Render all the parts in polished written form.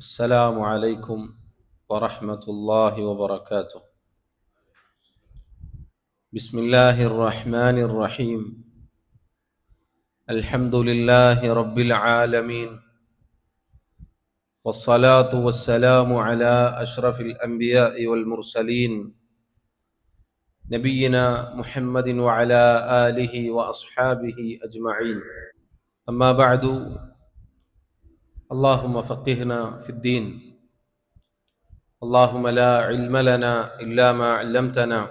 السلام عليكم ورحمة الله وبركاته. بسم الله الرحمن الرحيم. الحمد لله رب العالمين، والصلاة والسلام على أشرف الأنبياء والمرسلين نبينا محمد وعلى آله وأصحابه أجمعين. أما بعد، اللهم فقهنا في الدين. اللهم لا علم لنا إلا ما علمتنا.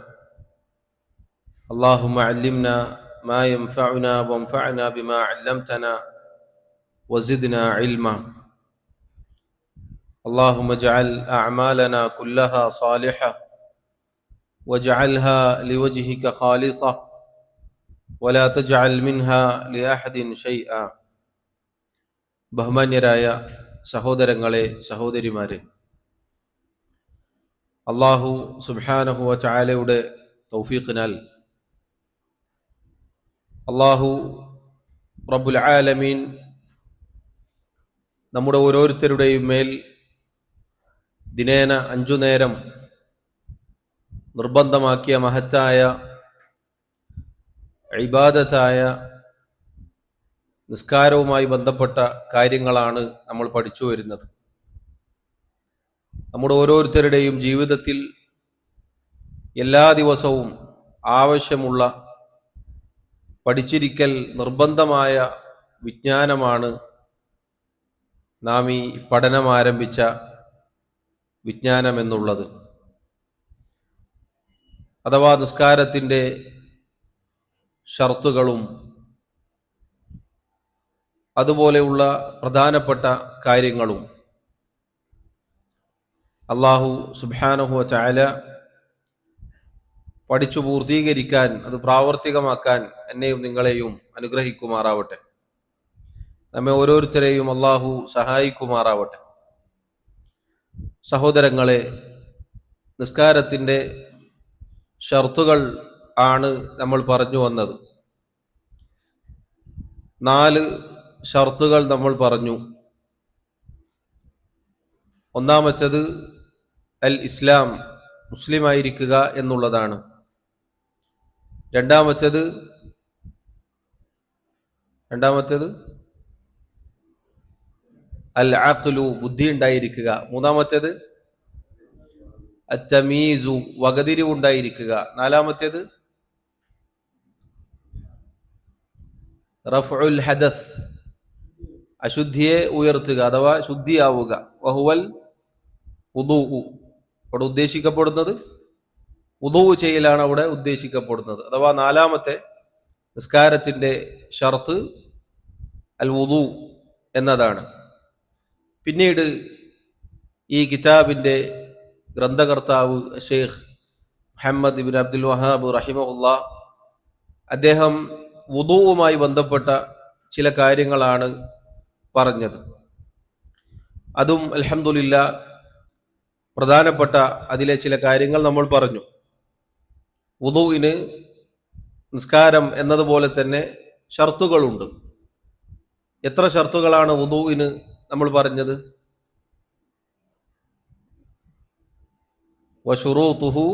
اللهم علمنا ما ينفعنا وانفعنا بما علمتنا وزدنا علما. اللهم اجعل أعمالنا كلها صالحة واجعلها لوجهك خالصة ولا تجعل منها لأحد شيئا. ബഹുമാന്യരായ സഹോദരങ്ങളെ, സഹോദരിമാരെ, അല്ലാഹു സുബ്ഹാനഹു വ തആലയുടെ തൗഫീഖിനാൽ അല്ലാഹു റബ്ബുൽ ആലമീൻ നമ്മുടെ ഓരോരുത്തരുടെയും മേൽ ദിനേന 5 നേരം നിർബന്ധമാക്കിയ മഹത്തായ ഇബാദത്തായ നിസ്കാരവുമായി ബന്ധപ്പെട്ട കാര്യങ്ങളാണ് നമ്മൾ പഠിച്ചു വരുന്നത്. നമ്മുടെ ഓരോരുത്തരുടെയും ജീവിതത്തിൽ എല്ലാ ദിവസവും ആവശ്യമുള്ള പഠിച്ചിരിക്കൽ നിർബന്ധമായ വിജ്ഞാനമാണ് നാം ഈ പഠനം ആരംഭിച്ച വിജ്ഞാനം എന്നുള്ളത്. അഥവാ നിസ്കാരത്തിൻ്റെ ഷർത്തുകളും അതുപോലെയുള്ള പ്രധാനപ്പെട്ട കാര്യങ്ങളും അല്ലാഹു സുബ്ഹാനഹു വ തആല പഠിച്ചു പൂർത്തീകരിക്കാൻ, അത് പ്രാവർത്തികമാക്കാൻ എന്നെയും നിങ്ങളെയും അനുഗ്രഹിക്കുമാറാവട്ടെ. നമ്മെ ഓരോരുത്തരെയും അല്ലാഹു സഹായിക്കുമാറാവട്ടെ. സഹോദരങ്ങളെ, നിസ്കാരത്തിൻ്റെ ഷർത്തുകൾ ആണ് നമ്മൾ പറഞ്ഞു വന്നത്. 4 ഷർത്തുകൾ നമ്മൾ പറഞ്ഞു. ഒന്നാമത്തേത് അൽ ഇസ്ലാം, മുസ്ലിമായിരിക്കുക എന്നുള്ളതാണ്. രണ്ടാമത്തേത് അൽ അഖ്ലു, ബുദ്ധി ഉണ്ടായിരിക്കുക. മൂന്നാമത്തേത് അത്തമീസു, വകതിരിവുണ്ടായിരിക്കുക. നാലാമത്തേത് റഫ്ഉൽ ഹദസ്, അശുദ്ധിയെ ഉയർത്തുക അഥവാ ശുദ്ധിയാവുക. വഹുവൽ വുദൂഉ, അവിടെ ഉദ്ദേശിക്കപ്പെടുന്നത് വുദൂ ചെയ്യലാണ് അവിടെ ഉദ്ദേശിക്കപ്പെടുന്നത്. അഥവാ 4ാമത്തെ നിസ്കാരത്തിൻ്റെ ഷർത്ത് അൽ വുദൂ എന്നതാണ്. പിന്നീട് ഈ കിതാബിൻ്റെ ഗ്രന്ഥകർത്താവ് ഷെയ്ഖ് മുഹമ്മദ് ഇബ്നു അബ്ദുൽ വഹാബ് റഹിമഹുല്ലാഹ്, അദ്ദേഹം വുദൂവുമായി ബന്ധപ്പെട്ട ചില കാര്യങ്ങളാണ് പറഞ്ഞത്. അതും അൽഹംദുലില്ലാഹ് പ്രധാനപ്പെട്ട അതിലെ ചില കാര്യങ്ങൾ നമ്മൾ പറഞ്ഞു. വുദൂഇന്, നിസ്കാരം എന്നതുപോലെ തന്നെ ഷർത്തുകളുണ്ട്. എത്ര ഷർത്തുകളാണ് വുദൂഇന് നമ്മൾ പറഞ്ഞത്? വശുറൂതുഹു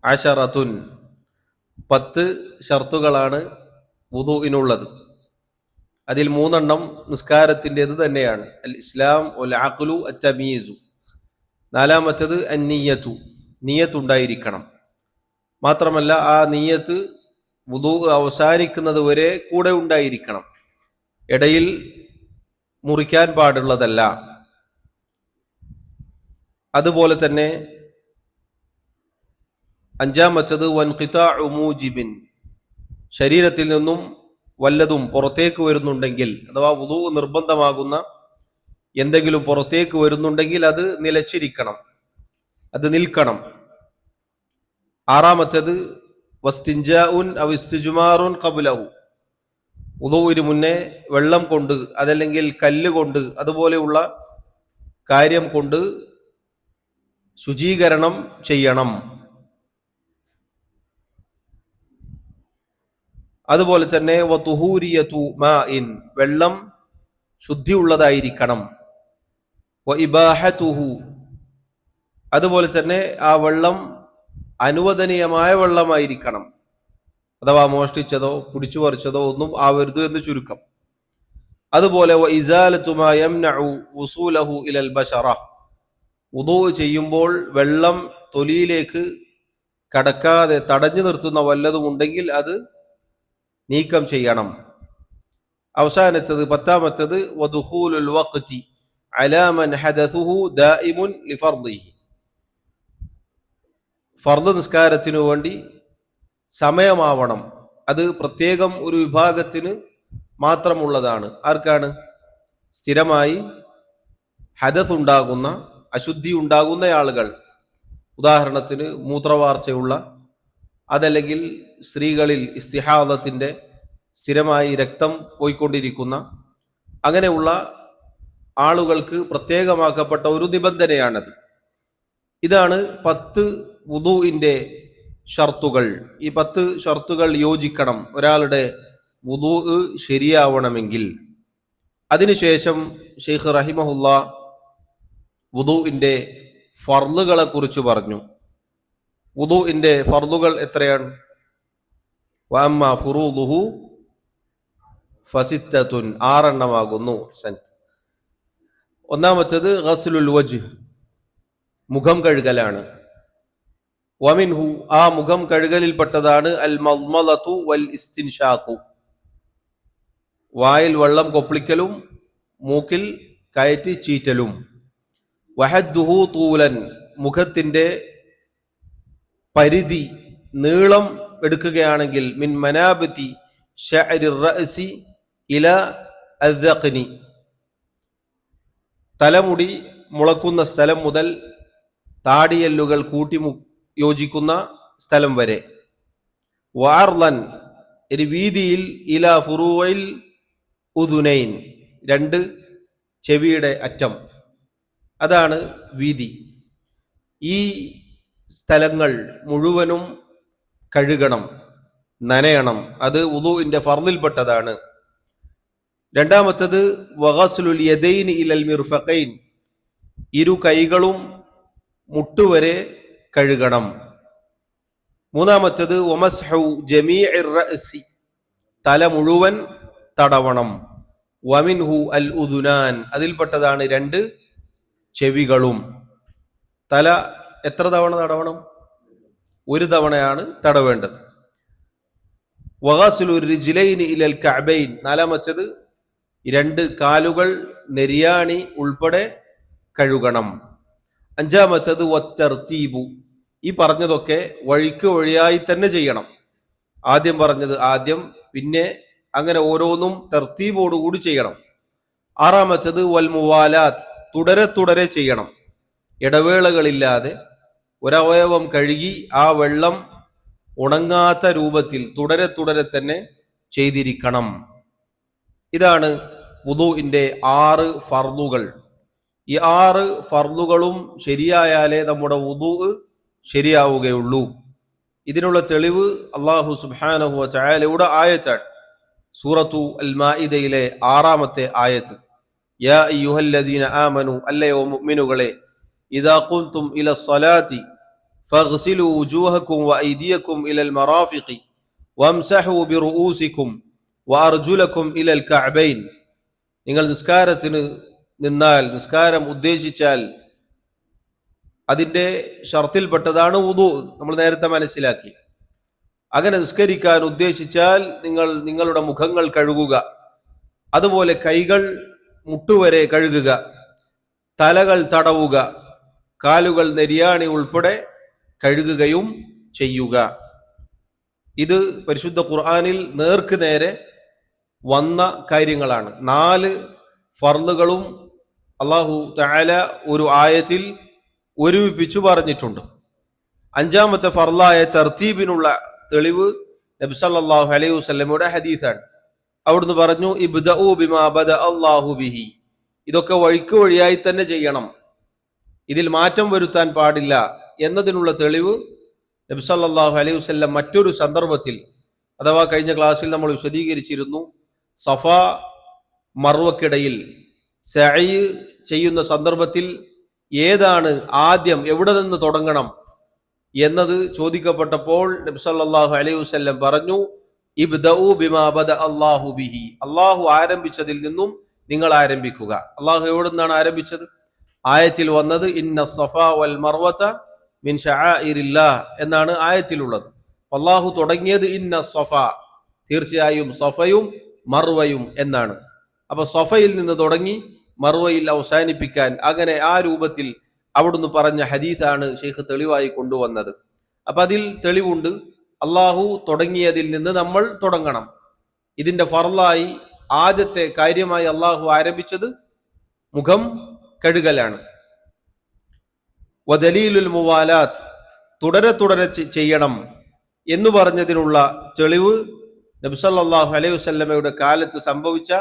അശറത്തുൻ, 10 ഷർത്തുകളാണ് വുദൂഇനുള്ളത്. അതിൽ 3 നിസ്കാരത്തിൻ്റെത് തന്നെയാണ്. അൽ ഇസ്ലാം, വൽ അഖ്ലു, അത്തമീസു. 4ാമത്തേത് അന്നിയ്യത്തു, നിയ്യത്ത് ഉണ്ടായിരിക്കണം. മാത്രമല്ല ആ നിയ്യത്ത് വുദൂ അവസാനിക്കുന്നത് വരെ കൂടെ ഉണ്ടായിരിക്കണം, ഇടയിൽ മുറിക്കാൻ പാടുള്ളതല്ല. അതുപോലെ തന്നെ 5ാമത്തേത് വൻഖിതാഉ മൂജിബിൻ, ശരീരത്തിൽ നിന്നും വല്ലതും പുറത്തേക്ക് വരുന്നുണ്ടെങ്കിൽ, അഥവാ വുദൂ നിർബന്ധമാകുന്ന എന്തെങ്കിലും പുറത്തേക്ക് വരുന്നുണ്ടെങ്കിൽ അത് നിലച്ചിരിക്കണം, അത് നിൽക്കണം. 6ാമത്തേത് വസ്തിൻജാഉൻ ഔ ഇസ്തിജ്മാറുൻ ഖബ്ലഹു, വുദൂഇന് മുന്നേ വെള്ളം കൊണ്ട് അതല്ലെങ്കിൽ കല്ല് കൊണ്ട് അതുപോലെയുള്ള കാര്യം കൊണ്ട് ശുചീകരണം ചെയ്യണം. അതുപോലെ തന്നെ വതുഹൂരിയതു മാഇൻ, വെള്ളം ശുദ്ധിയുള്ളതായിരിക്കണം. വ ഇബാഹതുഹു, അതുപോലെ തന്നെ ആ വെള്ളം അനുവദനീയമായ വെള്ളമായിരിക്കണം. അഥവാ മോഷ്ടിച്ചതോ പിടിച്ചു പറിച്ചതോ ഒന്നും ആവരുത് എന്ന് ചുരുക്കം. അതുപോലെ വ ഇസാലത്തു മാ യംനഉ വുസൂലഹു ഇലൽ ബശറ, വുദൂ ചെയ്യുമ്പോൾ വെള്ളം തൊലിയിലേക്ക് കടക്കാതെ തടഞ്ഞു നിർത്തുന്ന വല്ലതും ഉണ്ടെങ്കിൽ അത് നീക്കം ചെയ്യണം. അവസാനത്തത് 10-ാമത്തത് വദുഖൂലുൽ വഖ്തി അലാ മൻ ഹദസുഹു ദായിമുൻ ലിഫർദിഹി, ഫർദ് നിസ്കാരത്തിനു വേണ്ടി സമയമാവണം. അത് പ്രത്യേകം ഒരു വിഭാഗത്തിന് മാത്രമുള്ളതാണ്. ആർക്കാണ്? സ്ഥിരമായി ഹദസ് ഉണ്ടാകുന്ന, അശുദ്ധി ഉണ്ടാകുന്ന ആളുകൾ. ഉദാഹരണത്തിന് മൂത്രവാർച്ചയുള്ള, അതല്ലെങ്കിൽ സ്ത്രീകളിൽ ഇസ്തിഹാദത്തിന്റെ സ്ഥിരമായി രക്തം പോയിക്കൊണ്ടിരിക്കുന്ന, അങ്ങനെയുള്ള ആളുകൾക്ക് പ്രത്യേകമാക്കപ്പെട്ട ഒരു നിബന്ധനയാണത്. ഇതാണ് 10 വുദൂഇന്റെ ഷർത്തുകൾ. ഈ 10 ഷർത്തുകൾ യോജിക്കണം ഒരാളുടെ വുദൂ ശരിയാവണമെങ്കിൽ. അതിനുശേഷം ഷെയ്ഖ് റഹിമഹുല്ലാ വുദൂഇന്റെ ഫർളുകളെ കുറിച്ച് പറഞ്ഞു. വുദൂഇന്റെ ഫർളുകൾ എത്രയാണ്? വഅമ്മാ ഫുറൂദുഹു ഫസിത്തത്തുൻ, 6 എണ്ണമാകുന്നു. ഒന്നാമത്തേത് ഗസ്ലുൽ വജ്ഹ്, മുഖം കഴുകലാണ്. വമിൻഹു, ആ മുഖം കഴുകലിൽപ്പെട്ടതാണ് അൽ മദ്മദതു വൽ ഇസ്തിൻഷാഖു, വായിൽ വെള്ളം കൊപ്പിളിക്കലും മൂക്കിൽ കയറ്റി ചീറ്റലും. വഹദ്ദുഹു തൂലൻ, മുഖത്തിന്റെ പരിധി നീളം എടുക്കുകയാണെങ്കിൽ മിൻ മനാബതി ശഅരി റഅസി ഇല അദ്ദഖ്നി, തലമുടി മുളക്കുന്ന സ്ഥലം മുതൽ താടിയെല്ലുകൾ കൂട്ടി യോജിക്കുന്ന സ്ഥലം വരെ. വഅർളൻ, ഒരു വീതിയിൽ ഇല ഫുറൂഇൽ ഉദുനൈൻ, 2 ചെവിയുടെ അറ്റം, അതാണ് വീതി. ഈ സ്ഥലങ്ങൾ മുഴുവനും കഴുകണം, നനയണം. അത് വുദൂഇന്റെ ഫർളിൽപ്പെട്ടതാണ്. രണ്ടാമത്തേത് വഗസ്ലുൽ യദൈനി ഇലൽ മിർഫഖൈൻ, ഇരു കൈകളും മുട്ടുവരെ കഴുകണം. മൂന്നാമത്തേത് വമസ്ഹു ജമീഇർ റഅസി, തല മുഴുവൻ തടവണം. വമിൻഹു അൽ ഉദുനാൻ, അതിൽപ്പെട്ടതാണ് 2 ചെവികളും. തല എത്ര തവണ തടവണം? 1 തവണയാണ് തടവേണ്ടത്. വഗസ്ലു റിജ്ലൈനി ഇലൽ കഅബൈൻ, നാലാമത്തേത് 2 കാലുകൾ നെരിയാണി ഉൾപ്പെടെ കഴുകണം. അഞ്ചാമത്തേത് വത്തർതീബു, ഈ പറഞ്ഞതൊക്കെ വഴിക്ക് വഴിയായി തന്നെ ചെയ്യണം. ആദ്യം പറഞ്ഞത് ആദ്യം, പിന്നെ അങ്ങനെ ഓരോന്നും തർത്തീബോടുകൂടി ചെയ്യണം. ആറാമത്തേത് വൽ മുവാലാത്ത്, തുടരെ തുടരെ ചെയ്യണം, ഇടവേളകളില്ലാതെ ഒരവയവം കഴുകി ആ വെള്ളം ഉണങ്ങാത്ത രൂപത്തിൽ തുടരെ തുടരെ തന്നെ ചെയ്തിരിക്കണം. ഇതാണ് വുദൂഇന്റെ 6 ഫർളുകൾ. ഈ 6 ഫർളുകളും ശരിയായാലേ നമ്മുടെ വുദൂ ശരിയാവുകയുള്ളൂ. ഇതിനുള്ള തെളിവ് അല്ലാഹു സുബ്ഹാനഹു വ തആലയുടെ ആയത്താണ്. സൂറത്തു അൽ മാഇദയിലെ 6-ാമത്തെ ആയത്ത്. യാ അയ്യുഹല്ലദീന ആമനു, അല്ലയോ മുഅ്മിനുകളെ, ഇദാ ഖുംതും ഇലസ്സലാത്തി ഫഗ്സിലു വുജൂഹക്കും വഅയ്ദിയക്കും ഇലൽ മറാഫിഖി വംസഹു ബിറുഊസിക്കും വഅർജുലക്കും ഇലൽ കഅബൈൻ, നിങ്ങൾ നിസ്കാരത്തിന് നിന്നാൽ, നിസ്കാരം ഉദ്ദേശിച്ചാൽ, അതിൻ്റെ ഷർത്തിൽപ്പെട്ടതാണ് വുദൂ, നമ്മൾ നേരത്തെ മനസ്സിലാക്കി. അങ്ങനെ നിസ്കരിക്കാൻ ഉദ്ദേശിച്ചാൽ നിങ്ങൾ നിങ്ങളുടെ മുഖങ്ങൾ കഴുകുക, അതുപോലെ കൈകൾ മുട്ടുവരെ കഴുകുക, തലകൾ തടവുക, കാലുകൾ നെരിയാണി ഉൾപ്പെടെ കഴുകുകയും ചെയ്യുക. ഇത് പരിശുദ്ധ ഖുർആനിൽ നേർക്ക് നേരെ വന്ന കാര്യങ്ങളാണ്. 4 ഫർളുകളും അല്ലാഹു തആല ഒരു ആയത്തിൽ ഒരുമിപ്പിച്ചു പറഞ്ഞിട്ടുണ്ട്. 5-ാമത്തെ ഫർളായ തർത്തീബിനുള്ള തെളിവ് നബി സല്ലല്ലാഹു അലൈഹി വസല്ലമയുടെ ഹദീസാണ്. അവിടുന്ന് പറഞ്ഞു, ഇബ്ദഉ ബിമാ ബദ അല്ലാഹു ബിഹി, ഇതൊക്കെ വഴിക്ക് വഴിയായി തന്നെ ചെയ്യണം, ഇതിൽ മാറ്റം വരുത്താൻ പാടില്ല എന്നതിനുള്ള തെളിവ് നബി സല്ലല്ലാഹു അലൈഹി വസല്ലം മറ്റൊരു സന്ദർഭത്തിൽ, അഥവാ കഴിഞ്ഞ ക്ലാസ്സിൽ നമ്മൾ വിശദീകരിച്ചിരുന്നു, സഫ മർവക്കിടയിൽ സഅയ് ചെയ്യുന്ന സന്ദർഭത്തിൽ ഏതാണ് ആദ്യം, എവിടെ നിന്ന് തുടങ്ങണം എന്നത് ചോദിക്കപ്പെട്ടപ്പോൾ നബി സല്ലല്ലാഹു അലൈഹി വസല്ലം പറഞ്ഞു, ഇബ്ദഉ ബിമാ ബദ അല്ലാഹു ബിഹി, അല്ലാഹു ആരംഭിച്ചതിൽ നിന്നും നിങ്ങൾ ആരംഭിക്കുക. അല്ലാഹു എവിടെ നിന്നാണ് ആരംഭിച്ചത്? ആയത്തിൽ വന്നത് ഇന്ന സഫാ വൽ മർവത മിൻ ശആഇരില്ലാഹ് എന്നാണ് ആയത്തിലുള്ളത്. അല്ലാഹു തുടങ്ങിയത് ഇന്ന സഫ, തീർച്ചയായും സഫയും മർവയും എന്നാണ്. അപ്പൊ സഫയിൽ നിന്ന് തുടങ്ങി മർവയിൽ അവസാനിപ്പിക്കാൻ, അങ്ങനെ ആ രൂപത്തിൽ അവിടുന്ന് പറഞ്ഞ ഹദീസാണ് ഷെയ്ഖ് തെളിവായി കൊണ്ടുവന്നത്. അപ്പൊ അതിൽ തെളിവുണ്ട്, അള്ളാഹു തുടങ്ങിയതിൽ നിന്ന് നമ്മൾ തുടങ്ങണം. ഇതിന്റെ ഫർളായി ആദ്യത്തെ കാര്യമായി അള്ളാഹു ആരംഭിച്ചത് മുഖം കഴുകലാണ്. വദലീലുൽ മുവാലാത്ത്, തുടരെ തുടരെ ചെയ്യണം എന്ന് പറഞ്ഞതിനുള്ള തെളിവ് നബി സല്ലല്ലാഹു അലൈഹി വസല്ലമയുടെ കാലത്ത് സംഭവിച്ച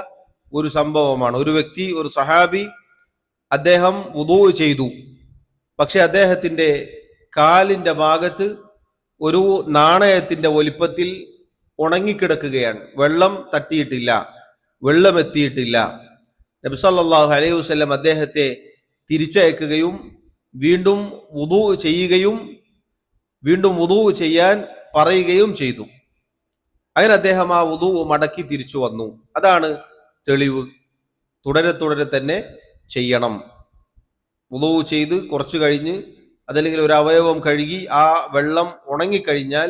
ഒരു സംഭവമാണ്. ഒരു വ്യക്തി, ഒരു സഹാബി, അദ്ദേഹം വുദൂ ചെയ്തു. പക്ഷെ അദ്ദേഹത്തിന്റെ കാലിന്റെ ഭാഗത്ത് ഒരു നാണയത്തിന്റെ വലിപ്പത്തിൽ ഉണങ്ങിക്കിടക്കുകയാണ്. വെള്ളം തട്ടിയിട്ടില്ല, വെള്ളം എത്തിയിട്ടില്ല. നബി സല്ലല്ലാഹു അലൈഹി വസല്ലം അദ്ദേഹത്തെ തിരിച്ചയക്കുകയും വീണ്ടും വുദൂ ചെയ്യുകയും വീണ്ടും വുദൂ ചെയ്യാൻ പറയുകയും ചെയ്തു. അങ്ങനെ അദ്ദേഹം ആ വുദൂ മടക്കി തിരിച്ചു വന്നു. അതാണ് തെളിവ്. തുടരെ തുടരെ തന്നെ ചെയ്യണം. വുദൂ ചെയ്ത് കുറച്ചു കഴിഞ്ഞ് അതല്ലെങ്കിൽ ഒരു അവയവം കഴുകി ആ വെള്ളം ഉണങ്ങിക്കഴിഞ്ഞാൽ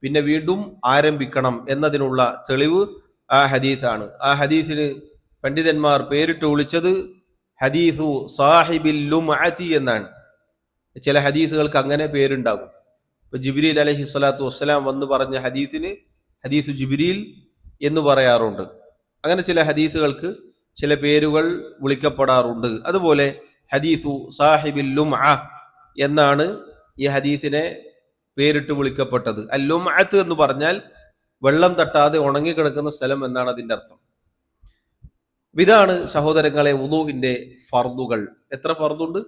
പിന്നെ വീണ്ടും ആരംഭിക്കണം എന്നതിനുള്ള തെളിവ് ആ ഹദീസാണ്. ആ ഹദീസിന് പണ്ഡിതന്മാർ പേരിട്ട് വിളിച്ചത് ഹദീസു സാഹിബിൽ ലുംഅതി എന്നാണ്. ചില ഹദീസുകൾക്ക് അങ്ങനെ പേരുണ്ടാകും. ഇപ്പൊ ജിബ്രീൽ അലൈഹി സ്വലാത്തു വസ്സലാം വന്ന് പറഞ്ഞ ഹദീസിന് ഹദീസു ജിബ്രീൽ എന്ന് പറയാറുണ്ട്. അങ്ങനെ ചില ഹദീസുകൾക്ക് ചില പേരുകൾ വിളിക്കപ്പെടാറുണ്ട്. അതുപോലെ ഹദീസു സാഹിബിൽ ലുംഅ എന്നാണ് ഈ ഹദീസിനെ പേരിട്ട് വിളിക്കപ്പെട്ടത്. അൽ ലുംഅത്ത് എന്ന് പറഞ്ഞാൽ വെള്ളം തട്ടാതെ ഉണങ്ങിക്കിടക്കുന്ന സ്ഥലം എന്നാണ് അതിന്റെ അർത്ഥം. ഇതാണ് സഹോദരങ്ങളെ വുദൂഇന്റെ ഫർദുകൾ. എത്ര ഫർദുണ്ട്?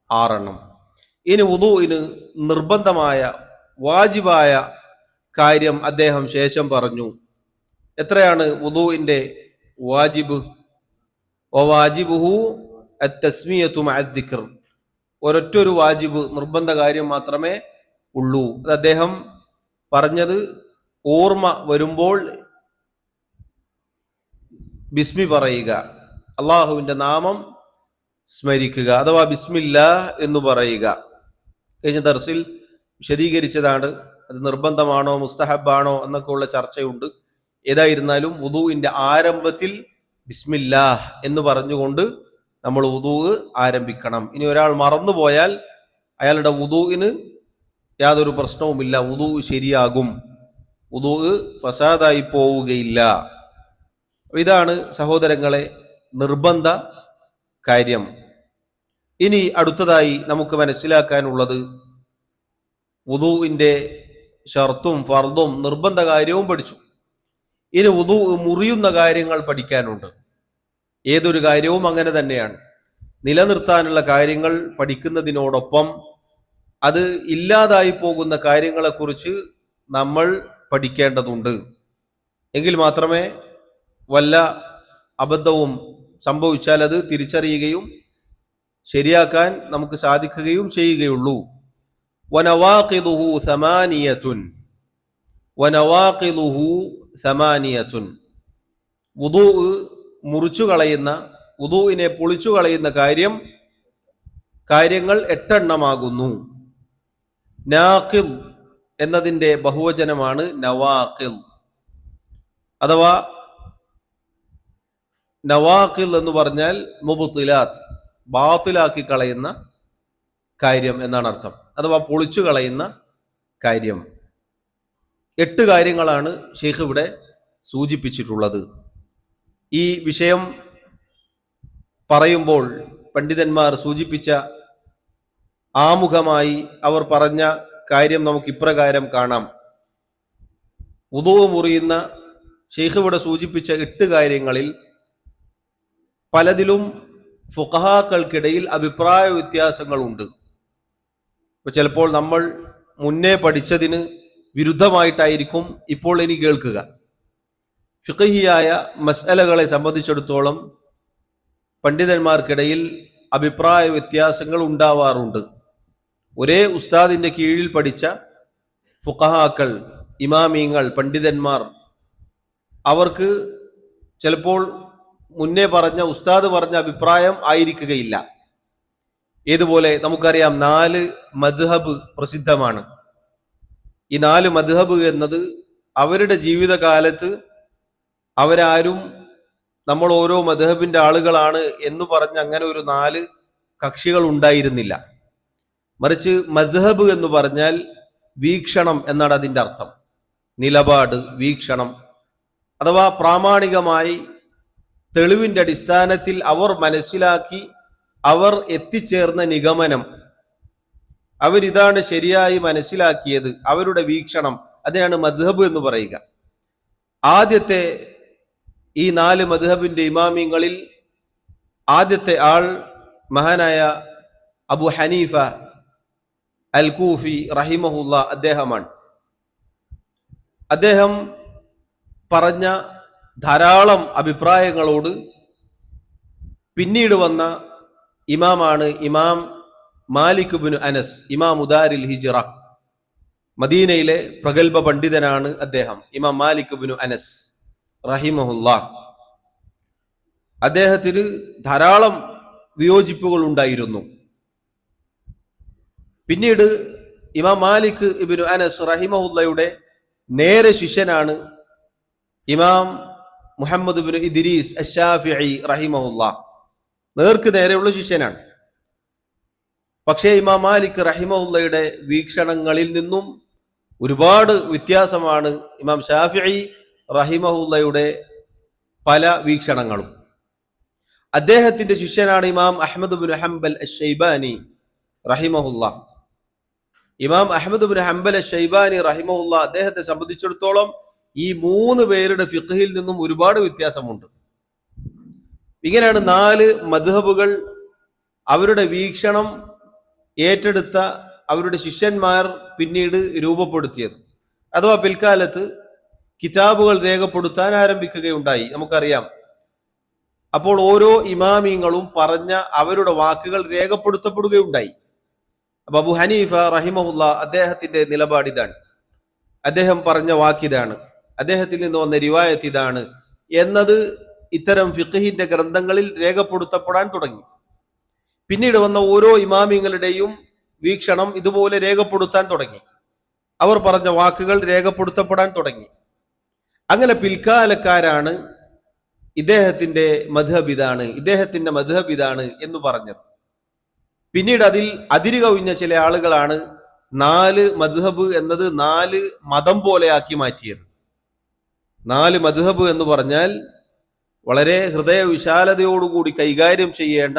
6 ഇനി വുദൂഇന് നിർബന്ധമായ വാജിബായ കാര്യം അദ്ദേഹം ശേഷം പറഞ്ഞു. എത്രയാണ് വുദൂഇന്റെ വാജിബ്? വവാജിബുഹു അത്തസ്മിയതു മഅ ദിക്ർ, ഒരൊറ്റൊരു വാജിബ്, നിർബന്ധ കാര്യം മാത്രമേ ഉള്ളൂ. അത് അദ്ദേഹം പറഞ്ഞത് ഓർമ്മ വരുമ്പോൾ ബിസ്മി പറയുക, അള്ളാഹുവിന്റെ നാമം സ്മരിക്കുക, അഥവാ ബിസ്മില്ലാ എന്ന് പറയുക. കഴിഞ്ഞ ദർസിൽ വിശദീകരിച്ചതാണ്. അത് നിർബന്ധമാണോ മുസ്തഹബാണോ എന്നൊക്കെ ഉള്ള ചർച്ചയുണ്ട്. ഏതായിരുന്നാലും വുദൂഇന്റെ ആരംഭത്തിൽ ബിസ്മില്ലാഹ് എന്ന് പറഞ്ഞുകൊണ്ട് നമ്മൾ വുദൂ ആരംഭിക്കണം. ഇനി ഒരാൾ മറന്നുപോയാൽ അയാളുടെ വുദൂഇന് യാതൊരു പ്രശ്നവുമില്ല, വുദൂ ശരിയാകും, വുദൂ ഫസാദായി പോവുകയില്ല. ഇതാണ് സഹോദരങ്ങളെ നിർബന്ധ കാര്യം. ഇനി അടുത്തതായി നമുക്ക് മനസ്സിലാക്കാനുള്ളത് വുദൂഇന്റെ ഷർത്തും ഫർദും നിർബന്ധ കാര്യവും പഠിച്ചു. ഇനി വുദൂ മുറിയുന്ന കാര്യങ്ങൾ പഠിക്കാനുണ്ട്. ഏതൊരു കാര്യവും അങ്ങനെ തന്നെയാണ്. നിലനിർത്താനുള്ള കാര്യങ്ങൾ പഠിക്കുന്നതിനോടൊപ്പം അത് ഇല്ലാതായി പോകുന്ന കാര്യങ്ങളെക്കുറിച്ച് നമ്മൾ പഠിക്കേണ്ടതുണ്ട്. എങ്കിൽ മാത്രമേ വല്ല അബദ്ധവും സംഭവിച്ചാൽ അത് തിരിച്ചറിയുകയും ശരിയാക്കാൻ നമുക്ക് സാധിക്കുകയും ചെയ്യുകയുള്ളൂ. വനവാഖിദുഹു സമാനിയത്തുൻ, വനവാഖിദുഹു സമാനിയത്തുൻ, വുദൂ മുറിച്ചു കളയുന്ന, വുദൂഇനെ പൊളിച്ചു കളയുന്ന കാര്യങ്ങൾ 8 എണ്ണമാകുന്നു. നാഖിദ് എന്നതിന്റെ ബഹുവചനമാണ് നവാഖിദ്. അഥവാ നവാഖിദ് എന്ന് പറഞ്ഞാൽ മുബ്തിലാത്ത്, ബാത്തിലാക്കി കളയുന്ന കാര്യം എന്നാണ് അർത്ഥം. അഥവാ പൊളിച്ചു കളയുന്ന കാര്യം. 8 കാര്യങ്ങളാണ് ഷെയ്ഖ് ഇവിടെ സൂചിപ്പിച്ചിട്ടുള്ളത്. ഈ വിഷയം പറയുമ്പോൾ പണ്ഡിതന്മാർ സൂചിപ്പിച്ച ആമുഖമായി അവർ പറഞ്ഞ കാര്യം നമുക്ക് ഇപ്രകാരം കാണാം. വുദൂ മുറിയുന്ന ഷെയ്ഖ് ഇവിടെ സൂചിപ്പിച്ച 8 കാര്യങ്ങളിൽ പലതിലും ഫുഖഹാക്കൾക്കിടയിൽ അഭിപ്രായ വ്യത്യാസങ്ങളുണ്ട്. ഇപ്പൊ ചിലപ്പോൾ നമ്മൾ മുന്നേ പഠിച്ചതിന് വിരുദ്ധമായിട്ടായിരിക്കും ഇപ്പോൾ ഇനി കേൾക്കുക. ഫിഖഹിയായ മസ്അലകളെ സംബന്ധിച്ചിടത്തോളം പണ്ഡിതന്മാർക്കിടയിൽ അഭിപ്രായ വ്യത്യാസങ്ങൾ ഉണ്ടാവാറുണ്ട്. ഒരേ ഉസ്താദിന്റെ കീഴിൽ പഠിച്ച ഫുഖഹാക്കൾ, ഇമാമീങ്ങൾ, പണ്ഡിതന്മാർ, അവർക്ക് ചിലപ്പോൾ മുന്നേ പറഞ്ഞ ഉസ്താദ് പറഞ്ഞ അഭിപ്രായം ആയിരിക്കുകയില്ല. ഏതുപോലെ നമുക്കറിയാം 4 മദ്ഹബ് പ്രസിദ്ധമാണ്. ഈ 4 മദ്ഹബ് എന്നത് അവരുടെ ജീവിതകാലത്ത് അവരാരും നമ്മൾ ഓരോ മദ്ഹബിന്റെ ആളുകളാണ് എന്ന് പറഞ്ഞ് അങ്ങനെ ഒരു 4 കക്ഷികൾ ഉണ്ടായിരുന്നില്ല. മറിച്ച് മദ്ഹബ് എന്ന് പറഞ്ഞാൽ വീക്ഷണം എന്നാണ് അതിൻ്റെ അർത്ഥം. നിലപാട്, വീക്ഷണം, അഥവാ പ്രാമാണികമായി തെളിവിന്റെ അടിസ്ഥാനത്തിൽ അവർ മനസ്സിലാക്കി അവർ എത്തിച്ചേർന്ന നിഗമനം, അവരിതാണ് ശരിയായി മനസ്സിലാക്കിയത്, അവരുടെ വീക്ഷണം, അതിനാണ് മദ്ഹബ് എന്ന് പറയുക. ആദ്യത്തെ ഈ 4 മദ്ഹബിന്റെ ഇമാമിങ്ങളിൽ ആദ്യത്തെ ആൾ മഹാനായ അബു ഹനീഫ അൽ കൂഫി റഹിമഹുല്ല അദ്ദേഹമാണ്. അദ്ദേഹം പറഞ്ഞ ധാരാളം അഭിപ്രായങ്ങളോട് പിന്നീട് വന്ന ഇമാമാണ് ഇമാം മാലിക് ഇബ്നു അനസ്, ഇമാം ഉദാരിൽ ഹിജ്റ, മദീനയിലെ പ്രഗൽഭ പണ്ഡിതനാണ് അദ്ദേഹം, ഇമാം മാലിക് ഇബ്നു അനസ് റഹിമഹുല്ലാ. അദ്ദേഹത്തിന് ധാരാളം വിയോജിപ്പുകൾ ഉണ്ടായിരുന്നു. പിന്നീട് ഇമാം മാലിക് ഇബ്നു അനസ് റഹിമഹുല്ലയുടെ നേരെ ശിഷ്യനാണ് ഇമാം മുഹമ്മദ് ഇബ്നു ഇദ്രീസ് അശ്ശാഫിഈ റഹിമഹുല്ലാ. നേർക്ക് നേരെയുള്ള ശിഷ്യനാണ്. പക്ഷേ ഇമാം മാലിക് റഹിമഹുല്ലയുടെ വീക്ഷണങ്ങളിൽ നിന്നും ഒരുപാട് വ്യത്യാസമാണ് ഇമാം ഷാഫിഈ റഹിമഹുല്ലയുടെ പല വീക്ഷണങ്ങളും. അദ്ദേഹത്തിന്റെ ശിഷ്യനാണ് ഇമാം അഹ്മദ് ഇബ്നു ഹംബൽ അശ്ശൈബാനി റഹിമഹുല്ലാ. ഇമാം അഹ്മദ് ഇബ്നു ഹംബൽ അശ്ശൈബാനി റഹിമഹുല്ലാ അദ്ദേഹത്തെ സംബന്ധിച്ചിടത്തോളം ഈ 3 പേരുടെ ഫിഖ്ഹിൽ നിന്നും ഒരുപാട് വ്യത്യാസമുണ്ട്. ഇങ്ങനെയാണ് 4 മദ്ഹബുകൾ അവരുടെ വീക്ഷണം ഏറ്റെടുത്ത അവരുടെ ശിഷ്യന്മാർ പിന്നീട് രൂപപ്പെടുത്തിയത്, അഥവാ പിൽക്കാലത്ത് കിതാബുകൾ രേഖപ്പെടുത്താൻ ആരംഭിക്കുകയുണ്ടായി. നമുക്കറിയാം. അപ്പോൾ ഓരോ ഇമാമിങ്ങളും പറഞ്ഞ അവരുടെ വാക്കുകൾ രേഖപ്പെടുത്തപ്പെടുകയുണ്ടായി. അപ്പൊ അബു ഹനീഫ റഹിമഹുല്ല അദ്ദേഹത്തിന്റെ നിലപാടിതാണ്, അദ്ദേഹം പറഞ്ഞ വാക്കിതാണ്, അദ്ദേഹത്തിൽ നിന്ന് വന്ന റിവായത്ത് ഇതാണ് എന്നത് ഇത്തരം ഫിഖ്ഹിന്റെ ഗ്രന്ഥങ്ങളിൽ രേഖപ്പെടുത്തപ്പെടാൻ തുടങ്ങി. പിന്നീട് വന്ന ഓരോ ഇമാമിങ്ങളുടെയും വീക്ഷണം ഇതുപോലെ രേഖപ്പെടുത്താൻ തുടങ്ങി. അവർ പറഞ്ഞ വാക്കുകൾ രേഖപ്പെടുത്തപ്പെടാൻ തുടങ്ങി. അങ്ങനെ പിൽക്കാലക്കാരാണ് ഇദ്ദേഹത്തിന്റെ മദ്ഹബ് ഇതാണ്, ഇദ്ദേഹത്തിന്റെ മദ്ഹബ് ഇതാണ് എന്ന് പറഞ്ഞത്. പിന്നീട് അതിൽ അതിര് കവിഞ്ഞ ചില ആളുകളാണ് 4 മദ്ഹബ് എന്നത് 4 മതം പോലെയാക്കി മാറ്റിയത്. 4 മദ്ഹബ് എന്ന് പറഞ്ഞാൽ വളരെ ഹൃദയവിശാലതയോടുകൂടി കൈകാര്യം ചെയ്യേണ്ട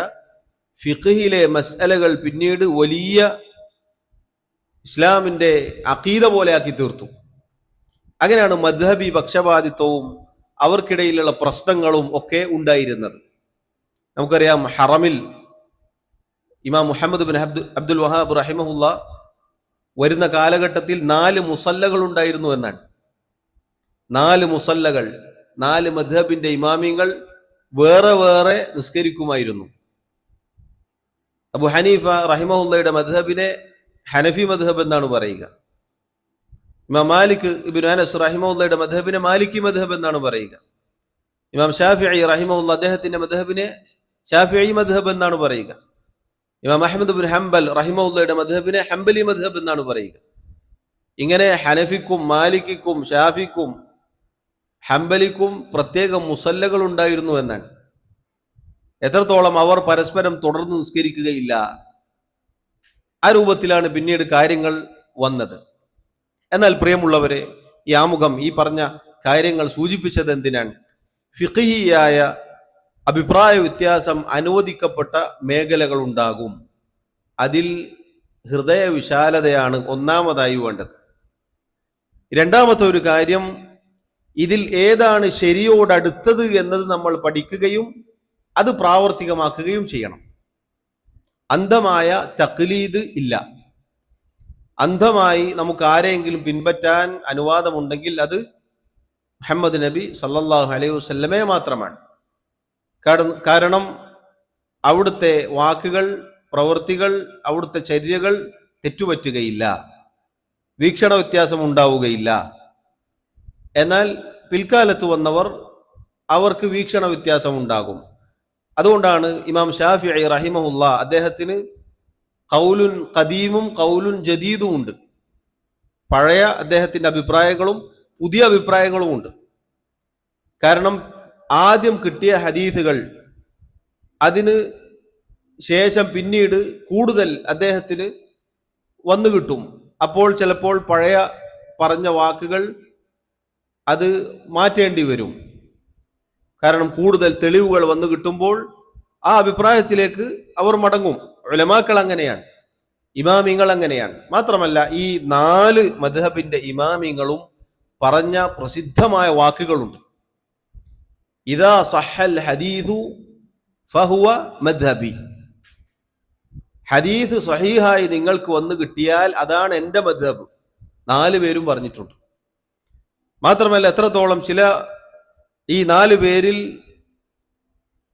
ഫിഖ്ഹിലെ മസ്അലകൾ പിന്നീട് വലിയ ഇസ്ലാമിന്റെ അഖീദ പോലെയാക്കി തീർത്തു. അങ്ങനെയാണ് മദ്ഹബി പക്ഷപാതിത്വവും അവർക്കിടയിലുള്ള പ്രശ്നങ്ങളും ഒക്കെ ഉണ്ടായിരുന്നത്. നമുക്കറിയാം, ഹറമിൽ ഇമാം മുഹമ്മദ് ബിൻ അബ്ദുൽ വഹാബ് റഹിമഹുല്ല വരുന്ന കാലഘട്ടത്തിൽ 4 മുസല്ലകൾ ഉണ്ടായിരുന്നു എന്നാണ്. 4 മുസല്ലകൾ, 4 മദ്ഹബിന്റെ ഇമാമിങ്ങൾ വേറെ വേറെ നിസ്കരിക്കുമായിരുന്നു. അബു ഹനീഫ റഹിമഹുല്ലയുടെ മദ്ഹബിനെ ഹനഫി മദ്ഹബ് എന്നാണ് പറയുക. ഇമാം മാലിക് ഇബ്നു അനസ് റഹിമഹുല്ലയുടെ മദ്ഹബിനെ മാലിക്കി മദ്ഹബ് എന്നാണ് പറയുക. ഇമാം ഷാഫിഈ റഹിമഹുല്ല അദ്ദേഹത്തിന്റെ മദ്ഹബിനെ ഷാഫിഈ മദ്ഹബ് എന്നാണ് പറയുക. ഇമാം അഹ്മദ് ഇബ്നു ഹംബൽ റഹിമഹുല്ലയുടെ മദ്ഹബിനെ ഹംബലി മദ്ഹബ് എന്നാണ് പറയുക. ഇങ്ങനെ ഹനഫിക്കും മാലിക്കിക്കും ഷാഫിക്കും ഹംബലിക്കും പ്രത്യേക മുസല്ലകൾ ഉണ്ടായിരുന്നു എന്നാണ്. എത്രത്തോളം അവർ പരസ്പരം തുടർന്ന് നിസ്കരിക്കുകയില്ല. ആ രൂപത്തിലാണ് പിന്നീട് കാര്യങ്ങൾ വന്നത്. എന്നാൽ പ്രിയമുള്ളവരെ, ഈ ആമുഖം ഈ പറഞ്ഞ കാര്യങ്ങൾ സൂചിപ്പിച്ചത് എന്തിനാണ്? ഫിഖ്ഹിയായ അഭിപ്രായ വ്യത്യാസം അനുവദിക്കപ്പെട്ട മേഖലകൾ ഉണ്ടാകും. അതിൽ ഹൃദയ വിശാലതയാണ് ഒന്നാമതായി വേണ്ടത്. രണ്ടാമത്തെ ഒരു കാര്യം, ഇതിൽ ഏതാണ് ശരിയോടടുത്തത് എന്നത് നമ്മൾ പഠിക്കുകയും അത് പ്രാവർത്തികമാക്കുകയും ചെയ്യണം. അന്ധമായ തഖ്ലീദ് ഇല്ല. അന്ധമായി നമുക്ക് ആരെയെങ്കിലും പിൻപറ്റാൻ അനുവാദമുണ്ടെങ്കിൽ അത് മുഹമ്മദ് നബി സല്ലല്ലാഹു അലൈഹി വസല്ലമയെ മാത്രമാണ്. കാരണം അവിടുത്തെ വാക്കുകൾ, പ്രവൃത്തികൾ, അവിടുത്തെ ചര്യകൾ തെറ്റുപറ്റുകയില്ല, വീക്ഷണ വ്യത്യാസം ഉണ്ടാവുകയില്ല. എന്നാൽ പിൽക്കാലത്ത് വന്നവർ അവർക്ക് വീക്ഷണ വ്യത്യാസം ഉണ്ടാകും. അതുകൊണ്ടാണ് ഇമാം ഷാഫിഈ റഹിമഹുല്ല അദ്ദേഹത്തിന് ഖൗലുൻ ഖദീമും ഖൗലുൻ ജദീദും ഉണ്ട്. പഴയ അദ്ദേഹത്തിന്റെ അഭിപ്രായങ്ങളും പുതിയ അഭിപ്രായങ്ങളും ഉണ്ട്. കാരണം ആദ്യം കിട്ടിയ ഹദീസുകൾ അതിന് ശേഷം പിന്നീട് കൂടുതൽ അദ്ദേഹത്തിന് വന്നു കിട്ടും. അപ്പോൾ ചിലപ്പോൾ പഴയ പറഞ്ഞ വാക്കുകൾ അത് മാറ്റേണ്ടി വരും. കാരണം കൂടുതൽ തെളിവുകൾ വന്നു കിട്ടുമ്പോൾ ആ അഭിപ്രായത്തിലേക്ക് അവർ മടങ്ങും. ഉലമാക്കൾ അങ്ങനെയാണ്, ഇമാമിങ്ങൾ അങ്ങനെയാണ്. മാത്രമല്ല ഈ 4 മദ്ഹബിന്റെ ഇമാമിങ്ങളും പറഞ്ഞ പ്രസിദ്ധമായ വാക്കുകളുണ്ട്. ഇദാ സഹൽ ഹദീഥു ഫഹുവ മദ്ഹബി. ഹദീസ് സഹീഹായി നിങ്ങൾക്ക് വന്നു കിട്ടിയാൽ അതാണ് എൻ്റെ മദ്ഹബ്. 4 പേരും പറഞ്ഞിട്ടുണ്ട്. മാത്രമല്ല എത്രത്തോളം ഈ 4 പേരിൽ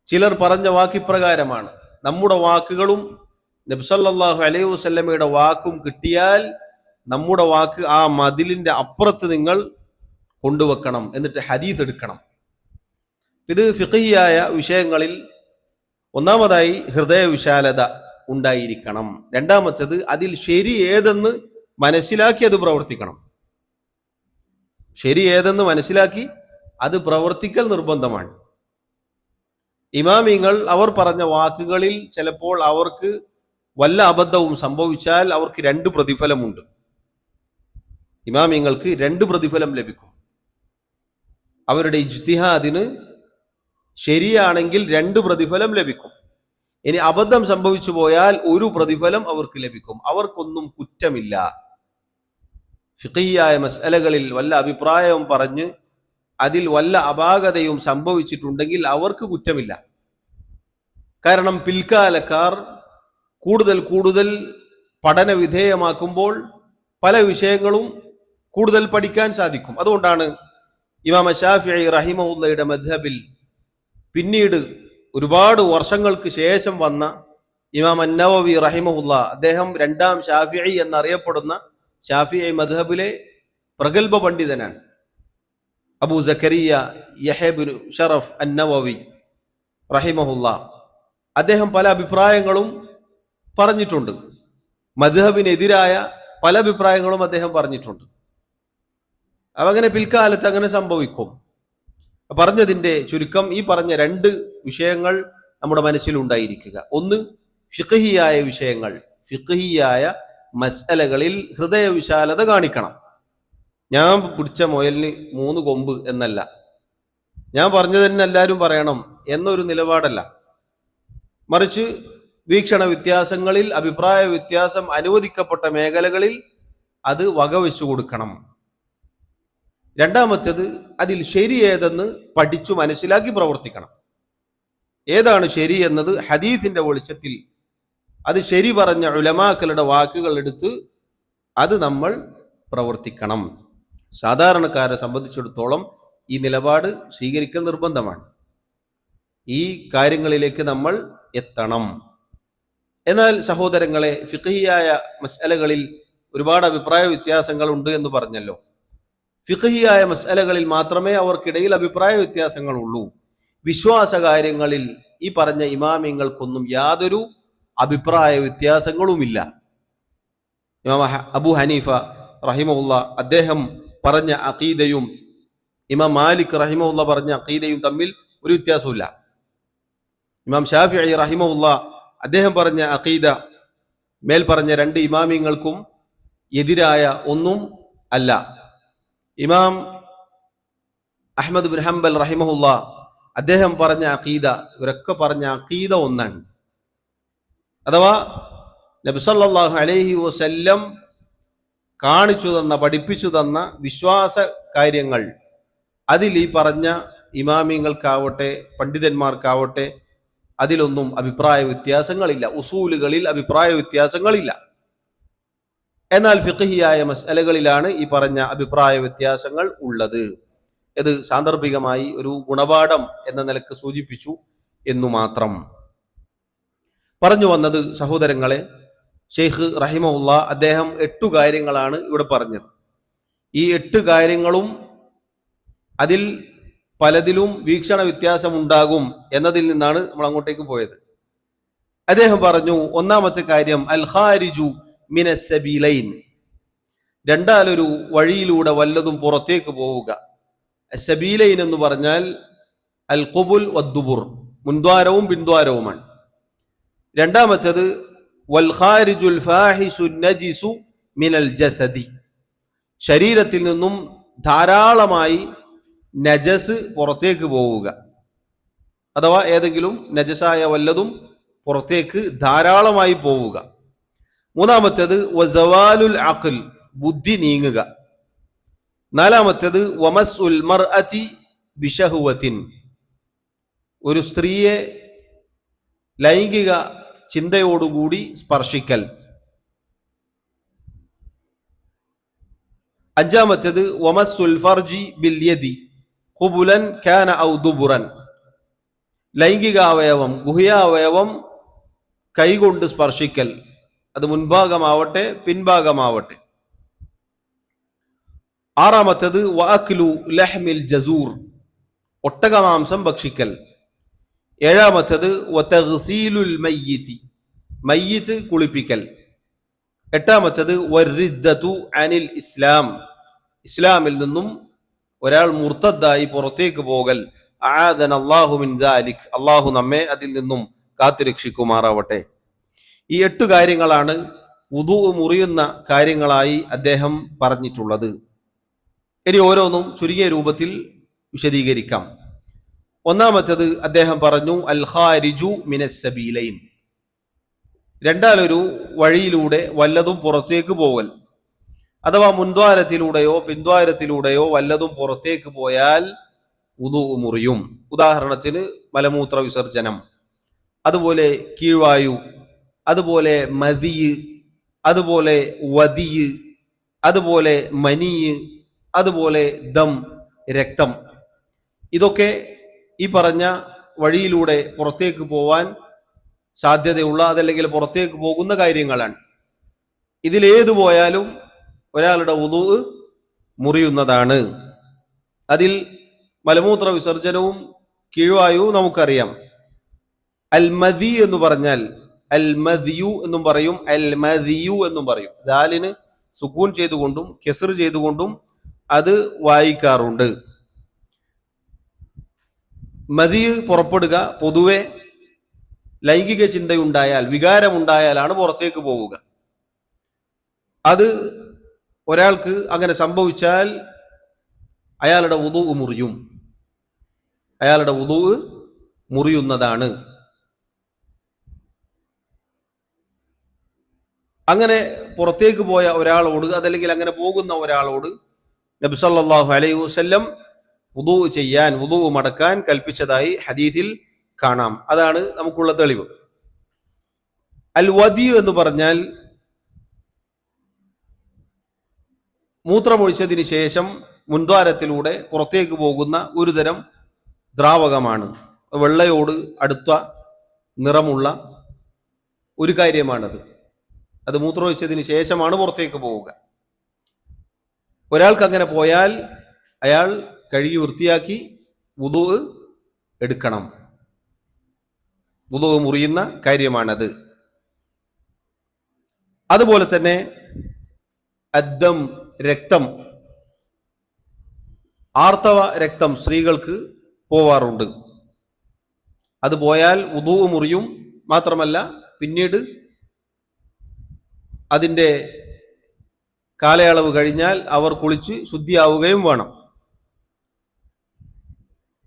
ചിലർ പറഞ്ഞ വാക്കിപ്രകാരമാണ്. നമ്മുടെ വാക്കുകളും നബി സല്ലല്ലാഹു അലൈഹി വസല്ലമയുടെ വാക്കും കിട്ടിയാൽ നമ്മുടെ വാക്ക് ആ മതിലിന്റെ അപ്പുറത്ത് നിങ്ങൾ കൊണ്ടുവെക്കണം, എന്നിട്ട് ഹദീസ് എടുക്കണം. ഇത് ഫിഖഹിയായ വിഷയങ്ങളിൽ ഒന്നാമതായി ഹൃദയ വിശാലത ഉണ്ടായിരിക്കണം. രണ്ടാമത്തേത് അതിൽ ശരി ഏതെന്ന് മനസ്സിലാക്കി അത് പ്രവർത്തിക്കണം. ശരി ഏതെന്ന് മനസ്സിലാക്കി അത് പ്രവർത്തിക്കൽ നിർബന്ധമാണ്. ഇമാമിങ്ങൾ അവർ പറഞ്ഞ വാക്കുകളിൽ ചിലപ്പോൾ അവർക്ക് വല്ല അബദ്ധവും സംഭവിച്ചാൽ അവർക്ക് 2 പ്രതിഫലമുണ്ട്. ഇമാമിങ്ങൾക്ക് 2 പ്രതിഫലം ലഭിക്കും. അവരുടെ ഇജ്തിഹാദിന് ശരിയാണെങ്കിൽ 2 പ്രതിഫലം ലഭിക്കും. ഇനി അബദ്ധം സംഭവിച്ചു പോയാൽ 1 പ്രതിഫലം അവർക്ക് ലഭിക്കും. അവർക്കൊന്നും കുറ്റമില്ല. ഫിഖഹിയായ മസ്അലകളിൽ വല്ല അഭിപ്രായവും പറഞ്ഞ് അതിൽ വല്ല അപാകതയും സംഭവിച്ചിട്ടുണ്ടെങ്കിൽ അവർക്ക് കുറ്റമില്ല. കാരണം പിൽക്കാലക്കാർ കൂടുതൽ പഠന വിധേയമാക്കുമ്പോൾ പല വിഷയങ്ങളും കൂടുതൽ പഠിക്കാൻ സാധിക്കും. അതുകൊണ്ടാണ് ഇമാം ശാഫിഈ റഹിമഹുല്ലയുടെ മദ്ഹബിൽ പിന്നീട് ഒരുപാട് വർഷങ്ങൾക്ക് ശേഷം വന്ന ഇമാം അന്നവവി റഹിമഹുല്ല, അദ്ദേഹം 2ാം ഷാഫിഈ എന്നറിയപ്പെടുന്ന ഷാഫിഈ മദ്ഹബിലെ പ്രഗൽഭ പണ്ഡിതനാണ്. അബൂ സക്കരിയ യഹ്യ ഇബ്നു ഷറഫ് അന്നവവി റഹിമഹുല്ല, അദ്ദേഹം പല അഭിപ്രായങ്ങളും പറഞ്ഞിട്ടുണ്ട്. മദ്ഹബിനെതിരായ പല അഭിപ്രായങ്ങളും അദ്ദേഹം പറഞ്ഞിട്ടുണ്ട്. അങ്ങനെ പിൽക്കാലത്ത് അങ്ങനെ സംഭവിക്കും. പറഞ്ഞതിന്റെ ചുരുക്കം ഈ പറഞ്ഞ 2 വിഷയങ്ങൾ നമ്മുടെ മനസ്സിൽ ഉണ്ടായിരിക്കുക. ഒന്ന്, ഫിഖഹിയായ വിഷയങ്ങൾ, ഫിഖഹിയായ മസ്അലകളിൽ ഹൃദയ വിശാലത കാണിക്കണം. ഞാൻ പിടിച്ച മുയലിന് 3 കൊമ്പ് എന്നല്ല, ഞാൻ പറഞ്ഞത് തന്നെ എല്ലാവരും പറയണം എന്നൊരു നിലപാടല്ല. മറിച്ച് വീക്ഷണ വ്യത്യാസങ്ങളിൽ, അഭിപ്രായ വ്യത്യാസം അനുവദിക്കപ്പെട്ട മേഖലകളിൽ അത് വകവെച്ചു കൊടുക്കണം. രണ്ടാമത്തേത്, അതിൽ ശരി ഏതെന്ന് പഠിച്ചു മനസ്സിലാക്കി പ്രവർത്തിക്കണം. ഏതാണ് ശരി എന്നത് ഹദീസിന്റെ വെളിച്ചത്തിൽ അത് ശരി പറഞ്ഞ ഉലമാക്കളുടെ വാക്കുകൾ എടുത്ത് അത് നമ്മൾ പ്രവർത്തിക്കണം. സാധാരണക്കാരെ സംബന്ധിച്ചിടത്തോളം ഈ നിലപാട് സ്വീകരിക്കൽ നിർബന്ധമാണ്. ഈ കാര്യങ്ങളിലേക്ക് നമ്മൾ എത്തണം. എന്നാൽ സഹോദരങ്ങളെ, ഫിഖഹിയായ മസ്അലകളിൽ ഒരുപാട് അഭിപ്രായ വ്യത്യാസങ്ങൾ ഉണ്ട് എന്ന് പറഞ്ഞല്ലോ. ഫിഖഹിയായ മസ്അലകളിൽ മാത്രമേ അവർക്കിടയിൽ അഭിപ്രായ വ്യത്യാസങ്ങളുള്ളൂ. വിശ്വാസ കാര്യങ്ങളിൽ ഈ പറഞ്ഞ ഇമാമിങ്ങൾക്കൊന്നും യാതൊരു അഭിപ്രായ വ്യത്യാസങ്ങളുമില്ല. ഇമാം അബൂ ഹനീഫ റഹിമഹുല്ല അദ്ദേഹം പറഞ്ഞ അഖീദയും ഇമാം മാലിക് റഹിമഹുല്ല പറഞ്ഞ അഖീദയും തമ്മിൽ ഒരു വ്യത്യാസമില്ല. ഇമാം ഷാഫിഈ റഹിമഹുല്ല അദ്ദേഹം പറഞ്ഞ അഖീദ മേൽ പറഞ്ഞ 2 ഇമാമിങ്ങൾക്കും എതിരായ ഒന്നും അല്ല. ഇമാം അഹ്മദ് ബിൻ ഹംബൽ റഹിമഹുല്ല അദ്ദേഹം പറഞ്ഞ അഖീദ, ഇവരൊക്കെ പറഞ്ഞ അഖീദ ഒന്നാണ്. അഥവാ നബി സല്ലല്ലാഹു അലൈഹി വസല്ലം കാണിച്ചു തന്ന, പഠിപ്പിച്ചു തന്ന വിശ്വാസ കാര്യങ്ങൾ അതിൽ ഈ പറഞ്ഞ ഇമാമിങ്ങൾക്കാവട്ടെ പണ്ഡിതന്മാർക്കാവട്ടെ അതിലൊന്നും അഭിപ്രായ വ്യത്യാസങ്ങളില്ല. ഉസൂലുകളിൽ അഭിപ്രായ വ്യത്യാസങ്ങളില്ല. എന്നാൽ ഫിഖഹിയായ മസ്അലകളിലാണ് ഈ പറഞ്ഞ അഭിപ്രായ വ്യത്യാസങ്ങൾ ഉള്ളത്. ഇത് സാന്ദർഭികമായി ഒരു ഗുണപാഠം എന്ന നിലക്ക് സൂചിപ്പിച്ചു എന്നു മാത്രം. പറഞ്ഞു വന്നത് സഹോദരങ്ങളെ, ഷെയ്ഖ് റഹിമഹുല്ല അദ്ദേഹം 8 കാര്യങ്ങളാണ് ഇവിടെ പറഞ്ഞത്. ഈ 8 കാര്യങ്ങളും അതിൽ പലതിലും വീക്ഷണ വ്യത്യാസം ഉണ്ടാകും എന്നതിൽ നിന്നാണ് നമ്മൾ അങ്ങോട്ടേക്ക് പോയത്. അദ്ദേഹം പറഞ്ഞു, ഒന്നാമത്തെ കാര്യം അൽ ഖാരിജു മിനസ് സബീലൈൻ, രണ്ടാലൊരു വഴിയിലൂടെ വല്ലതും പുറത്തേക്ക് പോവുക. സബീലൈൻ എന്ന് പറഞ്ഞാൽ അൽ ഖുബുൽ വദ്ദുബുർ, മുൻദ്വാരവും പിൻദ്വാരവുമാണ്. രണ്ടാമത്തേത് വൽ ഖാരിജുൽ ഫാഹിഷുൻ നജിസു മിനൽ ജസദി, ശരീരത്തിൽ നിന്നും ധാരാളമായി നജസ് പുറത്തേക്ക് പോവുക, അഥവാ ഏതെങ്കിലും നജസായ വല്ലതും പുറത്തേക്ക് ധാരാളമായി പോവുക. മൂന്നാമത്തേത് വസവാലുൽ അഖ്ൽ, ബുദ്ധി നീങ്ങുക. നാലാമത്തേത് വമസ്ഉൽ മർഅതി ബിശഹവത്തിൻ, ഒരു സ്ത്രീയെ ലൈംഗിക ചിന്തയോടുകൂടി സ്പർശിക്കൽ. അഞ്ചാമത്തേത് വമസ്സുൽ ഫർജി ബിൽ യദി ഖുബുലൻ കാന ഔ ദുബുറൻ, ലൈംഗികാവയവം ഗുഹ്യാവയവം കൈകൊണ്ട് സ്പർശിക്കൽ, അത് മുൻഭാഗമാവട്ടെ പിൻഭാഗമാവട്ടെ. ആറാമത്തേത് വഅക്ലു ലഹ്മിൽ ജസൂർ, ഒട്ടകമാംസം ഭക്ഷിക്കൽ. ഏഴാമത്തേത് വതഗ്സീലുൽ മയ്യിതി, മയ്യിത്ത് കുളിപ്പിക്കൽ. എട്ടാമത്തേത് വറിദ്ദതു അനിൽ ഇസ്ലാം, ഇസ്ലാമിൽ നിന്നും ഒരാൾ മുർത്തദ്ദായി പുറത്തേക്ക് പോകൽ. അആദന അല്ലാഹു മിൻ ദാലിക്, അല്ലാഹു നമ്മെ അതിൽ നിന്നും കാത്തുരക്ഷിക്കുമാറാവട്ടെ. ഈ 8 കാര്യങ്ങളാണ് വുദൂ മുറിയുന്ന കാര്യങ്ങളായി അദ്ദേഹം പറഞ്ഞിട്ടുള്ളത്. ഇനി ഓരോന്നും ചുരുങ്ങിയ രൂപത്തിൽ വിശദീകരിക്കാം. ഒന്നാമത്തേത് അദ്ദേഹം പറഞ്ഞു അൽ ഖാരിജു മിനസ് സബീലൈൻ, രണ്ടാലൊരു വഴിയിലൂടെ വല്ലതും പുറത്തേക്ക് പോകൽ, അഥവാ മുൻദ്വാരത്തിലൂടെയോ പിൻദ്വാരത്തിലൂടെയോ വല്ലതും പുറത്തേക്ക് പോയാൽ വുദൂ മുറിയും. ഉദാഹരണത്തിന് മലമൂത്ര വിസർജനം, അതുപോലെ കീഴ്വായു, അതുപോലെ മദിയ്, അതുപോലെ വദിയ്, അതുപോലെ മനിയ്, അതുപോലെ ദം, രക്തം. ഇതൊക്കെ ഈ പറഞ്ഞ വഴിയിലൂടെ പുറത്തേക്ക് പോവാൻ സാധ്യതയുള്ള, അതല്ലെങ്കിൽ പുറത്തേക്ക് പോകുന്ന കാര്യങ്ങളാണ്. ഇതിലേതു പോയാലും ഒരാളുടെ വുദൂ മുറിയുന്നതാണ്. അതിൽ മലമൂത്ര വിസർജനവും കീഴ്വായുവും നമുക്കറിയാം. അൽ മദി എന്ന് പറഞ്ഞാൽ അൽ മദിയു എന്നും പറയും, അൽ മദിയു എന്നും പറയും. ദാലിന് സുക്കൂൻ ചെയ്തുകൊണ്ടും കെസ്ർ ചെയ്തുകൊണ്ടും അത് വായിക്കാറുണ്ട്. മദി പുറപ്പെടുക പൊതുവെ ലൈംഗിക ചിന്തയുണ്ടായാൽ, വികാരമുണ്ടായാലാണ് പുറത്തേക്ക് പോവുക. അത് ഒരാൾക്ക് അങ്ങനെ സംഭവിച്ചാൽ അയാളുടെ വുദൂ മുറിയും, അയാളുടെ വുദൂ മുറിയുന്നതാണ്. അങ്ങനെ പുറത്തേക്ക് പോയ ഒരാളോട്, അതല്ലെങ്കിൽ അങ്ങനെ പോകുന്ന ഒരാളോട് നബി സല്ലല്ലാഹു അലൈഹി വസല്ലം വുദൂ ചെയ്യാൻ, വുദൂ മടക്കാൻ കൽപ്പിച്ചതായി ഹദീസിൽ കാണാം. അതാണ് നമുക്കുള്ള തെളിവ്. അൽ വദി എന്ന് പറഞ്ഞാൽ മൂത്രമൊഴിച്ചതിന് ശേഷം മുൻദ്വാരത്തിലൂടെ പുറത്തേക്ക് പോകുന്ന ഒരു തരം ദ്രാവകമാണ്. വെള്ളയോട് അടുത്ത നിറമുള്ള ഒരു കാര്യമാണത്. അത് മൂത്രമൊഴിച്ചതിന് ശേഷമാണ് പുറത്തേക്ക് പോവുക. ഒരാൾക്ക് അങ്ങനെ പോയാൽ അയാൾ കഴുകി വൃത്തിയാക്കി വുദൂ എടുക്കണം. വുദൂ മുറിയുന്ന കാര്യമാണത്. അതുപോലെ തന്നെ അദ്ദം, രക്തം, ആർത്തവ രക്തം സ്ത്രീകൾക്ക് പോവാറുണ്ട്. അത് പോയാൽ വുദൂ മുറിയും. മാത്രമല്ല പിന്നീട് അതിൻ്റെ കാലയളവ് കഴിഞ്ഞാൽ അവർ കുളിച്ച് ശുദ്ധിയാവുകയും വേണം.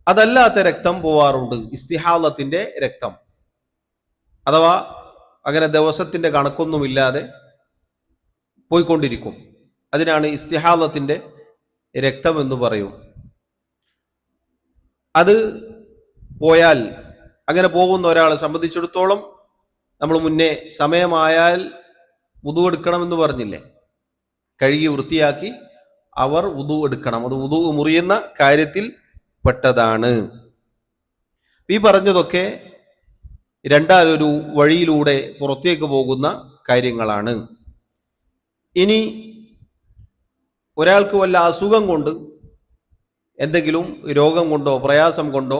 അതല്ലാത്ത രക്തം പോവാറുണ്ട്, ഇസ്തിഹാദത്തിന്റെ രക്തം, അഥവാ അങ്ങനെ ദിവസത്തിന്റെ കണക്കൊന്നുമില്ലാതെ പോയിക്കൊണ്ടിരിക്കും. അതിനാണ് ഇസ്തിഹാദത്തിന്റെ രക്തം എന്ന് പറയും. അത് പോയാൽ, അങ്ങനെ പോകുന്ന ഒരാളെ സംബന്ധിച്ചിടത്തോളം, നമ്മൾ മുന്നേ സമയമായാൽ വുദൂ എടുക്കണമെന്ന് പറഞ്ഞില്ലേ, കഴുകി വൃത്തിയാക്കി അവർ വുദൂ എടുക്കണം. അത് വുദൂ മുറിയുന്ന കാര്യത്തിൽ പെട്ടതാണ്. ഈ പറഞ്ഞതൊക്കെ രണ്ടാലൊരു വഴിയിലൂടെ പുറത്തേക്ക് പോകുന്ന കാര്യങ്ങളാണ്. ഇനി ഒരാൾക്ക് വല്ല അസുഖം കൊണ്ട്, എന്തെങ്കിലും രോഗം കൊണ്ടോ പ്രയാസം കൊണ്ടോ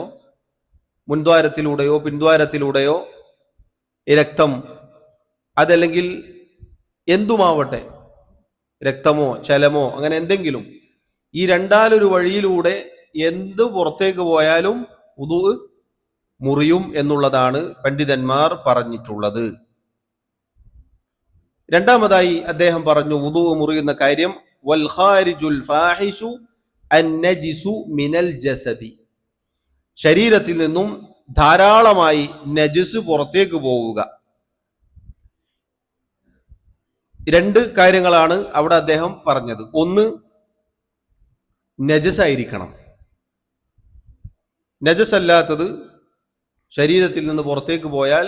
മുൻദ്വാരത്തിലൂടെയോ പിൻദ്വാരത്തിലൂടെയോ രക്തം, അതല്ലെങ്കിൽ എന്തുമാവട്ടെ, രക്തമോ ചലമോ അങ്ങനെ എന്തെങ്കിലും, ഈ രണ്ടാലൊരു വഴിയിലൂടെ എന്ത് പുറത്തേക്ക് പോയാലും വുദൂ മുറിയും എന്നുള്ളതാണ് പണ്ഡിതന്മാർ പറഞ്ഞിട്ടുള്ളത്. രണ്ടാമതായി അദ്ദേഹം പറഞ്ഞു വുദൂ മുറിയുന്ന കാര്യം, വൽ ഖാരിജുൽ ഫാഹിഷു അന്നജിസു മിനൽ ജസദി, ശരീരത്തിൽ നിന്നും ധാരാളമായി നജസ് പുറത്തേക്ക് പോവുക. രണ്ട് കാര്യങ്ങളാണ് അവിടെ അദ്ദേഹം പറഞ്ഞത്. ഒന്ന്, നജസ് ആയിരിക്കണം. നജസ് അല്ലാത്തത് ശരീരത്തിൽ നിന്ന് പുറത്തേക്ക് പോയാൽ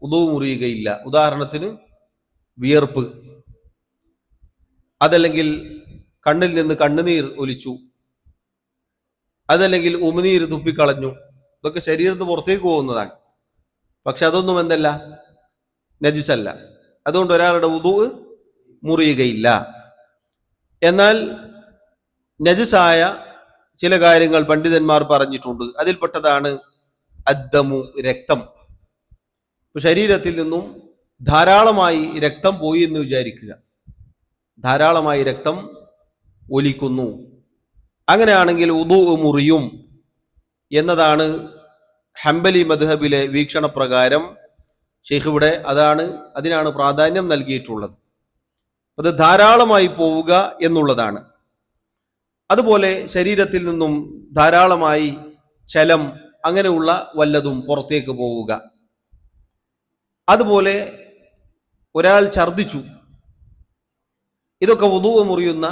വുദൂ മുറിയുകയില്ല. ഉദാഹരണത്തിന് വിയർപ്പ്, അതല്ലെങ്കിൽ കണ്ണിൽ നിന്ന് കണ്ണുനീർ ഒലിച്ചു, അതല്ലെങ്കിൽ ഉമിനീര് തുപ്പിക്കളഞ്ഞു, ഇതൊക്കെ ശരീരത്തിന് പുറത്തേക്ക് പോകുന്നതാണ്. പക്ഷെ അതൊന്നും എന്തല്ല, നജിസല്ല. അതുകൊണ്ട് ഒരാളുടെ വുദൂ മുറിയുകയില്ല. എന്നാൽ നജിസായ ചില കാര്യങ്ങൾ പണ്ഡിതന്മാർ പറഞ്ഞിട്ടുണ്ട്. അതിൽപ്പെട്ടതാണ് അദ്ദമു, രക്തം. ശരീരത്തിൽ നിന്നും ധാരാളമായി രക്തം പോയി എന്ന് വിചാരിക്കുക, ധാരാളമായി രക്തം ഒലിക്കുന്നു, അങ്ങനെയാണെങ്കിൽ വുദൂ മുറിയും എന്നതാണ് ഹംബലി മദ്ഹബിലെ വീക്ഷണപ്രകാരം. ശൈഖ് ഇവിടെ അതിനാണ് പ്രാധാന്യം നൽകിയിട്ടുള്ളത്. അത് ധാരാളമായി പോവുക എന്നുള്ളതാണ്. അതുപോലെ ശരീരത്തിൽ നിന്നും ധാരാളമായി ചലം, അങ്ങനെയുള്ള വല്ലതും പുറത്തേക്ക് പോവുക. അതുപോലെ ഒരാൾ ഛർദിച്ചു, ഇതൊക്കെ വുദൂ മുറിയുന്ന,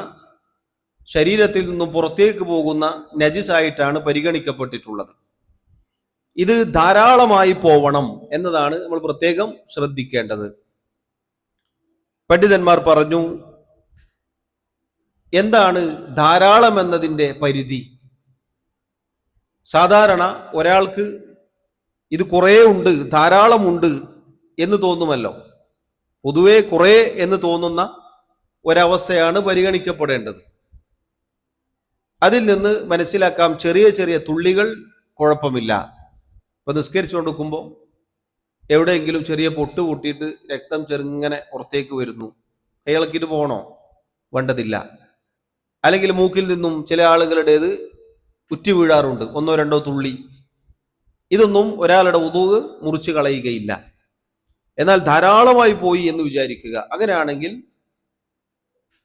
ശരീരത്തിൽ നിന്നും പുറത്തേക്ക് പോകുന്ന നജിസായിട്ടാണ് പരിഗണിക്കപ്പെട്ടിട്ടുള്ളത്. ഇത് ധാരാളമായി പോവണം എന്നതാണ് നമ്മൾ പ്രത്യേകം ശ്രദ്ധിക്കേണ്ടത്. പണ്ഡിതന്മാർ പറഞ്ഞു, എന്താണ് ധാരാളം എന്നതിൻ്റെ പരിധി? സാധാരണ ഒരാൾക്ക് ഇത് കുറേ ഉണ്ട്, ധാരാളമുണ്ട് എന്ന് തോന്നുമല്ലോ. പൊതുവെ കുറേ എന്ന് തോന്നുന്ന ഒരവസ്ഥയാണ് പരിഗണിക്കപ്പെടേണ്ടത്. അതിൽ നിന്ന് മനസ്സിലാക്കാം, ചെറിയ ചെറിയ തുള്ളികൾ കുഴപ്പമില്ല. ഇപ്പൊ നിസ്കരിച്ചു കൊടുക്കുമ്പോൾ എവിടെയെങ്കിലും ചെറിയ പൊട്ട് പൊട്ടിയിട്ട് രക്തം ചെറുങ്ങനെ പുറത്തേക്ക് വരുന്നു, കൈയിളക്കിയിട്ട് പോകണോ? വേണ്ടതില്ല. അല്ലെങ്കിൽ മൂക്കിൽ നിന്നും ചില ആളുകളുടേത് ഉറ്റി വീഴാറുണ്ട്, ഒന്നോ രണ്ടോ തുള്ളി. ഇതൊന്നും ഒരാളുടെ വുദൂ മുറിച്ച് കളയുകയില്ല. എന്നാൽ ധാരാളമായി പോയി എന്ന് വിചാരിക്കുക, അങ്ങനെയാണെങ്കിൽ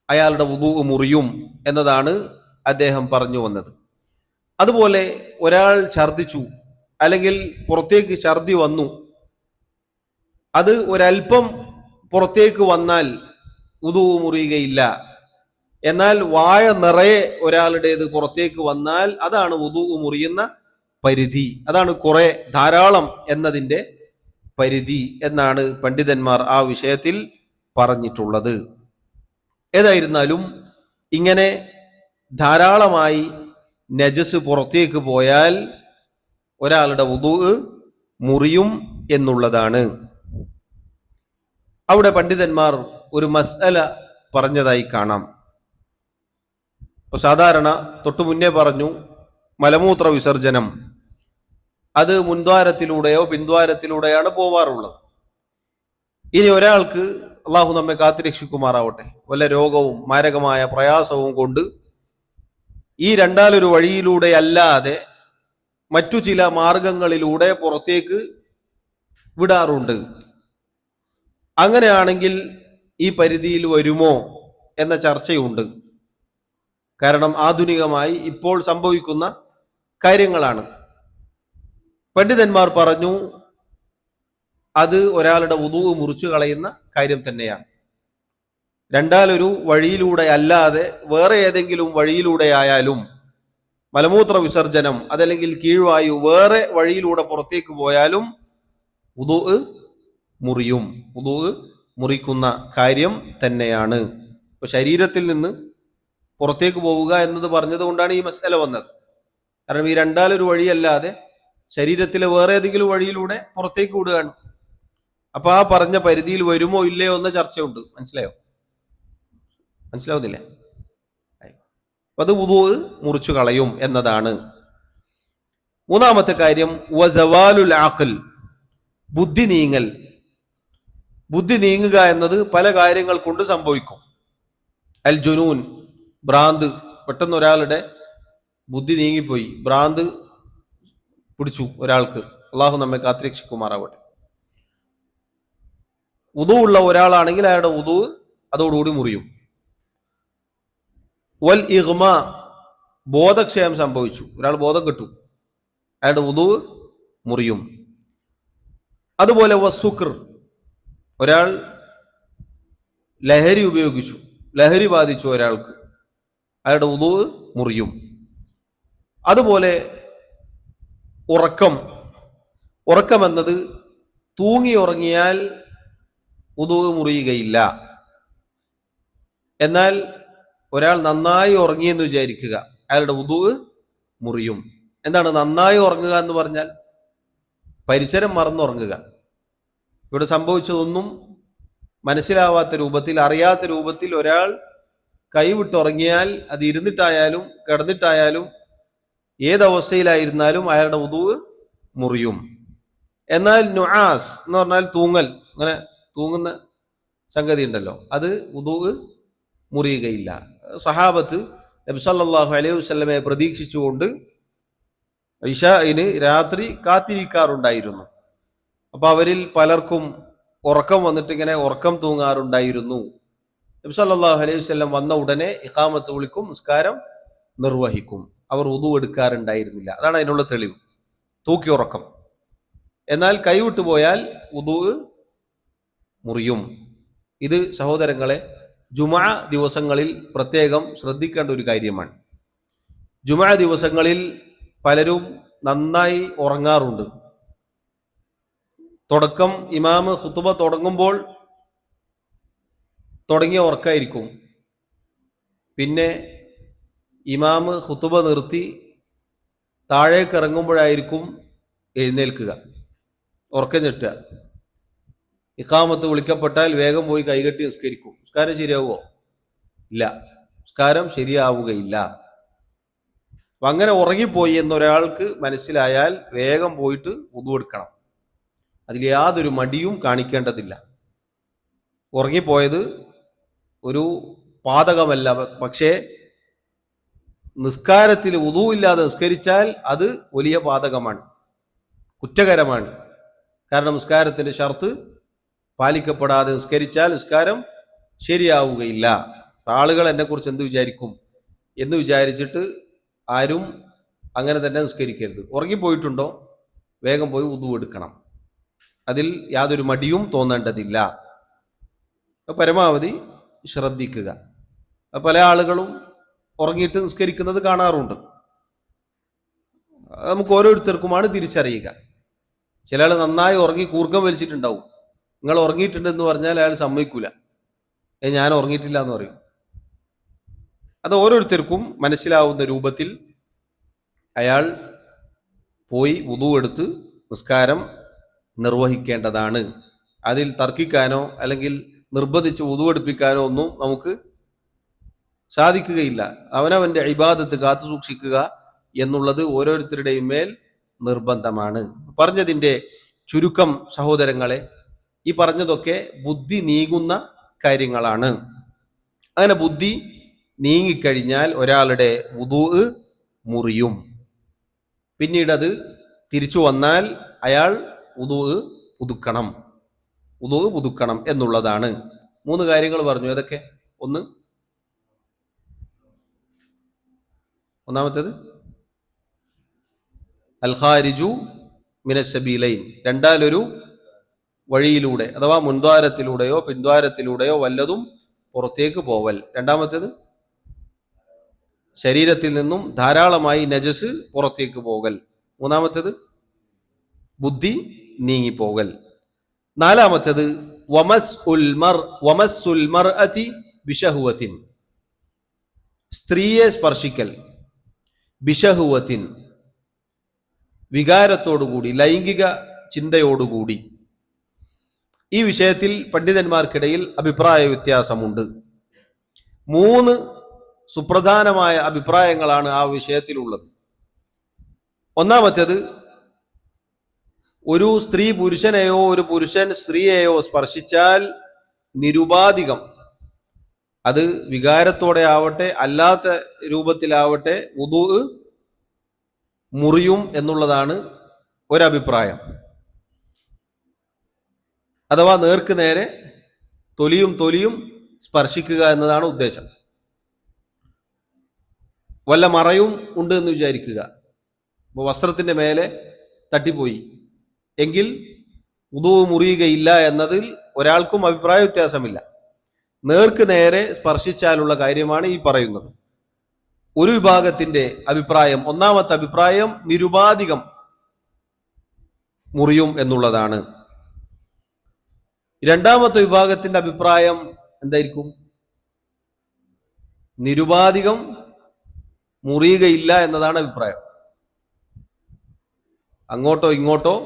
അയാളുടെ വുദൂ മുറിയും എന്നതാണ് അദ്ദേഹം പറഞ്ഞു വന്നത്. അതുപോലെ ഒരാൾ ഛർദിച്ചു, അല്ലെങ്കിൽ പുറത്തേക്ക് ഛർദി വന്നു, അത് ഒരൽപ്പം പുറത്തേക്ക് വന്നാൽ വുദൂ മുറിയുകയില്ല. എന്നാൽ വായ നിറയെ ഒരാളുടേത് പുറത്തേക്ക് വന്നാൽ അതാണ് വുദൂ മുറിയുന്ന പരിധി. അതാണ് കുറെ, ധാരാളം എന്നതിൻ്റെ പരിധി എന്നാണ് പണ്ഡിതന്മാർ ആ വിഷയത്തിൽ പറഞ്ഞിട്ടുള്ളത്. ഏതായിരുന്നാലും ഇങ്ങനെ ധാരാളമായി നജസ് പുറത്തേക്ക് പോയാൽ ഒരാളുടെ വുദൂ മുറിയും എന്നുള്ളതാണ്. അവിടെ പണ്ഡിതന്മാർ ഒരു മസ്അല പറഞ്ഞതായി കാണാം. ഇപ്പൊ സാധാരണ തൊട്ടു മുന്നേ പറഞ്ഞു, മലമൂത്ര വിസർജനം അത് മുൻദ്വാരത്തിലൂടെയോ പിൻദ്വാരത്തിലൂടെയാണ് പോവാറുള്ളത്. ഇനി ഒരാൾക്ക്, അള്ളാഹു നമ്മെ കാത്തുരക്ഷിക്കുമാറാവട്ടെ, വല്ല രോഗവും മാരകമായ പ്രയാസവും കൊണ്ട് ഈ രണ്ടാലൊരു വഴിയിലൂടെ അല്ലാതെ മറ്റു ചില മാർഗങ്ങളിലൂടെ പുറത്തേക്ക് വിടാറുണ്ട്. അങ്ങനെയാണെങ്കിൽ ഈ പരിധിയിൽ വരുമോ എന്ന ചർച്ചയുണ്ട്. കാരണം ആധുനികമായി ഇപ്പോൾ സംഭവിക്കുന്ന കാര്യങ്ങളാണ്. പണ്ഡിതന്മാർ പറഞ്ഞു, അത് ഒരാളുടെ വുദൂ മുറിച്ചു കളയുന്ന കാര്യം തന്നെയാണ്. രണ്ടാലൊരു വഴിയിലൂടെ അല്ലാതെ വേറെ ഏതെങ്കിലും വഴിയിലൂടെ ആയാലും മലമൂത്ര വിസർജനം, അതല്ലെങ്കിൽ കീഴ്വായു വേറെ വഴിയിലൂടെ പുറത്തേക്ക് പോയാലും വുദൂ മുറിയും, വുദൂ മുറിക്കുന്ന കാര്യം തന്നെയാണ്. ഇപ്പൊ ശരീരത്തിൽ നിന്ന് പുറത്തേക്ക് പോവുക എന്നത് പറഞ്ഞത് കൊണ്ടാണ് ഈ മസ്അല വന്നത്. കാരണം ഈ രണ്ടാലൊരു വഴിയല്ലാതെ ശരീരത്തിലെ വേറെ ഏതെങ്കിലും വഴിയിലൂടെ പുറത്തേക്ക് വിടുകയാണ്. അപ്പൊ ആ പറഞ്ഞ പരിധിയിൽ വരുമോ ഇല്ലയോ എന്ന ചർച്ചയുണ്ട്. മനസ്സിലാവുന്നില്ലേ? അപ്പൊ അത് വുദൂ മുറിച്ചു കളയും എന്നതാണ്. മൂന്നാമത്തെ കാര്യം വസവാലുൽ അഖൽ, ബുദ്ധി നീങ്ങൽ. ബുദ്ധി നീങ്ങുക എന്നത് പല കാര്യങ്ങൾ കൊണ്ട് സംഭവിക്കും. അൽ ജുനൂൻ, ഭ്രാന്ത്. പെട്ടെന്ന് ഒരാളുടെ ബുദ്ധി നീങ്ങിപ്പോയി, ഭ്രാന്ത് പിടിച്ചു ഒരാൾക്ക്. അള്ളാഹു നമ്മെ കാത്തിരക്ഷിക്കുമാറാവട്ടെ. വുദൂ ഉള്ള ഒരാളാണെങ്കിൽ അയാളുടെ വുദൂ അതോടുകൂടി മുറിയും. വൽ ഇഗ്മാ, ബോധക്ഷയം സംഭവിച്ചു, ഒരാൾ ബോധം കിട്ടു, അയാളുടെ വുദൂ മുറിയും. അതുപോലെ വസുക്ർ, ഒരാൾ ലഹരി ഉപയോഗിച്ചു, ലഹരി ബാധിച്ചു ഒരാൾക്ക്, അയാളുടെ വുദൂ മുറിയും. അതുപോലെ ഉറക്കം എന്നത് തൂങ്ങി ഉറങ്ങിയാൽ വുദൂ മുറിയുകയില്ല. എന്നാൽ ഒരാൾ നന്നായി ഉറങ്ങിയെന്ന് വിചാരിക്കുക, അയാളുടെ വുദൂ മുറിയും. എന്താണ് നന്നായി ഉറങ്ങുക എന്ന് പറഞ്ഞാൽ? പരിസരം മറന്നുറങ്ങുക. ഇവിടെ സംഭവിച്ചതൊന്നും മനസ്സിലാവാത്ത രൂപത്തിൽ, അറിയാത്ത രൂപത്തിൽ ഒരാൾ കൈവിട്ടുറങ്ങിയാൽ അത് ഇരുന്നിട്ടായാലും കിടന്നിട്ടായാലും ഏതവസ്ഥയിലായിരുന്നാലും അയാളുടെ വുദൂ മുറിയും. എന്നാൽ നുആസ് എന്ന് പറഞ്ഞാൽ തൂങ്ങൽ, അങ്ങനെ തൂങ്ങുന്ന സംഗതി ഉണ്ടല്ലോ, അത് വുദൂ മുറിയുകയില്ല. സഹാബത്ത് നബി സല്ലല്ലാഹു അലൈഹി വസല്ലമയെ പ്രതീക്ഷിച്ചുകൊണ്ട് ഇശാഇന് രാത്രി കാത്തിരിക്കാറുണ്ടായിരുന്നു. അപ്പൊ അവരിൽ പലർക്കും ഉറക്കം വന്നിട്ട് ഇങ്ങനെ ഉറക്കം തൂങ്ങാറുണ്ടായിരുന്നു. നബി സല്ലല്ലാഹു അലൈഹി വസല്ലം വന്ന ഉടനെ ഇഖാമത്ത് വിളിക്കും, നിസ്കാരം നിർവഹിക്കും. അവർ വുദൂ എടുക്കാറുണ്ടായിരുന്നില്ല. അതാണ് അതിനുള്ള തെളിവ്, തൂക്കി ഉറക്കം. എന്നാൽ കൈവിട്ടു പോയാൽ വുദൂ മുറിയും. ഇത് സഹോദരങ്ങളെ ജുമുഅ ദിവസങ്ങളിൽ പ്രത്യേകം ശ്രദ്ധിക്കേണ്ട ഒരു കാര്യമാണ്. ജുമുഅ ദിവസങ്ങളിൽ പലരും നന്നായി ഉറങ്ങാറുണ്ട്. തുടക്കം ഇമാമ് ഖുതുബ തുടങ്ങുമ്പോൾ തുടങ്ങിയ ഉറക്കായിരിക്കും. പിന്നെ ഇമാമ് ഖുതുബ നിർത്തി താഴേക്ക് ഇറങ്ങുമ്പോഴായിരിക്കും എഴുന്നേൽക്കുക, ഉറക്കം ഞെട്ടുക. ഇഖാമത്ത് വിളിക്കപ്പെട്ടാൽ വേഗം പോയി കൈകെട്ടി നിസ്കരിക്കും. നിസ്കാരം ശരിയാവുമോ? ഇല്ല, നിസ്കാരം ശരിയാവുകയില്ല. അപ്പൊ അങ്ങനെ ഉറങ്ങിപ്പോയി എന്നൊരാൾക്ക് മനസ്സിലായാൽ വേഗം പോയിട്ട് വുദൂ എടുക്കണം. അതിൽ യാതൊരു മടിയും കാണിക്കേണ്ടതില്ല. ഉറങ്ങിപ്പോയത് ഒരു പാതകമല്ല, പക്ഷേ നിസ്കാരത്തിൽ വുദൂ ഇല്ലാതെ നിസ്കരിച്ചാൽ അത് വലിയ പാതകമാണ്, കുറ്റകരമാണ്. കാരണം നിസ്കാരത്തിന്റെ ഷർത്ത് പാലിക്കപ്പെടാതെ നിസ്കരിച്ചാൽ നിസ്കാരം ശരിയാവുകയില്ല. ആളുകൾ എന്നെക്കുറിച്ച് എന്ത് വിചാരിക്കും എന്ന് വിചാരിച്ചിട്ട് ആരും അങ്ങനെ തന്നെ നിസ്കരിക്കരുത്. ഉറങ്ങിപ്പോയിട്ടുണ്ടോ വേഗം പോയി വുദൂ എടുക്കണം. അതിൽ യാതൊരു മടിയും തോന്നേണ്ടതില്ല. പരമാവധി ശ്രദ്ധിക്കുക. പല ആളുകളും ഉറങ്ങിയിട്ട് നിസ്കരിക്കുന്നത് കാണാറുണ്ട്. നമുക്ക് ഓരോരുത്തർക്കുമാണ് തിരിച്ചറിയുക. ചില ആൾ നന്നായി ഉറങ്ങി കൂർക്കം വലിച്ചിട്ടുണ്ടാവും. നിങ്ങൾ ഉറങ്ങിയിട്ടുണ്ടെന്ന് പറഞ്ഞാൽ അയാൾ സമ്മതിക്കൂല, ഞാൻ ഉറങ്ങിയിട്ടില്ല എന്ന് പറയും. അത് ഓരോരുത്തർക്കും മനസ്സിലാവുന്ന രൂപത്തിൽ അയാൾ പോയി വുദൂ എടുത്ത് നിസ്കാരം നിർവഹിക്കേണ്ടതാണ്. അതിൽ തർക്കിക്കാനോ അല്ലെങ്കിൽ നിർബന്ധിച്ച് വുദൂ എടുപ്പിക്കാനോ ഒന്നും നമുക്ക് സാധിക്കുകയില്ല. അവനവന്റെ ഇബാദത്ത് കാത്തു സൂക്ഷിക്കുക എന്നുള്ളത് ഓരോരുത്തരുടെയും മേൽ നിർബന്ധമാണ്. പറഞ്ഞതിന്റെ ചുരുക്കം സഹോദരങ്ങളെ, ഈ പറഞ്ഞതൊക്കെ ബുദ്ധി നീങ്ങുന്ന കാര്യങ്ങളാണ്. അങ്ങനെ ബുദ്ധി നീങ്ങിക്കഴിഞ്ഞാൽ ഒരാളുടെ വുദൂ മുറിയും. പിന്നീട് അത് തിരിച്ചു വന്നാൽ അയാൾ വുദൂ പുതുക്കണം എന്നുള്ളതാണ്. 3 കാര്യങ്ങൾ പറഞ്ഞു. ഏതൊക്കെ? ഒന്നാമത്തേത് അൽ ഖാരിജു മിനസ് സബീലൈൻ, രണ്ടാലൊരു വഴിയിലൂടെ അഥവാ മുൻദ്വാരത്തിലൂടെയോ പിൻദ്വാരത്തിലൂടെയോ വല്ലതും പുറത്തേക്ക് പോവൽ. രണ്ടാമത്തേത് ശരീരത്തിൽ നിന്നും ധാരാളമായി നജസ് പുറത്തേക്ക് പോകൽ. മൂന്നാമത്തേത് ബുദ്ധി നീങ്ങിപ്പോകൽ. നാലാമത്തേത് വമസ്സുൽ മർഅതി ബിശഹ്വത്തിൻ, സ്ത്രീയെ സ്പർശിക്കൽ. ബിശഹ്വത്തിൻ, വികാരത്തോടുകൂടി, ലൈംഗിക ചിന്തയോടുകൂടി. ഈ വിഷയത്തിൽ പണ്ഡിതന്മാർക്കിടയിൽ അഭിപ്രായ വ്യത്യാസമുണ്ട്. 3 സുപ്രധാനമായ അഭിപ്രായങ്ങളാണ് ആ വിഷയത്തിലുള്ളത്. ഒന്നാമത്തേത്, ഒരു സ്ത്രീ പുരുഷനെയോ ഒരു പുരുഷൻ സ്ത്രീയെയോ സ്പർശിച്ചാൽ നിരുപാധികം, അത് വികാരത്തോടെ ആവട്ടെ അല്ലാത്ത രൂപത്തിലാവട്ടെ, വുദൂ മുറിയും എന്നുള്ളതാണ് ഒരഭിപ്രായം. അഥവാ നേർക്ക് നേരെ തൊലിയും സ്പർശിക്കുക എന്നതാണ് ഉദ്ദേശം. വല്ല മറയും ഉണ്ട് എന്ന് വിചാരിക്കുക, അപ്പോൾ വസ്ത്രത്തിന്റെ മേലെ തട്ടിപ്പോയി എങ്കിൽ വുദൂ മുറിയുകയില്ല എന്നതിൽ ഒരാൾക്കും അഭിപ്രായ വ്യത്യാസമില്ല. നേർക്ക് നേരെ സ്പർശിച്ചാലുള്ള കാര്യമാണ് ഈ പറയുന്നത്. ഒരു വിഭാഗത്തിന്റെ അഭിപ്രായം, ഒന്നാമത്തെ അഭിപ്രായം, നിരുപാധികം മുറിയും എന്നുള്ളതാണ്. രണ്ടാമത്തെ വിഭാഗത്തിന്റെ അഭിപ്രായം എന്തായിരിക്കും? നിരുപാധികം മുറിയുകയില്ല എന്നതാണ് അഭിപ്രായം. അങ്ങോട്ടോ ഇങ്ങോട്ടോ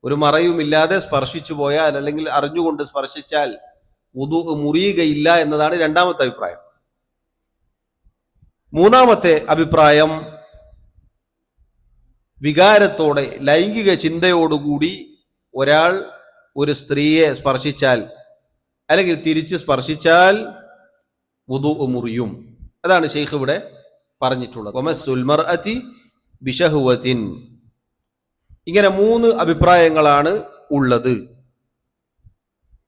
ഒരു മറയുമില്ലാതെ സ്പർശിച്ചു പോയാൽ, അല്ലെങ്കിൽ അറിഞ്ഞുകൊണ്ട് സ്പർശിച്ചാൽ വുദൂ മുറിയുകയില്ല എന്നതാണ് രണ്ടാമത്തെ അഭിപ്രായം. മൂന്നാമത്തെ അഭിപ്രായം, വികാരത്തോടെ, ലൈംഗിക ചിന്തയോടുകൂടി ഒരാൾ ഒരു സ്ത്രീയെ സ്പർശിച്ചാൽ അല്ലെങ്കിൽ തിരിച്ച് സ്പർശിച്ചാൽ വുദൂ മുറിയും. അതാണ് ശൈഖ് ഇവിടെ പറഞ്ഞിട്ടുള്ളത്. വമസ്സുൽ മർഅതി ബിശഹ്വത്തിൻ. ഇങ്ങനെ 3 അഭിപ്രായങ്ങളാണ് ഉള്ളത്.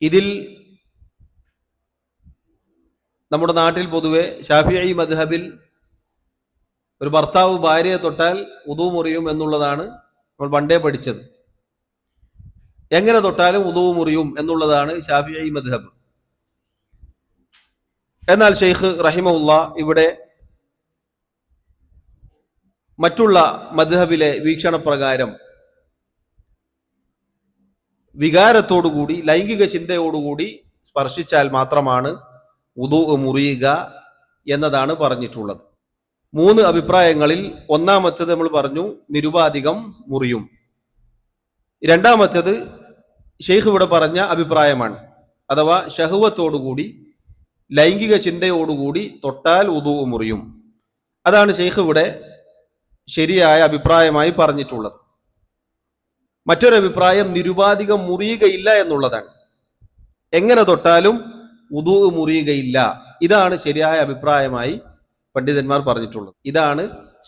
ഇതിൽ നമ്മുടെ നാട്ടിൽ പൊതുവെ ശാഫിഈ മദ്ഹബിൽ ഒരു ഭർത്താവ് ഭാര്യയെ തൊട്ടാൽ വുദൂ മുറിയും എന്നുള്ളതാണ് നമ്മൾ പണ്ടേ പഠിച്ചത്. എങ്ങനെ തൊട്ടാലും വുദൂ മുറിയും എന്നുള്ളതാണ് ശാഫിഈ മദ്ഹബ്. എന്നാൽ ശൈഖ് റഹിമഹുല്ലാ ഇവിടെ മറ്റുള്ള മദ്ഹബിലെ വീക്ഷണപ്രകാരം വികാരത്തോടുകൂടി, ലൈംഗിക ചിന്തയോടുകൂടി സ്പർശിച്ചാൽ മാത്രമാണ് വുദൂ മുറിയുക എന്നതാണ് പറഞ്ഞിട്ടുള്ളത്. 3 അഭിപ്രായങ്ങളിൽ ഒന്നാമത്തേത് നമ്മൾ പറഞ്ഞു, നിരുപാധികം മുറിയും. രണ്ടാമത്തേത് ശൈഖ് ഇവിടെ പറഞ്ഞ അഭിപ്രായമാണ്, അഥവാ ശഹ്വത്തോടുകൂടി, ലൈംഗിക ചിന്തയോടുകൂടി തൊട്ടാൽ വുദൂ മുറിയും. അതാണ് ശൈഖ് ഇവിടെ ശരിയായ അഭിപ്രായമായി പറഞ്ഞിട്ടുള്ളത്. മറ്റൊരു അഭിപ്രായം, നിരുപാധികം മുറിയുകയില്ല എന്നുള്ളതാണ്. എങ്ങനെ തൊട്ടാലും വുദൂ മുറിയുകയില്ല. ഇതാണ് ശരിയായ അഭിപ്രായമായി പണ്ഡിതന്മാർ പറഞ്ഞിട്ടുള്ളത്. ഇതാണ്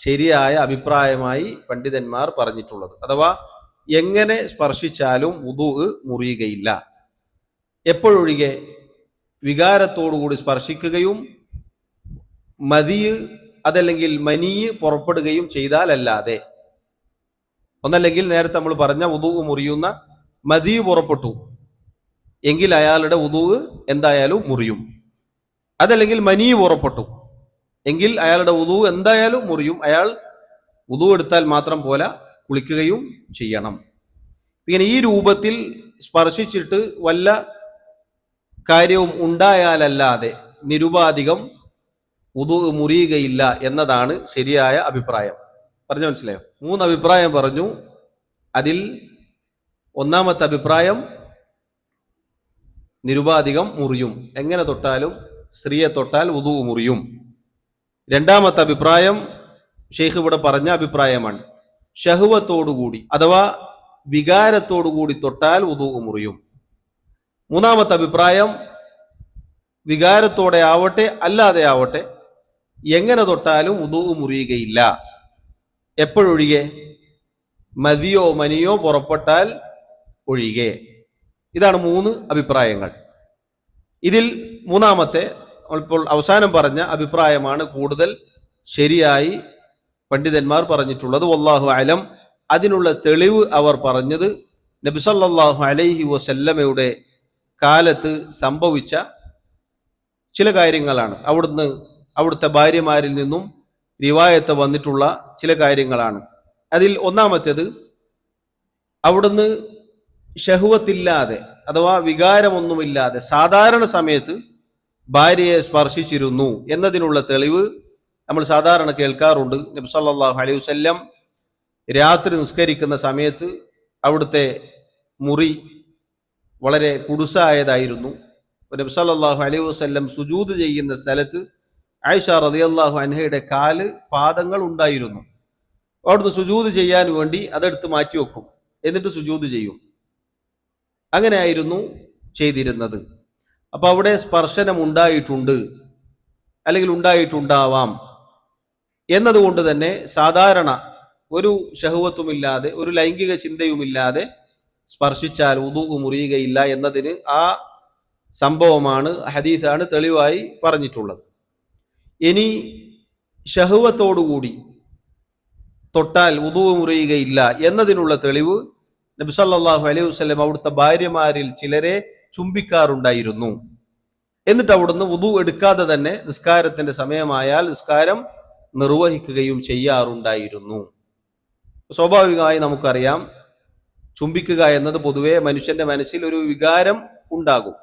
ശരിയായ അഭിപ്രായമായി പണ്ഡിതന്മാർ പറഞ്ഞിട്ടുള്ളത്. അഥവാ എങ്ങനെ സ്പർശിച്ചാലും വുദൂ മുറിയുകയില്ല. എപ്പോഴൊഴികെ വികാരത്തോടുകൂടി സ്പർശിക്കുകയും മദിയ് അതല്ലെങ്കിൽ മനീയ് പുറപ്പെടുകയും ചെയ്താലല്ലാതെ. ഒന്നല്ലെങ്കിൽ നേരത്തെ നമ്മൾ പറഞ്ഞ വുദൂ മുറിയുന്ന മദിയ് പുറപ്പെട്ടു എങ്കിൽ അയാളുടെ വുദൂ എന്തായാലും മുറിയും. അതല്ലെങ്കിൽ മനീയ് പുറപ്പെട്ടു എങ്കിൽ അയാളുടെ വുദൂ എന്തായാലും മുറിയും. അയാൾ വുദൂ എടുത്താൽ മാത്രം പോരാ, കുളിക്കുകയും ചെയ്യണം. ഇങ്ങനെ ഈ രൂപത്തിൽ സ്പർശിച്ചിട്ട് വല്ല കാര്യവും ഉണ്ടായാലല്ലാതെ നിരുപാധികം വുദൂ മുറിയുകയില്ല എന്നതാണ് ശരിയായ അഭിപ്രായം. പറഞ്ഞു മനസ്സിലായോ? 3 അഭിപ്രായം പറഞ്ഞു. അതിൽ ഒന്നാമത്തെ അഭിപ്രായം നിരുപാധികം മുറിയും, എങ്ങനെ തൊട്ടാലും സ്ത്രീയെ തൊട്ടാൽ വുദൂ മുറിയും. രണ്ടാമത്തെ അഭിപ്രായം ശൈഖ് ഇവിടെ പറഞ്ഞ അഭിപ്രായമാണ്, ശഹ്വത്തോടുകൂടി അഥവാ വികാരത്തോടുകൂടി തൊട്ടാൽ വുദൂ മുറിയും. മൂന്നാമത്തെ അഭിപ്രായം, വികാരത്തോടെ ആവട്ടെ അല്ലാതെ ആവട്ടെ എങ്ങനെ തൊട്ടാലും വുദൂ മുറിയുകയില്ല. എപ്പോഴൊഴികെ? മദിയോ മനിയോ പുറപ്പെട്ടാൽ ഒഴികെ. ഇതാണ് 3 അഭിപ്രായങ്ങൾ. ഇതിൽ മൂന്നാമത്തെ, ഇപ്പോൾ അവസാനം പറഞ്ഞ അഭിപ്രായമാണ് കൂടുതൽ ശരിയായി പണ്ഡിതന്മാർ പറഞ്ഞിട്ടുള്ളത്. വല്ലാഹു അലം. അതിനുള്ള തെളിവ് അവർ പറഞ്ഞത് നബി സല്ലല്ലാഹു അലൈഹി വസല്ലമയുടെ കാലത്ത് സംഭവിച്ച ചില കാര്യങ്ങളാണ്. അവിടുത്തെ ഭാര്യമാരിൽ നിന്നും റിവായത്ത് വന്നിട്ടുള്ള ചില കാര്യങ്ങളാണ്. അതിൽ ഒന്നാമത്തേത്, അവിടുന്ന് ശഹ്വത്തില്ലാതെ അഥവാ വികാരമൊന്നുമില്ലാതെ സാധാരണ സമയത്ത് ഭാര്യയെ സ്പർശിച്ചിരുന്നു എന്നതിനുള്ള തെളിവ് നമ്മൾ സാധാരണ കേൾക്കാറുണ്ട്. നബി സല്ലല്ലാഹു അലൈഹി വസല്ലം രാത്രി നിസ്കരിക്കുന്ന സമയത്ത് അവിടുത്തെ മുറി വളരെ കുടുസായതായിരുന്നു. നബി സല്ലല്ലാഹു അലൈഹി വസല്ലം സുജൂദ് ചെയ്യുന്ന സ്ഥലത്ത് ആയിഷ റളിയല്ലാഹു അൻഹയുടെ പാദങ്ങൾ ഉണ്ടായിരുന്നു. അവിടുന്ന് സുജൂദ് ചെയ്യാൻ വേണ്ടി അതെടുത്ത് മാറ്റിവെക്കും, എന്നിട്ട് സുജൂദ് ചെയ്യും. അങ്ങനെയായിരുന്നു ചെയ്തിരുന്നത്. അപ്പൊ അവിടെ സ്പർശനം ഉണ്ടായിട്ടുണ്ട്, അല്ലെങ്കിൽ ഉണ്ടായിട്ടുണ്ടാവാം എന്നതുകൊണ്ട് തന്നെ സാധാരണ ഒരു ശഹവത്തുമില്ലാതെ, ഒരു ലൈംഗിക ചിന്തയുമില്ലാതെ സ്പർശിച്ചാൽ വുദൂ മുറിയുകയില്ല എന്നതിന് ആ സംഭവമാണ്, ഹദീസാണ് തെളിവായി പറഞ്ഞിട്ടുള്ളത്. ഇനി ശഹവത്തോടുകൂടി തൊട്ടാൽ വുദൂ മുറിയുകയില്ല എന്നതിനുള്ള തെളിവ് നബി സല്ലല്ലാഹു അലൈഹി വസല്ലം അവിടുത്തെ ഭാര്യമാരിൽ ചിലരെ ചുംബിക്കാറുണ്ടായിരുന്നു. എന്നിട്ട് അവിടുന്ന് വുദൂ എടുക്കാതെ തന്നെ നിസ്കാരത്തിന്റെ സമയമായാൽ നിസ്കാരം നിർവഹിക്കുകയും ചെയ്യാറുണ്ടായിരുന്നു. സ്വാഭാവികമായി നമുക്കറിയാം, ചുംബിക്കുക എന്നത് പൊതുവെ മനുഷ്യന്റെ മനസ്സിൽ ഒരു വികാരം ഉണ്ടാകും.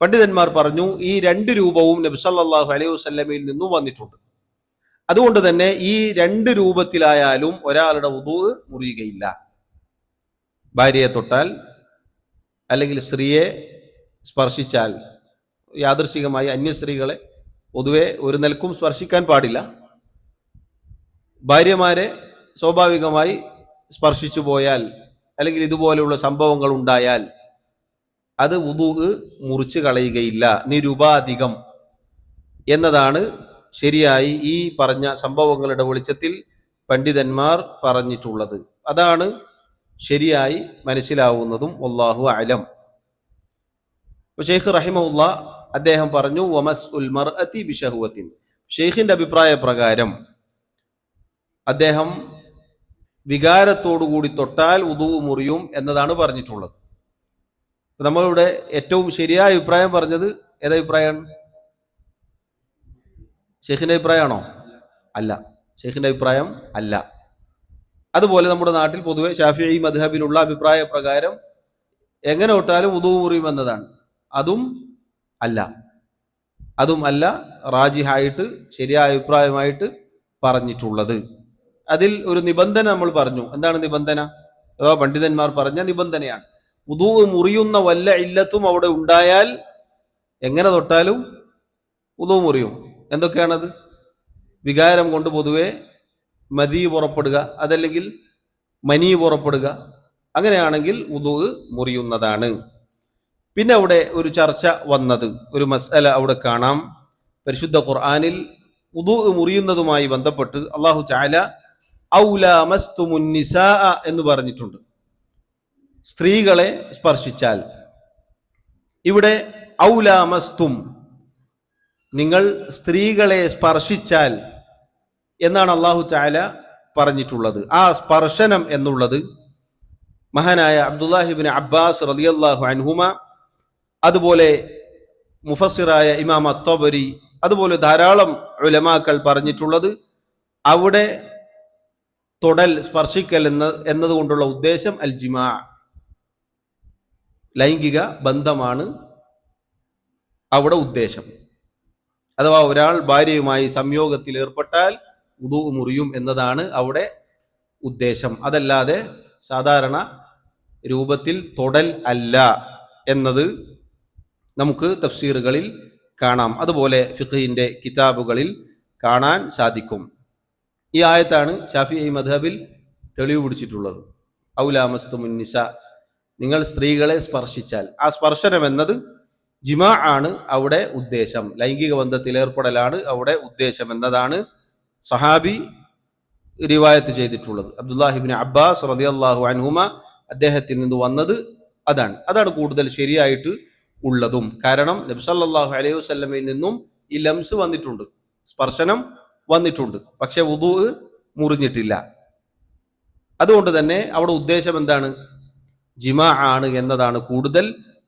പണ്ഡിതന്മാർ പറഞ്ഞു, ഈ രണ്ട് രൂപവും നബി സല്ലല്ലാഹു അലൈഹി വസല്ലമയിൽ നിന്നും വന്നിട്ടുണ്ട്. അതുകൊണ്ട് തന്നെ ഈ രണ്ട് രൂപത്തിലായാലും ഒരാളുടെ വുദൂ മുറിയുകയില്ല. ഭാര്യയെ തൊട്ടാൽ അല്ലെങ്കിൽ സ്ത്രീയെ സ്പർശിച്ചാൽ, യാദൃശികമായി അന്യ സ്ത്രീകളെ പൊതുവെ ഒരു നിലക്കും സ്പർശിക്കാൻ പാടില്ല. ഭാര്യമാരെ സ്വാഭാവികമായി സ്പർശിച്ചു പോയാൽ അല്ലെങ്കിൽ ഇതുപോലെയുള്ള സംഭവങ്ങൾ ഉണ്ടായാൽ അത് വുദൂ മുറിച്ച് കളയുകയില്ല, നിരുപാധികം എന്നതാണ് ശരിയായി ഈ പറഞ്ഞ സംഭവങ്ങളുടെ വെളിച്ചത്തിൽ പണ്ഡിതന്മാർ പറഞ്ഞിട്ടുള്ളത്. അതാണ് ശരിയായി മനസ്സിലാവുന്നതും. വല്ലാഹു അലം. ഷെയ്ഖ് റഹിമഹുല്ലാ അദ്ദേഹം പറഞ്ഞു, വമസ്ഉൽ മർഅതി ബിശഹവത്തിൻ. ഷെയ്ഖിന്റെ അഭിപ്രായ പ്രകാരം അദ്ദേഹം വികാരത്തോടുകൂടി തൊട്ടാൽ വുദൂ മുറിയും എന്നതാണ് പറഞ്ഞിട്ടുള്ളത്. നമ്മളിവിടെ ഏറ്റവും ശരിയായ അഭിപ്രായം പറഞ്ഞത് ഏതഭിപ്രായമാണ്? ഷെയ്ഖിന്റെ അഭിപ്രായമാണോ? അല്ല, ഷെയ്ഖിന്റെ അഭിപ്രായം അല്ല. അതുപോലെ നമ്മുടെ നാട്ടിൽ പൊതുവെ ശാഫിഈ മദ്ഹബിലുള്ള അഭിപ്രായ പ്രകാരം എങ്ങനെ തൊട്ടാലും വുദൂ മുറിയും എന്നതാണ്. അതും അല്ല റാജിഹായിട്ട് ശരിയായ അഭിപ്രായമായിട്ട് പറഞ്ഞിട്ടുള്ളത്. അതിൽ ഒരു നിബന്ധന നമ്മൾ പറഞ്ഞു. എന്താണ് നിബന്ധന? അഥവാ പണ്ഡിതന്മാർ പറഞ്ഞ നിബന്ധനയാണ്, വുദൂ മുറിയുന്ന വല്ല ഇല്ലത്തും അവിടെ ഉണ്ടായാൽ എങ്ങനെ തൊട്ടാലും വുദൂ മുറിയും. എന്തൊക്കെയാണത്? വികാരം കൊണ്ട് പൊതുവെ മദീ പുറപ്പെടുക, അതല്ലെങ്കിൽ മനി പുറപ്പെടുക, അങ്ങനെയാണെങ്കിൽ വുദൂ മുറിയുന്നതാണ്. പിന്നെ അവിടെ ഒരു ചർച്ച വന്നത്, ഒരു മസ്അല അവിടെ കാണാം. പരിശുദ്ധ ഖുർആനിൽ വുദൂ മുറിയുന്നതുമായി ബന്ധപ്പെട്ട് അല്ലാഹു തആല ഔലാ മസ്തുമുൻ നിസാ എന്ന് പറഞ്ഞിട്ടുണ്ട്, സ്ത്രീകളെ സ്പർശിച്ചാൽ. ഇവിടെ ഔലാ മസ്തും, നിങ്ങൾ സ്ത്രീകളെ സ്പർശിച്ചാൽ എന്നാണ് അല്ലാഹു തആല പറഞ്ഞിട്ടുള്ളത്. ആ സ്പർശനം എന്നുള്ളത് മഹാനായ അബ്ദുല്ലാഹി ഇബ്നു അബ്ബാസ് റളിയല്ലാഹു അൻഹുമ, അതുപോലെ മുഫസ്സിറായ ഇമാം അത്തബരി, അതുപോലെ ധാരാളം ഉലമാക്കൾ പറഞ്ഞിട്ടുള്ളത് അവിടെ തൊടൽ, സ്പർശിക്കൽ എന്നതുകൊണ്ടുള്ള ഉദ്ദേശം അൽ ജിമാ, ലൈംഗിക ബന്ധമാണ് അവിടെ ഉദ്ദേശം. അഥവാ ഒരാൾ ഭാര്യയുമായി സംയോഗത്തിൽ ഏർപ്പെട്ടാൽ വുദൂ മുറിയും എന്നതാണ് അവിടെ ഉദ്ദേശം. അതല്ലാതെ സാധാരണ രൂപത്തിൽ തൊടൽ അല്ല എന്നത് നമുക്ക് തഫ്സീറുകളിൽ കാണാം, അതുപോലെ ഫിഖ്ഹിന്റെ കിതാബുകളിൽ കാണാൻ സാധിക്കും. ഈ ആയത്താണ് ശാഫിഈ മദ്ഹബിൽ തെളിവ് പിടിച്ചിട്ടുള്ളത്. ഔലാ മസ്തുമുൻ നിസാ, നിങ്ങൾ സ്ത്രീകളെ സ്പർശിച്ചാൽ. ആ സ്പർശനം എന്നത് ജിമാ ആണ് അവിടെ ഉദ്ദേശം, ലൈംഗിക ബന്ധത്തിൽ ഏർപ്പെടലാണ് അവിടെ ഉദ്ദേശം എന്നതാണ് സഹാബി റിവായത്ത് ചെയ്തിട്ടുള്ളത്. അബ്ദുല്ലാഹി ഇബ്നു അബ്ബാസ് റളിയല്ലാഹു അൻഹുമ അദ്ദേഹത്തിൽ നിന്ന് വന്നത് അതാണ് കൂടുതൽ ശരിയായിട്ട് ഉള്ളതും. കാരണം നബി സല്ലല്ലാഹു അലൈഹി വസല്ലമയിൽ നിന്നും ഈ ലംസ് വന്നിട്ടുണ്ട്, സ്പർശനം വന്നിട്ടുണ്ട്, പക്ഷെ വുദൂ മുറിഞ്ഞിട്ടില്ല. അതുകൊണ്ട് തന്നെ അവിടെ ഉദ്ദേശം എന്താണ്? ജിമാ ആണ് എന്നതാണ് കൂടുതൽ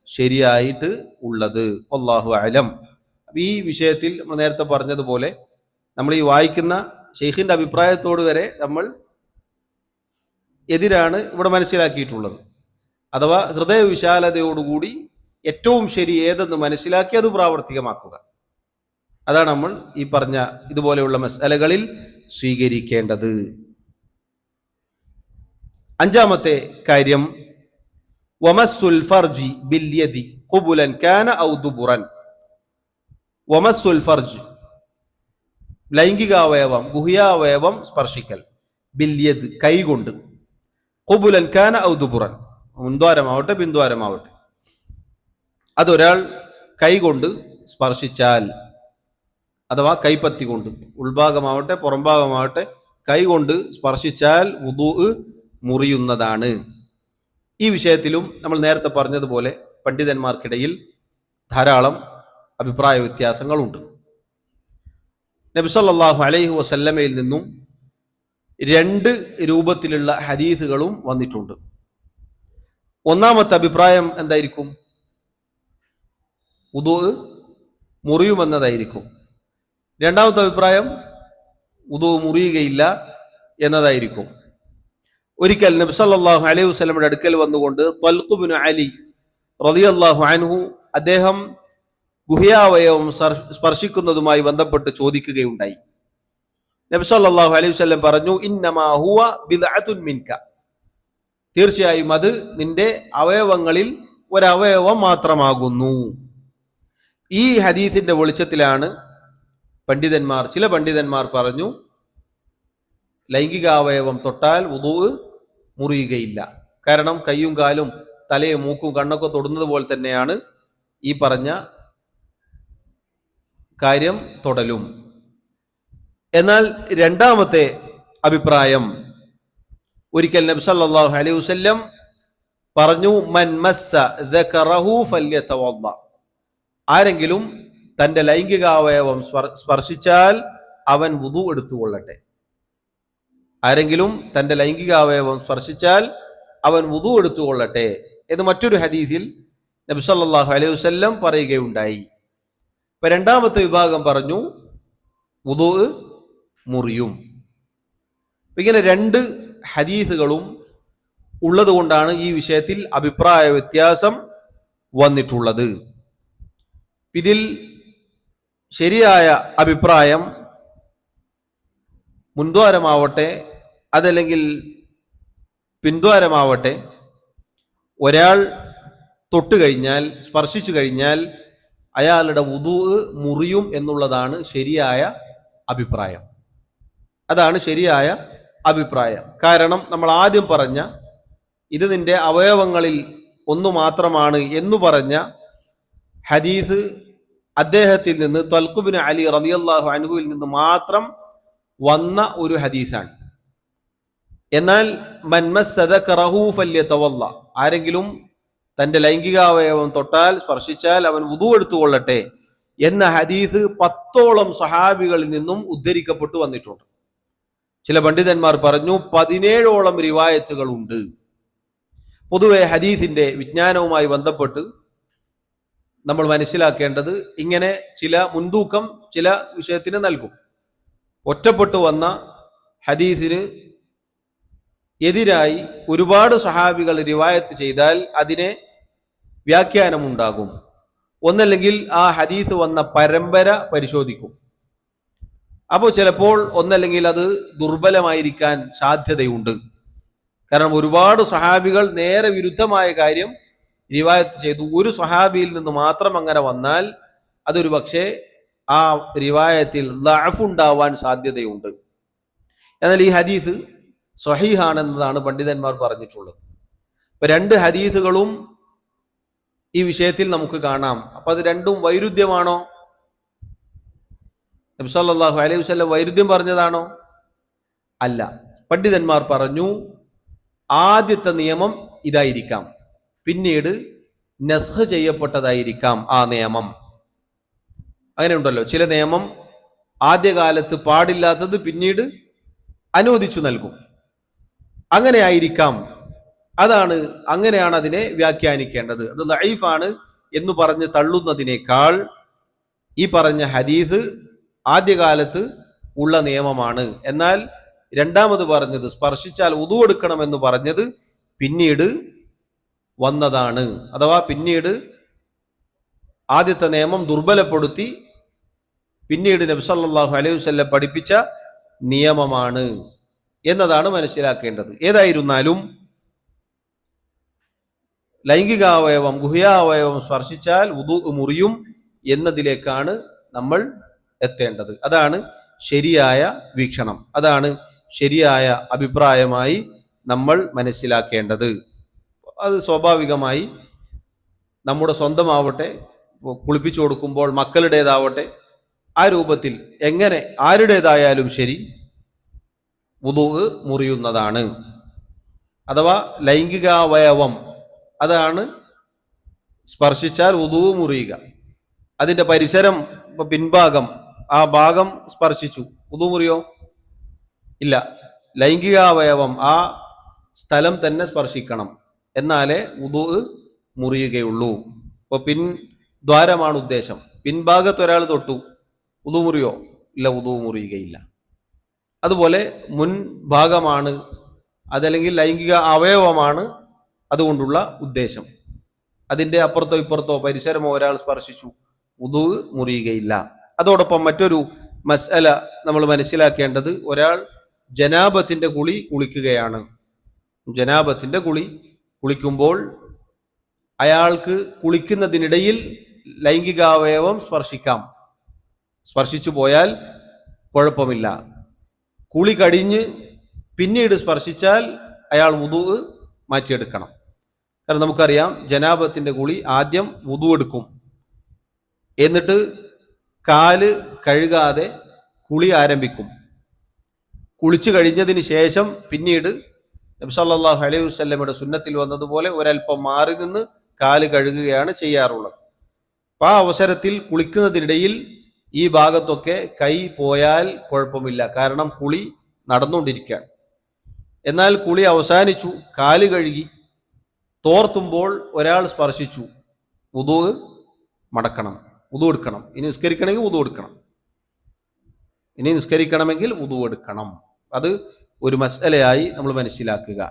ശരിയായിട്ട് ഉള്ളത്. വല്ലാഹു അലം. ഈ വിഷയത്തിൽ നമ്മൾ നേരത്തെ പറഞ്ഞതുപോലെ നമ്മൾ ഈ വായിക്കുന്ന ഷെയ്ഖിന്റെ അഭിപ്രായത്തോട് വരെ നമ്മൾ എതിരാണ് ഇവിടെ മനസ്സിലാക്കിയിട്ടുള്ളത്. അഥവാ ഹൃദയവിശാലതയോടുകൂടി ഏറ്റവും ശരി ഏതെന്ന് മനസ്സിലാക്കി അത് പ്രാവർത്തികമാക്കുക. അതാണ് നമ്മൾ ഈ പറഞ്ഞ ഇതുപോലെയുള്ള മസ്അലകളിൽ സ്വീകരിക്കേണ്ടത്. അഞ്ചാമത്തെ കാര്യം വമസ്സുൽ ഫർജി ബിൽ യദി ഖുബുലൻ കാന ഔ ദുബുറൻ. വമസ്സുൽ ഫർജ് ലൈംഗികാവയവം ഗുഹ്യാവയവം സ്പർശിക്കൽ, ബിൽ യദ് കൈകൊണ്ട്, ഖുബുലൻ കാന ഔ ദുബുറൻ മുൻദ്വാരമാവട്ടെ പിൻദ്വാരമാവട്ടെ, അതൊരാൾ കൈകൊണ്ട് സ്പർശിച്ചാൽ അഥവാ കൈപ്പത്തി കൊണ്ട്, ഉൾഭാഗമാവട്ടെ പുറംഭാഗമാവട്ടെ കൈകൊണ്ട് സ്പർശിച്ചാൽ വുദൂ മുറിയുന്നതാണ്. ഈ വിഷയത്തിലും നമ്മൾ നേരത്തെ പറഞ്ഞതുപോലെ പണ്ഡിതന്മാർക്കിടയിൽ ധാരാളം അഭിപ്രായ വ്യത്യാസങ്ങളുണ്ട്. നബി സല്ലല്ലാഹു അലൈഹി വസല്ലമയിൽ നിന്നും 2 രൂപത്തിലുള്ള ഹദീസുകളും വന്നിട്ടുണ്ട്. ഒന്നാമത്തെ അഭിപ്രായം എന്തായിരിക്കും? വുദൂ മുറിയുമെന്നതായിരിക്കും. രണ്ടാമത്തെ അഭിപ്രായം വുദൂ മുറിയുകയില്ല എന്നതായിരിക്കും. ഒരിക്കൽ നബി സല്ലല്ലാഹു അലൈഹി വസല്ലമയുടെ അടുക്കൽ വന്നുകൊണ്ട് ത്വൽഖ് ഇബ്നു അലി റളിയല്ലാഹു അൻഹു അദ്ദേഹം ഗുഹ്യാവയവം സ്പർശിക്കുന്നതുമായി ബന്ധപ്പെട്ട് ചോദിക്കുകയുണ്ടായി. നബി സല്ലല്ലാഹു അലൈഹി വസല്ലം പറഞ്ഞു, ഇന്നമാ ഹുവ ബിദ്അത്തുൻ മിൻക, തീർച്ചയായും അത് നിന്റെ അവയവങ്ങളിൽ ഒരവയവം മാത്രമാകുന്നു. ഈ ഹദീസിന്റെ വെളിച്ചത്തിലാണ് ചില പണ്ഡിതന്മാർ പറഞ്ഞു ലൈംഗികാവയവം തൊട്ടാൽ വുദൂ മുറിയുകയില്ല. കാരണം കയ്യും കാലും തലയും മൂക്കും കണ്ണൊക്കെ തൊടുന്നത് പോലെ തന്നെയാണ് ഈ പറഞ്ഞ കാര്യം തൊടലും. എന്നാൽ രണ്ടാമത്തെ അഭിപ്രായം, ഒരിക്കൽ നബി സല്ലല്ലാഹു അലൈഹി വസല്ലം പറഞ്ഞു, മൻ മസ്സ ദകറഹു ഫല്യതവദ്ദ, ആരെങ്കിലും തന്റെ ലൈംഗികാവയവം സ്പർശിച്ചാൽ അവൻ വുദൂ എടുത്തുകൊള്ളട്ടെ. ആരെങ്കിലും തന്റെ ലൈംഗികാവയവം സ്പർശിച്ചാൽ അവൻ വുദൂ എടുത്തുകൊള്ളട്ടെ എന്ന് മറ്റൊരു ഹദീസിൽ നബി സല്ലല്ലാഹു അലൈഹി വസല്ലം പറയുകയുണ്ടായി. ഇപ്പൊ രണ്ടാമത്തെ വിഭാഗം പറഞ്ഞു വുദൂ മുറിയും. ഇങ്ങനെ 2 ഹദീസുകളും ഉള്ളത് കൊണ്ടാണ് ഈ വിഷയത്തിൽ അഭിപ്രായ വ്യത്യാസം വന്നിട്ടുള്ളത്. ഇതിൽ ശരിയായ അഭിപ്രായം മുൻദ്വാരമാവട്ടെ അതല്ലെങ്കിൽ പിൻദ്വാരമാവട്ടെ ഒരാൾ തൊട്ട് കഴിഞ്ഞാൽ സ്പർശിച്ചു കഴിഞ്ഞാൽ അയാളുടെ വുദൂ മുറിയും എന്നുള്ളതാണ് ശരിയായ അഭിപ്രായം. അതാണ് ശരിയായ അഭിപ്രായം. കാരണം നമ്മൾ ആദ്യം പറഞ്ഞ ഇത് നിന്റെ അവയവങ്ങളിൽ ഒന്നു മാത്രമാണ് എന്നു പറഞ്ഞ ഹദീസ് അദ്ദേഹത്തിൽ നിന്ന് ത്വൽഖ് ഇബ്നു അലി റളിയല്ലാഹു അൻഹുവിൽ നിന്ന് മാത്രം വന്ന ഒരു ഹദീസാണ്. എന്നാൽ മൻ മസ്സ ദകറഹു ഫല്യതവദ്ദ, ആരെങ്കിലും തന്റെ ലൈംഗികാവയവം തൊട്ടാൽ സ്പർശിച്ചാൽ അവൻ വുദൂ എടുത്തുകൊള്ളട്ടെ എന്ന ഹദീസ് 10ഓളം സഹാബികളിൽ നിന്നും ഉദ്ധരിക്കപ്പെട്ടു വന്നിട്ടുണ്ട്. ചില പണ്ഡിതന്മാർ പറഞ്ഞു 17ഓളം റിവായത്തുകളുണ്ട്. പൊതുവെ ഹദീസിന്റെ വിജ്ഞാനവുമായി ബന്ധപ്പെട്ട് നമ്മൾ മനസ്സിലാക്കേണ്ടത് ഇങ്ങനെ ചില മുൻതൂക്കം ചില വിഷയത്തിന് നൽകും. ഒറ്റപ്പെട്ടു വന്ന ഹദീസിന് എതിരായി ഒരുപാട് സഹാബികൾ റിവായത്ത് ചെയ്താൽ അതിനെ വ്യാഖ്യാനമുണ്ടാകും. ഒന്നല്ലെങ്കിൽ ആ ഹദീസ് വന്ന പരമ്പര പരിശോധിക്കും. അപ്പോൾ ചിലപ്പോൾ ഒന്നല്ലെങ്കിൽ അത് ദുർബലമായിരിക്കാൻ സാധ്യതയുണ്ട്. കാരണം ഒരുപാട് സഹാബികൾ നേരെ വിരുദ്ധമായ കാര്യം റിവായത്ത് ചെയ്തു. ഒരു സഹാബിയിൽ നിന്ന് മാത്രം അങ്ങനെ വന്നാൽ അതൊരു പക്ഷേ ആ റിവായത്തിൽ ദഅഫ് ഉണ്ടാവാൻ സാധ്യതയുണ്ട്. എന്നാൽ ഈ ഹദീസ് സ്വഹീഹാണെന്നതാണ് പണ്ഡിതന്മാർ പറഞ്ഞിട്ടുള്ളത്. ഇപ്പൊ 2 ഹദീസുകളും ഈ വിഷയത്തിൽ നമുക്ക് കാണാം. അപ്പൊ അത് രണ്ടും വൈരുദ്ധ്യമാണോ? നബി സല്ലല്ലാഹു അലൈഹി വസല്ലം വൈരുദ്ധ്യം പറഞ്ഞതാണോ? അല്ല. പണ്ഡിതന്മാർ പറഞ്ഞു ആദ്യത്തെ നിയമം ഇതായിരിക്കാം, പിന്നീട് നസ്ഖ് ചെയ്യപ്പെട്ടതായിരിക്കാം ആ നിയമം. അങ്ങനെ ഉണ്ടല്ലോ, ചില നിയമം ആദ്യകാലത്ത് പാടില്ലാത്തത് പിന്നീട് അനുവദിച്ചു നൽകും. അങ്ങനെ ആയിരിക്കാം. അങ്ങനെയാണ് അതിനെ വ്യാഖ്യാനിക്കേണ്ടത്. അത് ദഈഫാണ് എന്ന് പറഞ്ഞ് തള്ളുന്നതിനേക്കാൾ ഈ പറഞ്ഞ ഹദീസ് ആദ്യകാലത്ത് ഉള്ള നിയമമാണ്, എന്നാൽ രണ്ടാമത് പറഞ്ഞത് സ്പർശിച്ചാൽ വുദൂ എടുക്കണമെന്ന് പറഞ്ഞത് പിന്നീട് വന്നതാണ്, അഥവാ പിന്നീട് ആദ്യത്തെ നിയമം ദുർബലപ്പെടുത്തി പിന്നീട് നബി സല്ലല്ലാഹു അലൈഹി വസല്ലം പഠിപ്പിച്ച നിയമമാണ് എന്നതാണ് മനസ്സിലാക്കേണ്ടത്. ഏതായിരുന്നാലും ലൈംഗികാവയവം ഗുഹ്യാവയവം സ്പർശിച്ചാൽ വുദു മുറിയും എന്നതിലേക്കാണ് നമ്മൾ എത്തേണ്ടത്. അതാണ് ശരിയായ വീക്ഷണം, അതാണ് ശരിയായ അഭിപ്രായമായി നമ്മൾ മനസ്സിലാക്കേണ്ടത്. അത് സ്വാഭാവികമായി നമ്മുടെ സ്വന്തമാവട്ടെ, കുളിപ്പിച്ചു കൊടുക്കുമ്പോൾ മക്കളുടേതാവട്ടെ, ആ രൂപത്തിൽ എങ്ങനെ ആരുടേതായാലും ശരി വുദു മുറിയുന്നതാണ്. അഥവാ ലൈംഗികാവയവം അതാണ് സ്പർശിച്ചാൽ വുദു മുറിയുക. അതിന്റെ പരിസരം, പിൻഭാഗം, ആ ഭാഗം സ്പർശിച്ചു, വുദു മുറിയോ? ഇല്ല. ലൈംഗികാവയവം ആ സ്ഥലം തന്നെ സ്പർശിക്കണം, എന്നാലേ വുദു മുറിയുകയുള്ളൂ. ഇപ്പോൾ പിൻദ്വാരമാണ് ഉദ്ദേശം. പിൻഭാഗത്ത് ഒരാൾ തൊട്ടു, വുദു മുറിയോ? ഇല്ല, വുദു മുറിയുകയില്ല. അതുപോലെ മുൻഭാഗമാണ്, അതല്ലെങ്കിൽ ലൈംഗിക അവയവമാണ് അതുകൊണ്ടുള്ള ഉദ്ദേശം, അതിൻ്റെ അപ്പുറത്തോ ഇപ്പുറത്തോ പരിസരമോ ഒരാൾ സ്പർശിച്ചു, വുദു മുറിയുകയില്ല. അതോടൊപ്പം മറ്റൊരു മസ്അല നമ്മൾ മനസ്സിലാക്കേണ്ടത്, ഒരാൾ ജനാബത്തിന്റെ കുളി കുളിക്കുകയാണ്. ജനാബത്തിന്റെ കുളി കുളിക്കുമ്പോൾ അയാൾക്ക് കുളിക്കുന്നതിനിടയിൽ ലൈംഗികാവയവം സ്പർശിക്കാം. സ്പർശിച്ചു പോയാൽ കുഴപ്പമില്ല. കുളി കഴിഞ്ഞ് പിന്നീട് സ്പർശിച്ചാൽ അയാൾ വുദു മാറ്റിയെടുക്കണം. കാരണം നമുക്കറിയാം, ജനാബത്തിന്റെ കുളി ആദ്യം വുദു എടുക്കും, എന്നിട്ട് കാല് കഴുകാതെ കുളി ആരംഭിക്കും. കുളിച്ചു കഴിഞ്ഞതിന് ശേഷം പിന്നീട് നബി സല്ലല്ലാഹു അലൈഹി വസല്ലമയുടെ സുന്നത്തിൽ വന്നതുപോലെ ഒരൽപ്പം മാറി നിന്ന് കാല് കഴുകുകയാണ് ചെയ്യാറുള്ളത്. അപ്പം ആ അവസരത്തിൽ കുളിക്കുന്നതിനിടയിൽ ഈ ഭാഗത്തൊക്കെ കൈ പോയാൽ കുഴപ്പമില്ല, കാരണം കുളി നടന്നുകൊണ്ടിരിക്കുകയാണ്. എന്നാൽ കുളി അവസാനിച്ചു, കാല് കഴുകി തോർത്തുമ്പോൾ ഒരാൾ സ്പർശിച്ചു, വുദു മടക്കണം, വുദു എടുക്കണം. ഇനി നിസ്കരിക്കണമെങ്കിൽ വുദു എടുക്കണം, ഇനി നിസ്കരിക്കണമെങ്കിൽ വുദു എടുക്കണം. അത് ഒരു മസ്അലയായി നമ്മൾ മനസ്സിലാക്കുക.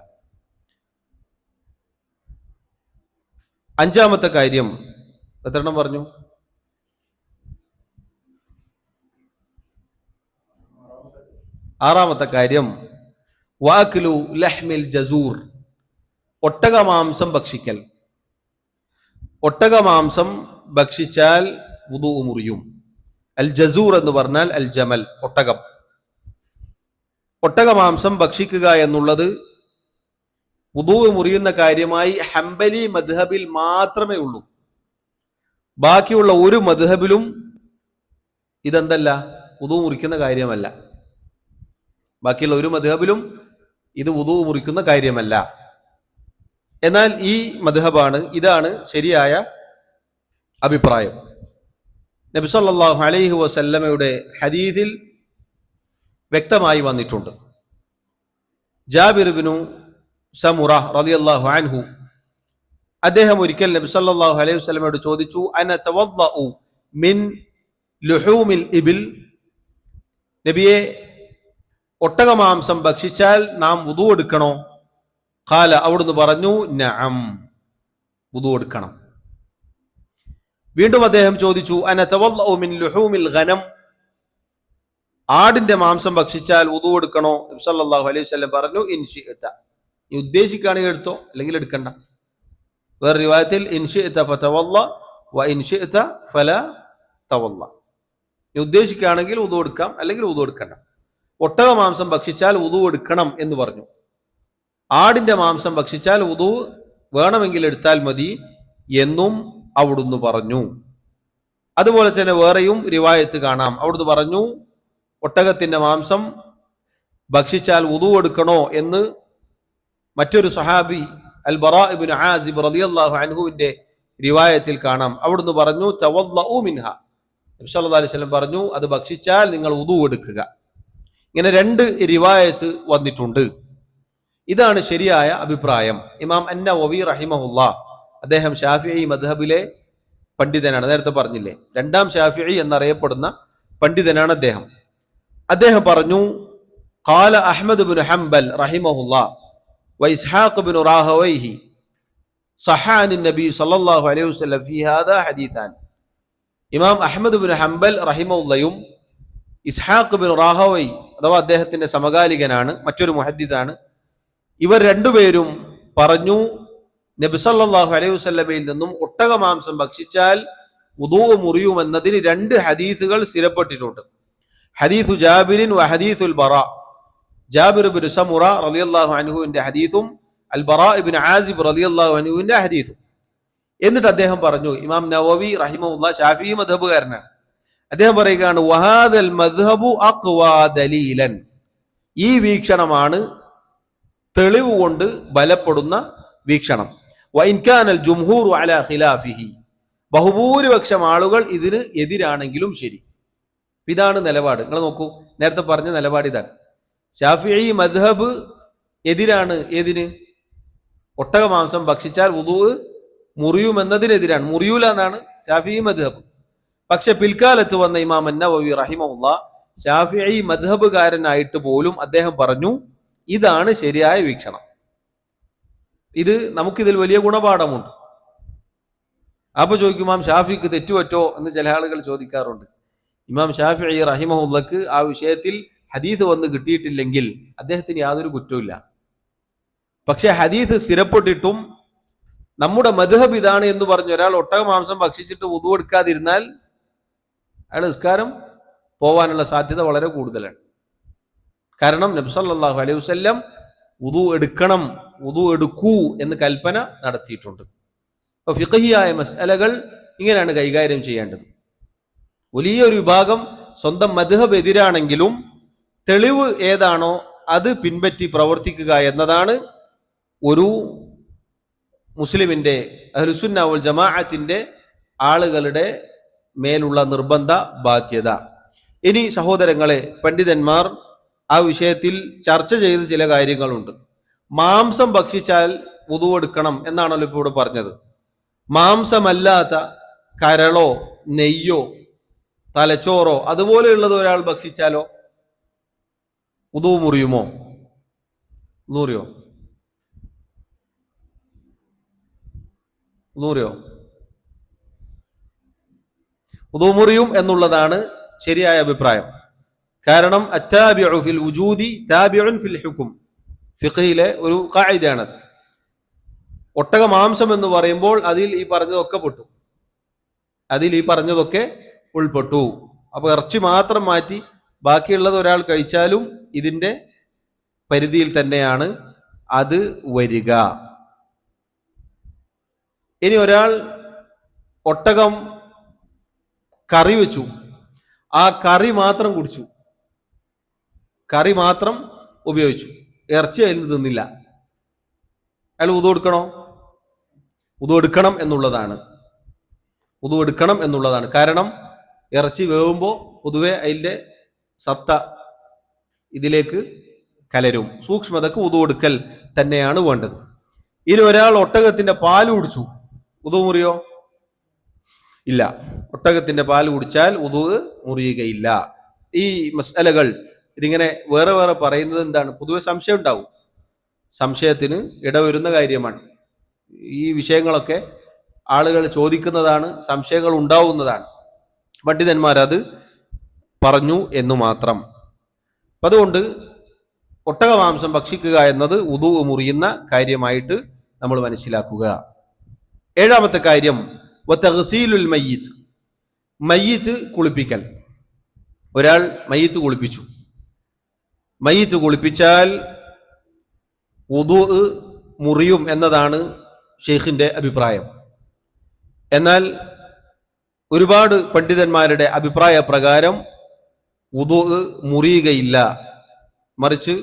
അഞ്ചാമത്തെ കാര്യം, എത്രണ്ണം പറഞ്ഞു? ആറാമത്തെ കാര്യം, വാക്ലു ലഹ്മിൽ ജസൂർ, ഒട്ടകമാംസം ഭക്ഷിക്കൽ. ഒട്ടകമാംസം ഭക്ഷിച്ചാൽ വുദു മുറിയും. അൽ ജസൂർ എന്ന് പറഞ്ഞാൽ അൽ ജമൽ, ഒട്ടകം. ഒട്ടകമാംസം ഭക്ഷിക്കുക എന്നുള്ളത് വുദു മുറിയുന്ന കാര്യമായി ഹംബലി മദ്ഹബിൽ മാത്രമേ ഉള്ളൂ. ബാക്കിയുള്ള ഒരു മദ്ഹബിലും ഇതെന്തല്ല, വുദു മുറിക്കുന്ന കാര്യമല്ല. ബാക്കിയുള്ള ഒരു മദ്ഹബിലും ഇത് വുദു മുറിക്കുന്ന കാര്യമല്ല. എന്നാൽ ഈ മദ്ഹബാണ്, ഇതാണ് ശരിയായ അഭിപ്രായം. നബി സല്ലല്ലാഹു അലൈഹി വസല്ലമയുടെ ഹദീസിൽ വ്യക്തമായി വന്നിട്ടുണ്ട്. ജാബിർ ഇബ്നു സമുറ റളിയല്ലാഹു അൻഹു, അദ്ദേഹം ഒരിക്കൽ നബി സല്ലല്ലാഹു അലൈഹി വസല്ലമയോട് ചോദിച്ചു, അന തവദ്ദഉ മിൻ ലുഹൂമിൽ ഇബിൽ, നബിയെ ഒട്ടകമാംസം ഭക്ഷിച്ചാൽ നാം വുദു എടുക്കണോ? ഖാല, അവിടുന്ന് പറഞ്ഞു, നഅം, വുദു എടുക്കണം. വീണ്ടും അദ്ദേഹം ചോദിച്ചു, അന തവദ്ദഉ മിൻ ലുഹൂമിൽ ഗനം, ആടിന്റെ മാംസം ഭക്ഷിച്ചാൽ വുദു എടുക്കണോ? നബി സല്ലല്ലാഹു അലൈഹി വസല്ലം പറഞ്ഞു, ഇൻ ശിഅത, നീ ഉദ്ദേശിക്കുകയാണെങ്കിൽ എടുത്തോ, അല്ലെങ്കിൽ എടുക്കണ്ട. വേറെ റിവായത്തിൽ ഇൻ ശിഅത ഫതവല്ല വ ഇൻ ശിഅത ഫലാ തവല്ല, നീ ഉദ്ദേശിക്കുകയാണെങ്കിൽ വുദു എടുക്കാം, അല്ലെങ്കിൽ വുദു എടുക്കണ്ട. ഒട്ടക മാംസം ഭക്ഷിച്ചാൽ വുദു എടുക്കണം എന്ന് പറഞ്ഞു. ആടിന്റെ മാംസം ഭക്ഷിച്ചാൽ വുദു വേണമെങ്കിൽ എടുത്താൽ മതി എന്നും അവിടുന്ന് പറഞ്ഞു. അതുപോലെ തന്നെ വേറെയും റിവായത്ത് കാണാം. അവിടുന്ന് പറഞ്ഞു, ഒട്ടകത്തിന്റെ മാംസം ഭക്ഷിച്ചാൽ വുദു എടുക്കണോ എന്ന് മറ്റൊരു സഹാബി അൽ ബറാ ഇബ്നു ആസിബ് റളിയല്ലാഹു അൻഹുവിന്റെ റിവായത്തിൽ കാണാം. അവിടുന്ന് പറഞ്ഞു, തവദ്ദഉ മിൻഹ, നബി സല്ലല്ലാഹു അലൈഹി വസല്ലം പറഞ്ഞു, അത് ഭക്ഷിച്ചാൽ നിങ്ങൾ വുദു എടുക്കുക. ഇങ്ങനെ രണ്ട് റിവായത്ത് വന്നിട്ടുണ്ട്. ഇതാണ് ശരിയായ അഭിപ്രായം. ഇമാം അന്നവവി റഹിമഹുല്ലാഹ്, അദ്ദേഹം ഷാഫിഈ മദ്ഹബിലെ പണ്ഡിതനാണ്. നേരത്തെ പറഞ്ഞില്ലേ, രണ്ടാം ഷാഫിഈ എന്നറിയപ്പെടുന്ന പണ്ഡിതനാണ് അദ്ദേഹം. അദ്ദേഹം പറഞ്ഞു, ഖാല അഹ്മദ് ഇബ്നു ഹംബൽ റഹിമഹുല്ലാഹ് വ ഇസ്ഹാഖ് ഇബ്നു റാഹവൈഹി സഹാനി നബി സല്ലല്ലാഹു അലൈഹി വസല്ലം ഫീ ഹാദാ ഹദീസാൻ. ഇമാം അഹ്മദ് ഇബ്നു ഹംബൽ റഹിമഹുല്ലയും ഇസ്ഹാഖ് ഇബ്നു റാഹവൈ, അഥവാ അദ്ദേഹത്തിന്റെ സമകാലികനാണ്, മറ്റൊരു മുഹദ്ദിസാണ്, ഇവർ രണ്ടുപേരും പറഞ്ഞു, നബി സല്ലല്ലാഹു അലൈഹി വസല്ലമയിൽ നിന്നും ഒട്ടകമാംസം ഭക്ഷിച്ചാൽ വുദൂ മുറിയുമെന്നതിന് 2 ഹദീസുകൾ സ്ഥിരപ്പെട്ടിട്ടുണ്ട്. ഹദീസു ജാബിരിൻ വ ഹദീസുൽ ബറാ. ജാബിർ ഇബ്നു സമുറ റളിയല്ലാഹു അൻഹുവിന്റെ ഹദീസും അൽ ബറാ ഇബ്നു ആസിബ് റളിയല്ലാഹു അൻഹുവിന്റെ ഹദീസും. എന്നിട്ട് അദ്ദേഹം പറഞ്ഞു, ഇമാം നവവി റഹിമഹുല്ലാഹ് ശാഫിഈ മദ്ഹബുകാരനാണ്. അദ്ദേഹം പറയുകയാണ്, വഹാദൽ മദ്ഹബു അഖ്വാ ദലീലൻ. ഈ വീക്ഷണമാണ് തെളിവ് കൊണ്ട് ബലപ്പെടുന്ന വീക്ഷണം. വഇൻ കാനൽ ജുംഹൂറു അലാ ഖിലാഫിഹി. ബഹുഭൂരിപക്ഷം ആളുകൾ ഇതിന് എതിരാണെങ്കിലും ശരി. ഇതാണ് നിലപാട്. നിങ്ങൾ നോക്കൂ, നേരത്തെ പറഞ്ഞ നിലപാട് ഇതാണ്. ശാഫിഈ മദ്ഹബ് എതിരാണ് ഏതിന്? ഒട്ടകമാംസം ഭക്ഷിച്ചാൽ വുദൂ മുറിയുമെന്നതിനെതിരാണ്. മുറിയൂല എന്നാണ് ശാഫിഈ മദ്ഹബ്. പക്ഷെ പിൽക്കാലത്ത് വന്ന ഇമാം അന്നവവി റഹിമഹുല്ലാഹ് ശാഫിഈ മദ്ഹബുകാരനായിട്ട് പോലും അദ്ദേഹം പറഞ്ഞു, ഇതാണ് ശരിയായ വീക്ഷണം. ഇത് നമുക്കിതിൽ വലിയ ഗുണപാഠമുണ്ട്. അപ്പൊ ചോദിക്കും, ഇമാം ഷാഫിക്ക് തെറ്റുപറ്റോ എന്ന് ചില ആളുകൾ ചോദിക്കാറുണ്ട്. ഇമാം ഷാഫിഈ റഹിമഹുല്ലക്ക് ആ വിഷയത്തിൽ ഹദീസ് വന്ന് കിട്ടിയിട്ടില്ലെങ്കിൽ അദ്ദേഹത്തിന് യാതൊരു കുറ്റവുമില്ല. പക്ഷെ ഹദീസ് സ്ഥിരപ്പെട്ടിട്ടും നമ്മുടെ മദ്ഹബ് ഇതാണ് എന്ന് പറഞ്ഞ ഒരാൾ ഒട്ടകമാംസം ഭക്ഷിച്ചിട്ട് വുദൂ എടുക്കാതിരുന്നാൽ അയാൾ നിസ്കാരം പോവാനുള്ള സാധ്യത വളരെ കൂടുതലാണ്. കാരണം നബി സല്ലല്ലാഹു അലൈഹി വസല്ലം വുദൂ എടുക്കണം, വുദൂ എടുക്കൂ എന്ന് കൽപ്പന നടത്തിയിട്ടുണ്ട്. അപ്പൊ ഫിഖഹിയായ മസ്അലകൾ ഇങ്ങനെയാണ് കൈകാര്യം ചെയ്യേണ്ടത്. വലിയൊരു വിഭാഗം സ്വന്തം മദ്ഹബ് എതിരാണെങ്കിലും തെളിവ് ഏതാണോ അത് പിൻപറ്റി പ്രവർത്തിക്കുക എന്നതാണ് ഒരു മുസ്ലിമിന്റെ അഹ്ലുസുന്ന വൽ ജമാഅത്തിന്റെ ആളുകളുടെ മേലുള്ള നിർബന്ധ ബാധ്യത. ഇനി സഹോദരങ്ങളെ, പണ്ഡിതന്മാർ ആ വിഷയത്തിൽ ചർച്ച ചെയ്ത ചില കാര്യങ്ങളുണ്ട്. മാംസം ഭക്ഷിച്ചാൽ വുദൂ എടുക്കണം എന്നാണല്ലോ ഇപ്പോൾ ഇവിടെ പറഞ്ഞത്. മാംസമല്ലാത്ത കരളോ നെയ്യോ തലച്ചോറോ അതുപോലെയുള്ളത് ഒരാൾ ഭക്ഷിച്ചാലോ വുദൂ മുറിയുമോ? മുറിയോ? വുദൂ മുറിയും എന്നുള്ളതാണ് ശരിയായ അഭിപ്രായം. കാരണം അത്താബിഉ ഫിൽ വുജൂദി താബിഉൻ ഫിൽ ഹുക്ം. ഫിഖഹിലെ ഒരു ഖാഇദയാണത്. ഒട്ടക മാംസം എന്ന് പറയുമ്പോൾ അതിൽ ഈ പറഞ്ഞതൊക്കെ ഉൾപ്പെട്ടു. അപ്പൊ ഇറച്ചി മാത്രം മാറ്റി ബാക്കിയുള്ളത് ഒരാൾ കഴിച്ചാലും ഇതിന്റെ പരിധിയിൽ തന്നെയാണ് അത് വരിക. ഇനി ഒരാൾ ഒട്ടകം കറി വെച്ചു, ആ കറി മാത്രം കുടിച്ചു, കറി മാത്രം ഉപയോഗിച്ചു, ഇറച്ചി അതിൽ നിന്ന് തിന്നില്ല, അയാൾ വുദൂ എടുക്കണോ? വുദൂ എടുക്കണം എന്നുള്ളതാണ്. കാരണം ഇറച്ചി വേവുമ്പോൾ പൊതുവെ അതിൻ്റെ സത്ത ഇതിലേക്ക് കലരും. സൂക്ഷ്മതക്ക് വുദൂ എടുക്കൽ തന്നെയാണ് വേണ്ടത്. ഇനി ഒരാൾ ഒട്ടകത്തിന്റെ പാല് കുടിച്ചു, വുദൂ മുറിയോ? ഇല്ല. ഒട്ടകത്തിന്റെ പാല് കുടിച്ചാൽ വുദൂ മുറിയുകയില്ല. ഈ മസ്അലകൾ ഇതിങ്ങനെ വേറെ വേറെ പറയുന്നത് എന്താണ്? പൊതുവെ സംശയം ഉണ്ടാവും. സംശയത്തിന് ഇടവരുന്ന കാര്യമാണ്. ഈ വിഷയങ്ങളൊക്കെ ആളുകൾ ചോദിക്കുന്നതാണ്, സംശയങ്ങൾ ഉണ്ടാവുന്നതാണ്. പണ്ഡിതന്മാരത് പറഞ്ഞു എന്നു മാത്രം. അതുകൊണ്ട് ഒട്ടകമാംസം ഭക്ഷിക്കുക എന്നത് വുദൂ മുറിയുന്ന കാര്യമായിട്ട് നമ്മൾ മനസ്സിലാക്കുക. 7ാമത്തെ കാര്യം വതഗ്സീലുൽ മയ്യിത്ത്. മയ്യിത്ത് കുളിപ്പിക്കൽ. ഒരാൾ മയ്യിത്ത് കുളിപ്പിച്ചു. മയ്യിത്ത് കുളിപ്പിച്ചാൽ വുദൂ മുറിയും എന്നതാണ് ഷെയ്ഖിന്റെ അഭിപ്രായം. എന്നാൽ ഒരുപാട് പണ്ഡിതന്മാരുടെ അഭിപ്രായ പ്രകാരം വുദൂ മുറിയുകയില്ല, മറിച്ച്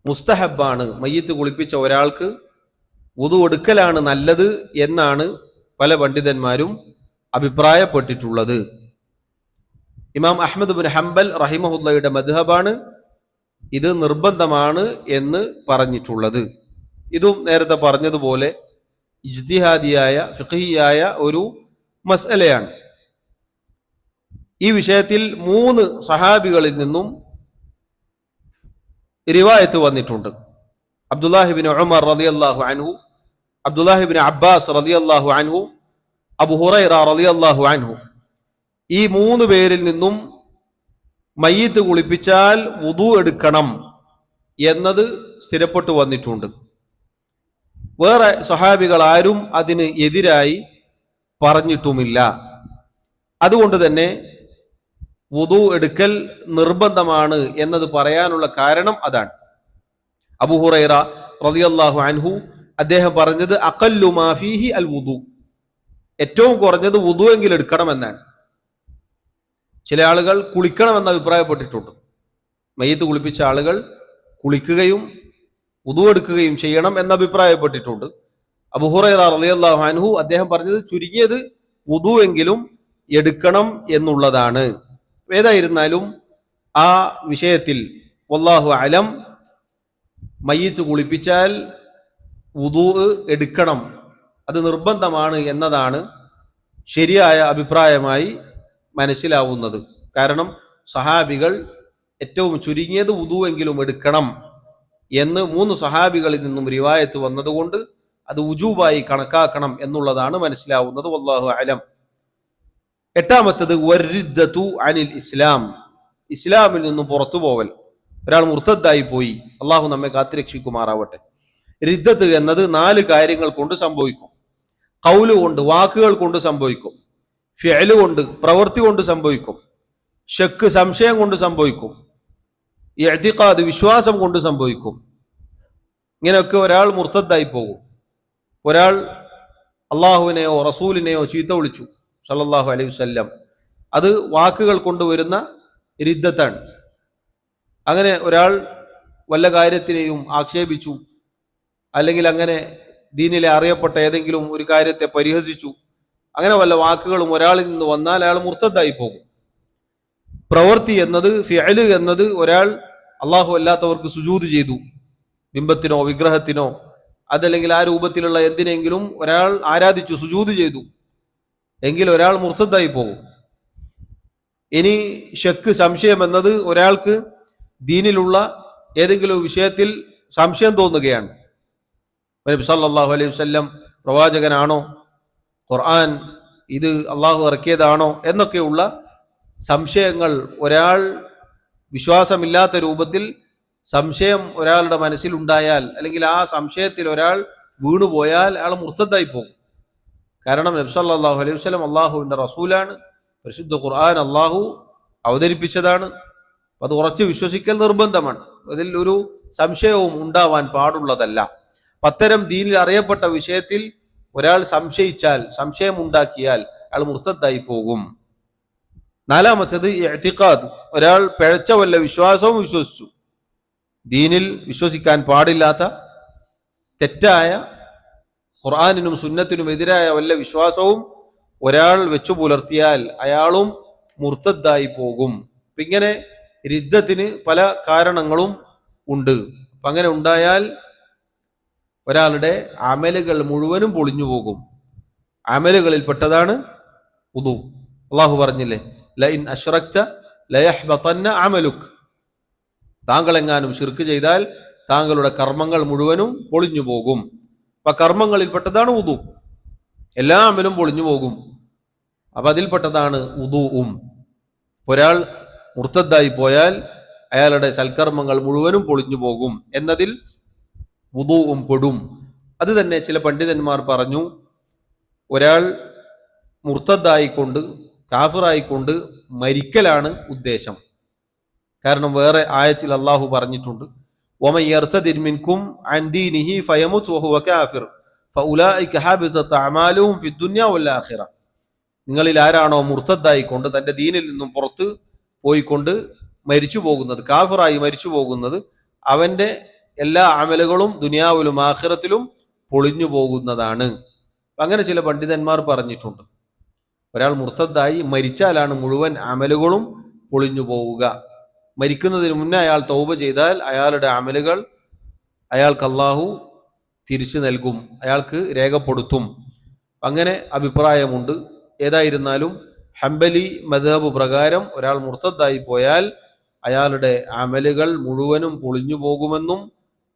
മുസ്തഹബാണ്. മയ്യിത്ത് കുളിപ്പിച്ച ഒരാൾക്ക് വുദൂ എടുക്കലാണ് നല്ലത് എന്നാണ് പല പണ്ഡിതന്മാരും അഭിപ്രായപ്പെട്ടിട്ടുള്ളത്. ഇമാം അഹ്മദ് ബിൻ ഹംബൽ റഹിമഹുല്ലയുടെ മദ്ഹബാണ് ഇത് നിർബന്ധമാണ് എന്ന് പറഞ്ഞിട്ടുള്ളത്. ഇതും നേരത്തെ പറഞ്ഞതുപോലെ ഇജ്തിഹാദിയായ ഫിഖഹിയായ ഒരു മസ്അലയാണ്. ഈ വിഷയത്തിൽ 3 സഹാബികളിൽ നിന്നും റിവായത്ത് വന്നിട്ടുണ്ട്. അബ്ദുല്ലാഹിബ്നു ഉമർ റളിയല്ലാഹു അൻഹു, അബ്ദുല്ലാഹിബ്നു അബ്ബാസ് റളിയല്ലാഹു അൻഹു, അബൂ ഹുറൈറ റളിയല്ലാഹു അൻഹു. ഈ 3 പേരിൽ നിന്നും മയ്യിത്ത് കുളിപ്പിച്ചാൽ വുദൂ എടുക്കണം എന്നത് സ്ഥിരപ്പെട്ടു വന്നിട്ടുണ്ട്. വേറെ സ്വഹാബികൾ ആരും അതിന് എതിരായി പറഞ്ഞിട്ടുമില്ല. അതുകൊണ്ട് തന്നെ വുദു എടുക്കൽ നിർബന്ധമാണ് എന്നത് പറയാനുള്ള കാരണം അതാണ്. അബൂ ഹുറൈറ റളിയല്ലാഹു അൻഹു അദ്ദേഹം പറഞ്ഞത് അഖല്ലു മാ ഫീഹി അൽ വുദു, ഏറ്റവും കുറഞ്ഞത് വുദു എങ്കിലും എടുക്കണമെന്നാണ്. ചില ആളുകൾ കുളിക്കണമെന്ന് അഭിപ്രായപ്പെട്ടിട്ടുണ്ട്. മയ്യിത്ത് കുളിപ്പിച്ച ആളുകൾ കുളിക്കുകയും വുദു എടുക്കുകയും ചെയ്യണം എന്ന് അഭിപ്രായപ്പെട്ടിട്ടുണ്ട്. അബൂ ഹുറൈറ റളിയല്ലാഹു അൻഹു അദ്ദേഹം പറഞ്ഞത് ചുരുങ്ങിയത് വുദു എങ്കിലും എടുക്കണം എന്നുള്ളതാണ്. ഏതായിരുന്നാലും ആ വിഷയത്തിൽ വല്ലാഹു അലം, മയ്യിത്ത് കുളിപ്പിച്ചാൽ വുദു എടുക്കണം, അത് നിർബന്ധമാണ് എന്നതാണ് ശരിയായ അഭിപ്രായമായി മനസ്സിലാവുന്നത്. കാരണം സഹാബികൾ ഏറ്റവും ചുരുങ്ങിയത് വുദു എങ്കിലും എടുക്കണം എന്ന് 3 സഹാബികളിൽ നിന്നും റിവായത്ത് വന്നതുകൊണ്ട് അത് വുജൂബായി കണക്കാക്കണം എന്നുള്ളതാണ് മനസ്സിലാവുന്നത്. വല്ലാഹു അലം. എട്ടാമത്തത് വരിദ്ദതു അനിൽ ഇസ്ലാം, ഇസ്ലാമിൽ നിന്നും പുറത്തു പോവൽ. ഒരാൾ മുർത്തദ്ദായി പോയി, അള്ളാഹു നമ്മെ കാത്തുരക്ഷിക്കുമാറാവട്ടെ. റിദ്ദത്ത് എന്നത് 4 കാര്യങ്ങൾ കൊണ്ട് സംഭവിക്കും. ഖൗല് കൊണ്ട്, വാക്കുകൾ കൊണ്ട് സംഭവിക്കും. ഫിഅല് കൊണ്ട്, പ്രവൃത്തി കൊണ്ട് സംഭവിക്കും. ശക്ക്, സംശയം കൊണ്ട് സംഭവിക്കും. ഇഅ്തിഖാദ്, വിശ്വാസം കൊണ്ട് സംഭവിക്കും. ഇങ്ങനെയൊക്കെ ഒരാൾ മുർത്തദ്ദായി പോകും. ഒരാൾ അള്ളാഹുവിനെയോ റസൂലിനെയോ ചീത്ത വിളിച്ചു സല്ലല്ലാഹു അലൈഹി വസല്ലം, അത് വാക്കുകൾ കൊണ്ടുവരുന്ന റിദ്ദത്താണ്. അങ്ങനെ ഒരാൾ വല്ല കാര്യത്തിനെയും ആക്ഷേപിച്ചു, അല്ലെങ്കിൽ അങ്ങനെ ദീനിലെ അറിയപ്പെട്ട ഏതെങ്കിലും ഒരു കാര്യത്തെ പരിഹസിച്ചു, അങ്ങനെ വല്ല വാക്കുകളും ഒരാളിൽ നിന്ന് വന്നാൽ അയാൾ മുർത്തദ്ദായി പോകും. പ്രവൃത്തി എന്നത്, ഫിഅല് എന്നത്, ഒരാൾ അള്ളാഹു അല്ലാത്തവർക്ക് സുജൂദ് ചെയ്തു, ബിംബത്തിനോ വിഗ്രഹത്തിനോ അതല്ലെങ്കിൽ ആ രൂപത്തിലുള്ള എന്തിനെങ്കിലും ഒരാൾ ആരാധിച്ചു, സുജൂദ് ചെയ്തു എങ്കിൽ ഒരാൾ മുർത്തദ്ദായി പോകും. ഇനി ശക്ക്, സംശയം എന്നത് ഒരാൾക്ക് ദീനിലുള്ള ഏതെങ്കിലും വിഷയത്തിൽ സംശയം തോന്നുകയാണ്. നബി സല്ലല്ലാഹു അലൈഹി വസല്ലം പ്രവാചകനാണോ, ഖുർആൻ ഇത് അള്ളാഹു ഇറക്കിയതാണോ എന്നൊക്കെയുള്ള സംശയങ്ങൾ, ഒരാൾ വിശ്വാസമില്ലാത്ത രൂപത്തിൽ സംശയം ഒരാളുടെ മനസ്സിലുണ്ടായാൽ, അല്ലെങ്കിൽ ആ സംശയത്തിൽ ഒരാൾ വീണുപോയാൽ അയാൾ മുർത്തദ്ദായി പോകും. കാരണം നബി സല്ലല്ലാഹു അലൈഹി വസല്ലം അള്ളാഹുവിൻ്റെ റസൂലാണ്, പരിശുദ്ധ ഖുർആൻ അള്ളാഹു അവതരിപ്പിച്ചതാണ്. അത് ഉറച്ച് വിശ്വസിക്കൽ നിർബന്ധമാണ്. അതിൽ ഒരു സംശയവും ഉണ്ടാവാൻ പാടുള്ളതല്ല. അത്തരം ദീനിൽ അറിയപ്പെട്ട വിഷയത്തിൽ ഒരാൾ സംശയിച്ചാൽ, സംശയം ഉണ്ടാക്കിയാൽ അയാൾ മുർത്തദ്ദായി പോകും. 4-മത്തേത് ഇഅ്തിഖാദ്, ഒരാൾ പിഴച്ച വല്ല വിശ്വാസവും വിശ്വസിച്ചു, ദീനിൽ വിശ്വസിക്കാൻ പാടില്ലാത്ത തെറ്റായ, ഖുർആനിനും സുന്നത്തിനും എതിരായ വല്ല വിശ്വാസവും ഒരാൾ വെച്ചു പുലർത്തിയാൽ അയാളും മുർത്തദ്ദായി പോകും. ഇങ്ങനെ റിദ്ദത്തിന് പല കാരണങ്ങളും ഉണ്ട്. അങ്ങനെ ഉണ്ടായാൽ ഒരാളുടെ അമലുകൾ മുഴുവനും പൊളിഞ്ഞു പോകും. അമലുകളിൽ പെട്ടതാണ് വുദു. അള്ളാഹു പറഞ്ഞില്ലേ, ലഇൻ അശ്റക്ത ലയഹ്ബതന്ന അമലുക്, താങ്കൾ എങ്ങാനും ശിർക്ക് ചെയ്താൽ താങ്കളുടെ കർമ്മങ്ങൾ മുഴുവനും പൊളിഞ്ഞു പോകും. അപ്പൊ കർമ്മങ്ങളിൽ പെട്ടതാണ് വുദു, എല്ലാ അമലും പൊളിഞ്ഞു പോകും. അപ്പൊ അതിൽപ്പെട്ടതാണ് വുദുവും. ഒരാൾ മുർത്തദ്ദായി പോയാൽ അയാളുടെ സൽക്കർമ്മങ്ങൾ മുഴുവനും പൊളിഞ്ഞു പോകും എന്നതിൽ വുദുവും പെടും. അത് തന്നെ ചില പണ്ഡിതന്മാർ പറഞ്ഞു, ഒരാൾ മുർത്തദ്ദായിക്കൊണ്ട്, കാഫിറായിക്കൊണ്ട് മരിക്കലാണ് ഉദ്ദേശം. കാരണം വേറെ ആയത്തിൽ അള്ളാഹു പറഞ്ഞിട്ടുണ്ട്, വമൻ യർതദിദ് മിൻകും അൻ ദീനിഹി ഫയമുത് വഹുവ കാഫിർ ഫഉലൈക ഹബിതത് അഅമാലുഹും ഫിദ്ദുനിയ വൽ ആഖിറ. നിങ്ങളിൽ ആരാണോ മുർത്തദ്ദായിക്കൊണ്ട് തന്റെ ദീനിൽ നിന്നും പുറത്ത് പോയിക്കൊണ്ട് മരിച്ചു പോകുന്നത്, കാഫിറായി മരിച്ചു പോകുന്നത്, അവന്റെ എല്ലാ അമലുകളും ദുനിയാവിലും ആഖിറത്തിലും പൊളിഞ്ഞു പോകുന്നതാണ്. അങ്ങനെ ചില പണ്ഡിതന്മാർ പറഞ്ഞിട്ടുണ്ട്. ഒരാൾ മുർത്തദ്ദായി മരിച്ചാലാണ് മുഴുവൻ അമലുകളും പൊളിഞ്ഞു പോവുക. മരിക്കുന്നതിന് മുന്നേ അയാൾ തൗബ ചെയ്താൽ അയാളുടെ അമലുകൾ അയാൾക്ക് അള്ളാഹു തിരിച്ചു നൽകും, അയാൾക്ക് രേഖപ്പെടുത്തും. അങ്ങനെ അഭിപ്രായമുണ്ട്. ഏതായിരുന്നാലും ഹംബലി മദ്ഹബ് പ്രകാരം ഒരാൾ മുർത്തദ്ദായി പോയാൽ അയാളുടെ അമലുകൾ മുഴുവനും പൊളിഞ്ഞു പോകുമെന്നും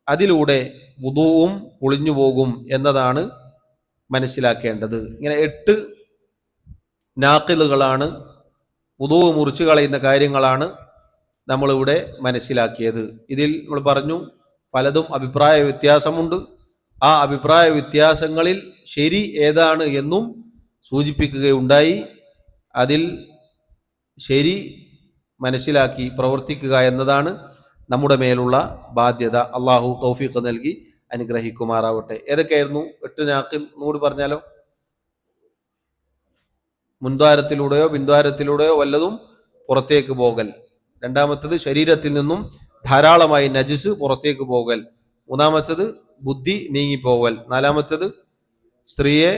അതിലൂടെ വുദൂവും പൊളിഞ്ഞു പോകും എന്നതാണ് മനസ്സിലാക്കേണ്ടത്. ഇങ്ങനെ 8 നാഖിലുകളാണ്, വുദൂ മുറിച്ചു കളയുന്ന കാര്യങ്ങളാണ് നമ്മളിവിടെ മനസ്സിലാക്കിയത്. ഇതിൽ നമ്മൾ പറഞ്ഞു പലതും അഭിപ്രായ വ്യത്യാസമുണ്ട്. ആ അഭിപ്രായ വ്യത്യാസങ്ങളിൽ ശരി ഏതാണ് എന്നും സൂചിപ്പിക്കുകയുണ്ടായി. അതിൽ ശരി മനസ്സിലാക്കി പ്രവർത്തിക്കുക എന്നതാണ് നമ്മുടെ മേലുള്ള ബാധ്യത. അള്ളാഹു തൗഫീഖ് നൽകി അനുഗ്രഹിക്കുമാറാവട്ടെ. ഏതൊക്കെയായിരുന്നു 8 നാക്കിൽ കൂടി പറഞ്ഞാലോ? മുൻദ്വാരത്തിലൂടെയോ പിൻദ്വാരത്തിലൂടെയോ വല്ലതും പുറത്തേക്ക് പോകൽ. രണ്ടാമത്തത് ശരീരത്തിൽ നിന്നും ധാരാളമായി നജിസ് പുറത്തേക്ക് പോകൽ. മൂന്നാമത്തത് ബുദ്ധി നീങ്ങിപ്പോകൽ. നാലാമത്തത് സ്ത്രീയെ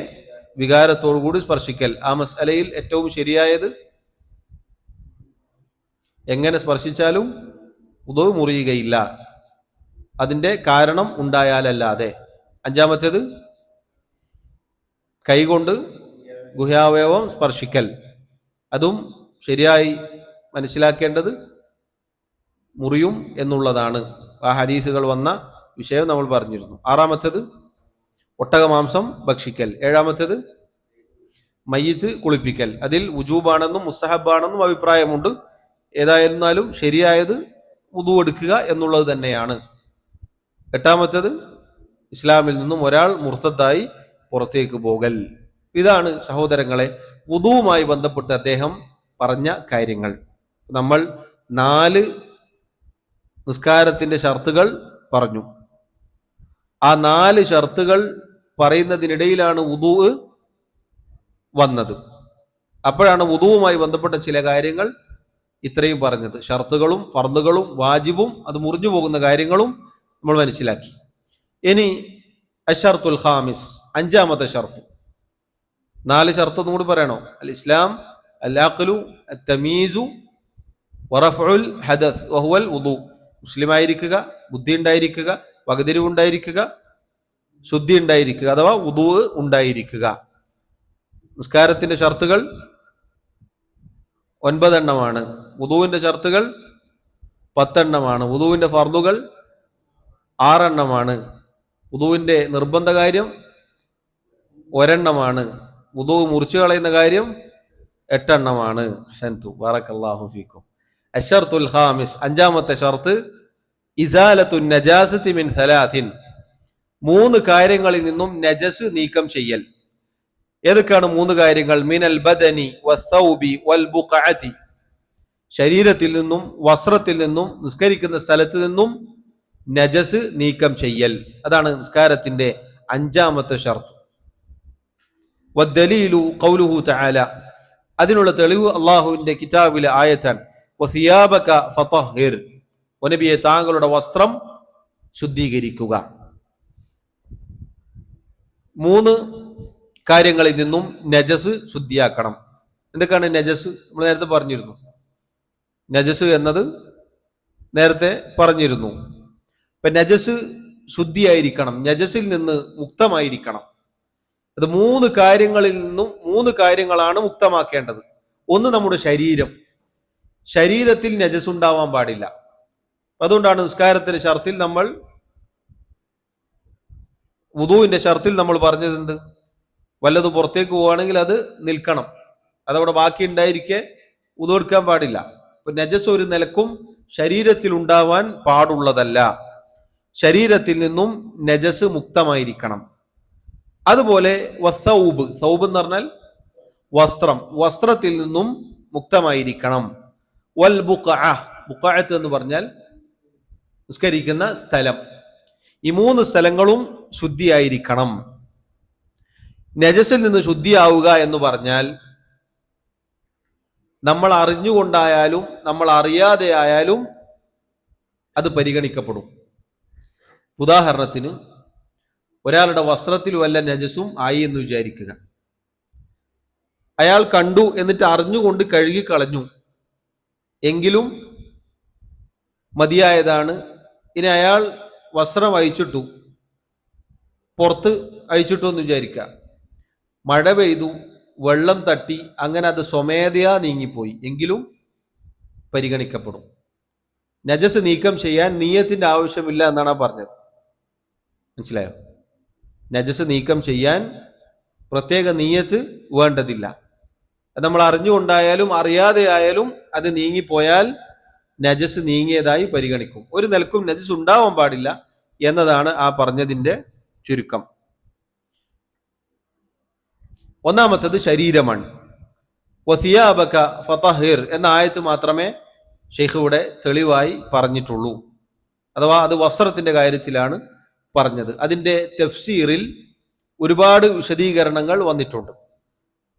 വികാരത്തോടുകൂടി സ്പർശിക്കൽ. ആ മസ്അലയിൽ ഏറ്റവും ശരിയായത് എങ്ങനെ സ്പർശിച്ചാലും ഉദു മുറിയുകയില്ല, അതിൻ്റെ കാരണം ഉണ്ടായാലല്ലാതെ. അഞ്ചാമത്തേത് കൈകൊണ്ട് ഗുഹ്യാവയവം സ്പർശിക്കൽ. അതും ശരിയായി മനസ്സിലാക്കേണ്ടത് മുറിയും എന്നുള്ളതാണ്. ആ ഹദീസുകൾ വന്ന വിഷയം നമ്മൾ പറഞ്ഞിരുന്നു. ആറാമത്തേത് ഒട്ടകമാംസം ഭക്ഷിക്കൽ. ഏഴാമത്തേത് മയ്യിത്ത് കുളിപ്പിക്കൽ. അതിൽ വുജൂബാണെന്നും മുസ്തഹബാണെന്നും അഭിപ്രായമുണ്ട്. ഏതായിരുന്നാലും ശരിയായത് വുദു എടുക്കുക എന്നുള്ളത് തന്നെയാണ്. എട്ടാമത്തേത് ഇസ്ലാമിൽ നിന്നും ഒരാൾ മുർത്തദ്ദായി പുറത്തേക്ക് പോകൽ. ഇതാണ് സഹോദരങ്ങളെ വുദുവുമായി ബന്ധപ്പെട്ട് അദ്ദേഹം പറഞ്ഞ കാര്യങ്ങൾ. നമ്മൾ 4 നിസ്കാരത്തിന്റെ ഷർത്തുകൾ പറഞ്ഞു. ആ 4 ഷർത്തുകൾ പറയുന്നതിനിടയിലാണ് വുദു വന്നത്. അപ്പോഴാണ് വുദുവുമായി ബന്ധപ്പെട്ട ചില കാര്യങ്ങൾ ഇത്രയും പറഞ്ഞത്. ഷർത്തുകളും ഫർളുകളും വാജിബും അത് മുറിഞ്ഞു പോകുന്ന കാര്യങ്ങളും നമ്മൾ മനസ്സിലാക്കി. ഇനി അഷർത്തുൽ ഖാമിസ്, 5ാമത്തെ ഷർത്ത്. 4 ഷർത്ത് കൂടി പറയണോ? അൽ ഇസ്ലാം, അൽ അഖ്ലു, അൽ തമീസു, വറഫഉൽ ഹദസ് വഹുവൽ വുദു. മുസ്ലിം ആയിരിക്കുക, ബുദ്ധി ഉണ്ടായിരിക്കുക, വകതിരിവുണ്ടായിരിക്കുക, ശുദ്ധി ഉണ്ടായിരിക്കുക, അഥവാ വുദു ഉണ്ടായിരിക്കുക. നിസ്കാരത്തിന്റെ ഷർത്തുകൾ 9 എണ്ണമാണ്. വുദുവിന്റെ ഷർത്തുകൾ 10 എണ്ണമാണ്. വുദുവിന്റെ ഫർളുകൾ 6 എണ്ണമാണ്. വുദുവിന്റെ നിർബന്ധ കാര്യം 1 എണ്ണമാണ്. വുദു മുറിച്ചു കളയുന്ന കാര്യം 8 എണ്ണമാണ്. ഹസൻതു ബറക്കല്ലാഹു ഫീക്കും. അശ്ശർത്തുൽ ഖാമിസ്, 5ാമത്തെ ഷർത്ത് ഇസാലത്തുൻ നജാസത്തി മിൻ 3. 3 കാര്യങ്ങളിൽ നിന്നും നജസ് നീക്കം ചെയ്യൽ. ഏതൊക്കെയാണ് 3 കാര്യങ്ങൾ? മിനൽ ബദനി വസ്സൗബി വൽ ബുഖഅതി. ശരീരത്തിൽ നിന്നും വസ്ത്രത്തിൽ നിന്നും നിസ്കരിക്കുന്ന സ്ഥലത്ത് നിന്നും നജസ് നീക്കം ചെയ്യൽ. അതാണ് നിസ്കാരത്തിന്റെ 5ാമത്തെ ഷർത്ത്. വദ്ദലീലു ഖൗലുഹു തആല, അതിനുള്ള തെളിവ് അല്ലാഹുവിന്റെ കിതാബിലെ ആയത്താണ്. വസിയാബക ഫതഹിർ, നബിയെ താങ്കളുടെ വസ്ത്രം ശുദ്ധീകരിക്കുക. 3 കാര്യങ്ങളിൽ നിന്നും നജസ് ശുദ്ധിയാക്കണം. എന്തൊക്കെയാണ് നജസ്? നമ്മൾ നേരത്തെ പറഞ്ഞിരുന്നു. നജസ് എന്നത് നേരത്തെ പറഞ്ഞിരുന്നു. ഇപ്പൊ നജസ് ശുദ്ധിയായിരിക്കണം, നജസിൽ നിന്ന് മുക്തമായിരിക്കണം. അത് 3 കാര്യങ്ങളിൽ നിന്നും 3 കാര്യങ്ങളാണ് മുക്തമാക്കേണ്ടത്. ഒന്ന് നമ്മുടെ ശരീരം. ശരീരത്തിൽ നജസ് ഉണ്ടാവാൻ പാടില്ല. അതുകൊണ്ടാണ് നിസ്കാരത്തിന്റെ ഷർത്തിൽ നമ്മൾ വുദുവിന്റെ ഷർത്തിൽ നമ്മൾ പറഞ്ഞത് വല്ലതും പുറത്തേക്ക് പോവുകയാണെങ്കിൽ അത് നിൽക്കണം, അതവിടെ ബാക്കി ഉണ്ടായിരിക്കെ വുദു എടുക്കാൻ പാടില്ല. ഇപ്പൊ നജസ് ഒരു നിലക്കും ശരീരത്തിൽ ഉണ്ടാവാൻ പാടുള്ളതല്ല. ശരീരത്തിൽ നിന്നും നജസ് മുക്തമായിരിക്കണം. അതുപോലെ വസ്സൗബ്, സൗബ് എന്ന് പറഞ്ഞാൽ വസ്ത്രം, വസ്ത്രത്തിൽ നിന്നും മുക്തമായിരിക്കണം. വൽ ബുഖഅ, ബുഖഅത്ത് എന്ന് പറഞ്ഞാൽ നിസ്കരിക്കുന്ന സ്ഥലം. ഈ 3 സ്ഥലങ്ങളും ശുദ്ധിയായിരിക്കണം. നജസിൽ നിന്ന് ശുദ്ധിയാവുക എന്ന് പറഞ്ഞാൽ നമ്മൾ അറിഞ്ഞുകൊണ്ടായാലും നമ്മൾ അറിയാതെ ആയാലും അത് പരിഗണിക്കപ്പെടും. ഉദാഹരണത്തിന് ഒരാളുടെ വസ്ത്രത്തിൽ വല്ല നജസും ആയി എന്ന് വിചാരിക്കുക. അയാൾ കണ്ടു, എന്നിട്ട് അറിഞ്ഞുകൊണ്ട് കഴുകി കളഞ്ഞു, എങ്കിലും മതിയായതാണ്. ഇനി അയാൾ വസ്ത്രം അഴിച്ചിട്ടു, പുറത്ത് അഴിച്ചിട്ടു എന്ന് വിചാരിക്കുക. മഴ പെയ്തു, വെള്ളം തട്ടി, അങ്ങനെ അത് സ്വമേധയാ നീങ്ങിപ്പോയി, എങ്കിലും പരിഗണിക്കപ്പെടും. നജസ് നീക്കം ചെയ്യാൻ നിയ്യത്തിന്റെ ആവശ്യമില്ല എന്നാണ് പറഞ്ഞത്. മനസ്സിലായോ? നജസ് നീക്കം ചെയ്യാൻ പ്രത്യേക നിയ്യത്ത് വേണ്ടതില്ല. നമ്മൾ അറിഞ്ഞുകൊണ്ടായാലും അറിയാതെ ആയാലും അത് നീങ്ങിപ്പോയാൽ നജസ് നീങ്ങിയതായി പരിഗണിക്കും. ഒരു നിലക്കും നജസ് ഉണ്ടാവാൻ പാടില്ല എന്നതാണ് ആ പറഞ്ഞതിന്റെ ചുരുക്കം. ഒന്നാമത്തത് ശരീരമാണ്. വസിയാബക ഫതഹിർ എന്ന ആയത്ത് മാത്രമേ ഷെയ്ഖ് ഇവിടെ തെളിവായി പറഞ്ഞിട്ടുള്ളൂ. അഥവാ അത് വസ്ത്രത്തിന്റെ കാര്യത്തിലാണ് പറഞ്ഞത്. അതിന്റെ തഫ്സീറിൽ ഒരുപാട് വിശദീകരണങ്ങൾ വന്നിട്ടുണ്ട്.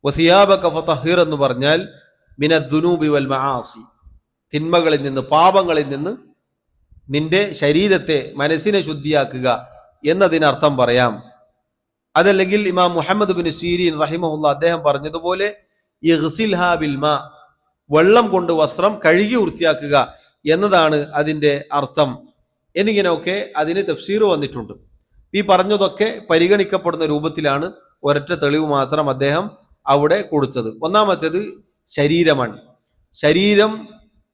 വസിയാബക ഫതഹിർ എന്ന് പറഞ്ഞാൽ മിനദ്ദുനൂബി വൽ മആസി, തിന്മകളിൽ നിന്ന്, പാപങ്ങളിൽ നിന്ന് നിന്റെ ശരീരത്തെ, മനസ്സിനെ ശുദ്ധിയാക്കുക എന്നതിനർത്ഥം പറയാം. അതല്ലെങ്കിൽ ഇമാം മുഹമ്മദ് ബിൻ സീരീൻ റഹിമഹുല്ലാ അദ്ദേഹം പറഞ്ഞതുപോലെ ഇഗ്സിൽഹാ ബിൽ മാ, വെള്ളം കൊണ്ട് വസ്ത്രം കഴുകി വൃത്തിയാക്കുക എന്നതാണ് അതിൻ്റെ അർത്ഥം എന്നിങ്ങനെയൊക്കെ അതിന് തഫ്സീർ വന്നിട്ടുണ്ട്. ഈ പറഞ്ഞതൊക്കെ പരിഗണിക്കപ്പെടുന്ന രൂപത്തിലാണ് ഒരൊറ്റ തെളിവ് മാത്രം അദ്ദേഹം അവിടെ കൊടുത്തത്. ഒന്നാമത്തേത് ശരീരമാണ്. ശരീരം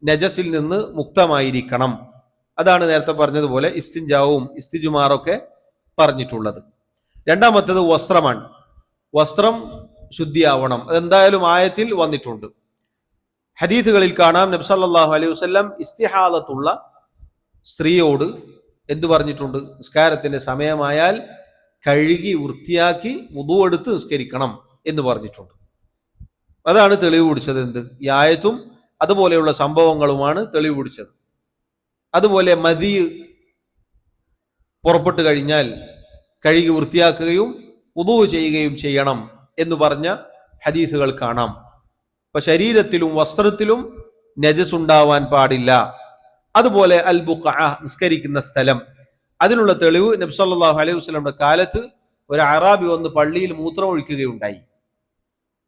നജസിൽ നിന്ന് മുക്തമായിരിക്കണം. അതാണ് നേരത്തെ പറഞ്ഞതുപോലെ ഇസ്തിൻജാവും ഇസ്തിജുമാറൊക്കെ പറഞ്ഞിട്ടുള്ളത്. രണ്ടാമത്തേത് വസ്ത്രമാണ്. വസ്ത്രം ശുദ്ധിയാവണം. അതെന്തായാലും ആയത്തിൽ വന്നിട്ടുണ്ട്. ഹദീസുകളിൽ കാണാം നബി സല്ലല്ലാഹു അലൈഹി വസല്ലം ഇസ്തിഹാദത്തുള്ള സ്ത്രീയോട് എന്തു പറഞ്ഞിട്ടുണ്ട്? നിസ്കാരത്തിന്റെ സമയമായാൽ കഴുകി വൃത്തിയാക്കി വുദു എടുത്ത് നിസ്കരിക്കണം എന്ന് പറഞ്ഞിട്ടുണ്ട്. അതാണ് തെളിവ് പിടിച്ചത്. എന്ത്? ഈ ആയത്തും അതുപോലെയുള്ള സംഭവങ്ങളുമാണ് തെളിവ് പിടിച്ചത്. അതുപോലെ മദി പുറപ്പെട്ടു കഴിഞ്ഞാൽ കഴുകി വൃത്തിയാക്കുകയും വുദു ചെയ്യുകയും ചെയ്യണം എന്ന് പറഞ്ഞ ഹദീസുകൾ കാണാം. അപ്പൊ ശരീരത്തിലും വസ്ത്രത്തിലും നജസ് ഉണ്ടാവാൻ പാടില്ല. അതുപോലെ അൽ ബുഖഅ, നിസ്കരിക്കുന്ന സ്ഥലം, അതിനുള്ള തെളിവ് നബി സല്ലല്ലാഹു അലൈഹി വസല്ലമയുടെ കാലത്ത് ഒരു അറാബി വന്ന് പള്ളിയിൽ മൂത്രമൊഴിക്കുകയുണ്ടായി.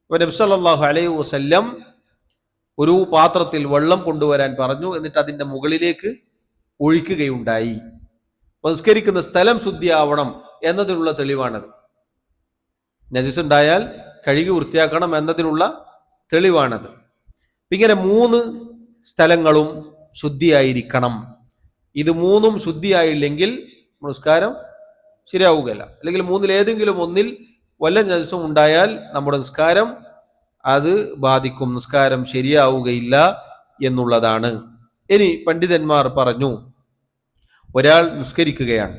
അപ്പൊ നബി സല്ലല്ലാഹു അലൈഹി വസല്ലം ഒരു പാത്രത്തിൽ വെള്ളം കൊണ്ടുവരാൻ പറഞ്ഞു. എന്നിട്ട് അതിന്റെ മുകളിലേക്ക് ഒഴിക്കുകയുണ്ടായി. നിസ്കരിക്കുന്ന സ്ഥലം ശുദ്ധിയാവണം എന്നതിനുള്ള തെളിവാണത്. നജസ് ഉണ്ടായാൽ കഴുകി വൃത്തിയാക്കണം എന്നതിനുള്ള തെളിവാണത്. ഇങ്ങനെ 3 സ്ഥലങ്ങളും ശുദ്ധിയായിരിക്കണം. ഇത് 3ഉം ശുദ്ധിയായില്ലെങ്കിൽ നിസ്കാരം ശരിയാവുകയില്ല. അല്ലെങ്കിൽ 3-ൽ ഏതെങ്കിലും ഒന്നിൽ വല്ല നജസും ഉണ്ടായാൽ നമ്മുടെ നിസ്കാരം അത് ബാധിക്കും, നിസ്കാരം ശരിയാവുകയില്ല എന്നുള്ളതാണ്. ഇനി പണ്ഡിതന്മാർ പറഞ്ഞു, ഒരാൾ നിസ്കരിക്കുകയാണ്.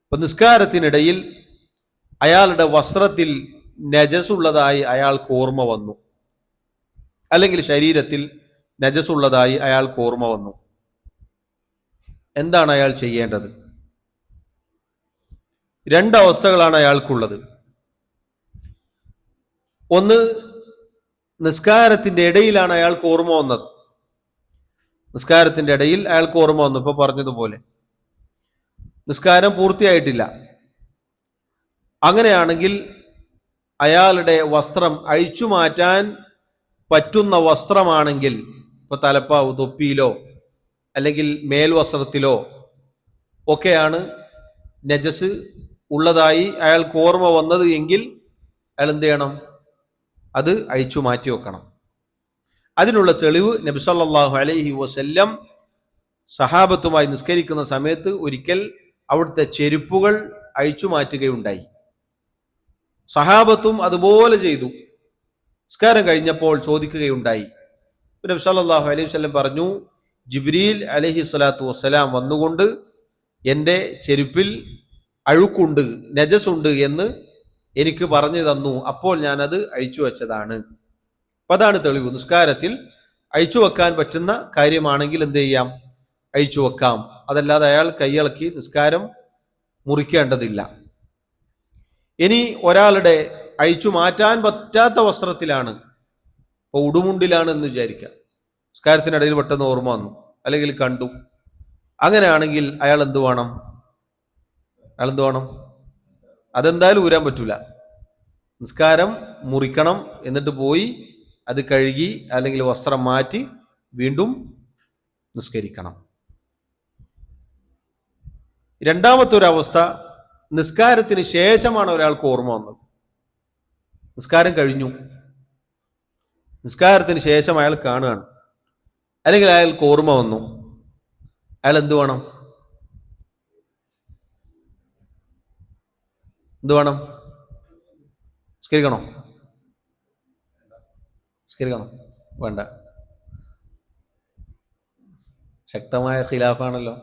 അപ്പൊ നിസ്കാരത്തിനിടയിൽ അയാളുടെ വസ്ത്രത്തിൽ നജസുള്ളതായി അയാൾക്ക് ഓർമ്മ വന്നു, അല്ലെങ്കിൽ ശരീരത്തിൽ നജസുള്ളതായി അയാൾക്ക് ഓർമ്മ വന്നു. എന്താണ് അയാൾ ചെയ്യേണ്ടത്? 2 അവസ്ഥകളാണ് അയാൾക്കുള്ളത്. ഒന്ന്, നിസ്കാരത്തിന്റെ ഇടയിലാണ് അയാൾക്ക് ഓർമ്മ വന്നത്. നിസ്കാരത്തിന്റെ ഇടയിൽ അയാൾക്ക് ഓർമ്മ വന്നു. ഇപ്പൊ പറഞ്ഞതുപോലെ നിസ്കാരം പൂർത്തിയായിട്ടില്ല. അങ്ങനെയാണെങ്കിൽ അയാളുടെ വസ്ത്രം അഴിച്ചു മാറ്റാൻ പറ്റുന്ന വസ്ത്രമാണെങ്കിൽ, ഇപ്പൊ തലപ്പാവ്, തൊപ്പിയിലോ അല്ലെങ്കിൽ മേൽവസ്ത്രത്തിലോ ഒക്കെയാണ് നജസ് ഉള്ളതായി അയാൾക്ക് ഓർമ്മ വന്നത് എങ്കിൽ അയാൾ എന്ത് ചെയ്യണം? അത് അഴിച്ചു മാറ്റി വെക്കണം. അതിനുള്ള തെളിവ് നബി സല്ലല്ലാഹു അലൈഹി വസല്ലം സഹാബത്തുമായി നിസ്കരിക്കുന്ന സമയത്ത് ഒരിക്കൽ അവിടുത്തെ ചെരുപ്പുകൾ അഴിച്ചു മാറ്റുകയുണ്ടായി. സഹാബത്തും അതുപോലെ ചെയ്തു. നിസ്കാരം കഴിഞ്ഞപ്പോൾ ചോദിക്കുകയുണ്ടായി. നബി സല്ലല്ലാഹു അലൈഹി വസല്ലം പറഞ്ഞു, ജിബ്രീൽ അലൈഹി സ്വലാത്തു വസ്സലാം വന്നുകൊണ്ട് എൻ്റെ ചെരുപ്പിൽ അഴുക്കുണ്ട്, നജസുണ്ട് എന്ന് എനിക്ക് പറഞ്ഞു തന്നു. അപ്പോൾ ഞാനത് അഴിച്ചു വെച്ചതാണ്. അപ്പൊ അതാണ് തെളിവ്. നിസ്കാരത്തിൽ അഴിച്ചു വെക്കാൻ പറ്റുന്ന കാര്യമാണെങ്കിൽ എന്ത് ചെയ്യാം? അഴിച്ചു വെക്കാം. അതല്ലാതെ അയാൾ കൈയിളക്കി നിസ്കാരം മുറിക്കേണ്ടതില്ല. ഇനി ഒരാളുടെ അഴിച്ചു മാറ്റാൻ പറ്റാത്ത വസ്ത്രത്തിലാണ്, ഇപ്പൊ ഉടുമുണ്ടിലാണ് എന്ന് വിചാരിക്കാം, നിസ്കാരത്തിനിടയിൽ പെട്ടെന്ന് ഓർമ്മ വന്നു അല്ലെങ്കിൽ കണ്ടു. അങ്ങനെയാണെങ്കിൽ അയാൾ എന്ത് വേണം? അതെന്തായാലും ഊരാൻ പറ്റൂല. നിസ്കാരം മുറിക്കണം. എന്നിട്ട് പോയി അത് കഴുകി അല്ലെങ്കിൽ വസ്ത്രം മാറ്റി വീണ്ടും നിസ്കരിക്കണം. രണ്ടാമത്തെ ഒരു അവസ്ഥ, നിസ്കാരത്തിന് ശേഷമാണ് ഒരാൾക്ക് ഓർമ്മ വന്നത്. നിസ്കാരം കഴിഞ്ഞു, നിസ്കാരത്തിന് ശേഷം അയാൾ കാണുകയാണ്, അല്ലെങ്കിൽ അയാൾക്ക് ഓർമ്മ വന്നു. അയാൾ എന്ത് വേണം? നിസ്കരിക്കണോ? വേണ്ട. ശക്തമായ ഖിലാഫാണല്ലോ.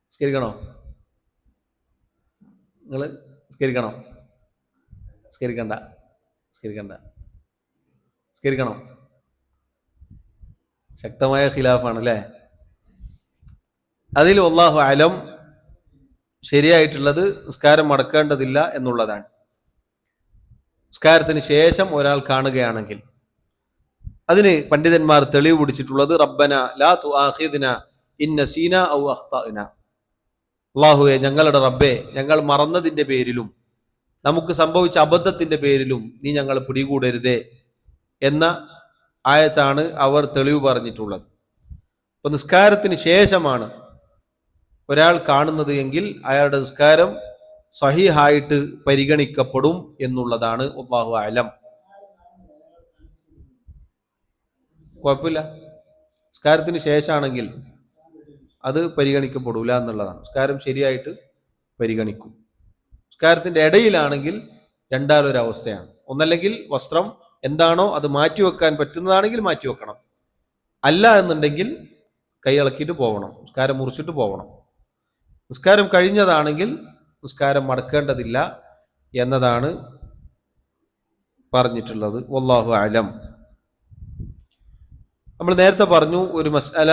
നിസ്കരിക്കണോ? നിങ്ങൾ നിസ്കരിക്കണോ? നിസ്കരിക്കണ്ട, നിസ്കരിക്കണ്ട, നിസ്കരിക്കണോ? ശക്തമായ ഖിലാഫാണ് അല്ലേ? അതിൽ വല്ലാഹു അലം ശരിയായിട്ടുള്ളത് നിസ്കാരം മടക്കേണ്ടതില്ല എന്നുള്ളതാണ്. നിസ്കാരത്തിന് ശേഷം ഒരാൾ കാണുകയാണെങ്കിൽ അതിന് പണ്ഡിതന്മാർ തെളിവ് പിടിച്ചിട്ടുള്ളത് റബ്ബന ലാ തുആഖിദ്ന ഇൻ നസീന ഔ അഖ്തഅന, അല്ലാഹുവേ ഞങ്ങളുടെ റബ്ബേ, ഞങ്ങൾ മറന്നതിന്റെ പേരിലും നമുക്ക് സംഭവിച്ച അബദ്ധത്തിന്റെ പേരിലും നീ ഞങ്ങൾ പിടികൂടരുതേ എന്ന ആയത്താണ് അവർ തെളിവ് പറഞ്ഞിട്ടുള്ളത്. അപ്പൊ നിസ്കാരത്തിന് ശേഷമാണ് ഒരാൾ കാണുന്നത് എങ്കിൽ അയാളുടെ നിസ്കാരം സ്വഹീഹായിട്ട് പരിഗണിക്കപ്പെടും എന്നുള്ളതാണ് വല്ലാഹു അലം. കുഴപ്പമില്ല, നിസ്കാരത്തിന് ശേഷമാണെങ്കിൽ അത് പരിഗണിക്കപ്പെടൂല എന്നുള്ളതാണ്. നിസ്കാരം ശരിയായിട്ട് പരിഗണിക്കും. നിസ്കാരത്തിന്റെ ഇടയിലാണെങ്കിൽ രണ്ടാലൊരവസ്ഥയാണ്. ഒന്നല്ലെങ്കിൽ വസ്ത്രം എന്താണോ അത് മാറ്റിവെക്കാൻ പറ്റുന്നതാണെങ്കിൽ മാറ്റിവെക്കണം, അല്ല എന്നുണ്ടെങ്കിൽ കൈ ഇളക്കിയിട്ട് പോകണം, നിസ്കാരം മുറിച്ചിട്ട് പോകണം. നിസ്കാരം കഴിഞ്ഞതാണെങ്കിൽ നിസ്കാരം മടക്കേണ്ടതില്ല എന്നതാണ് പറഞ്ഞിട്ടുള്ളത്. വല്ലാഹു അലം. നമ്മൾ നേരത്തെ പറഞ്ഞു ഒരു മസ്അല,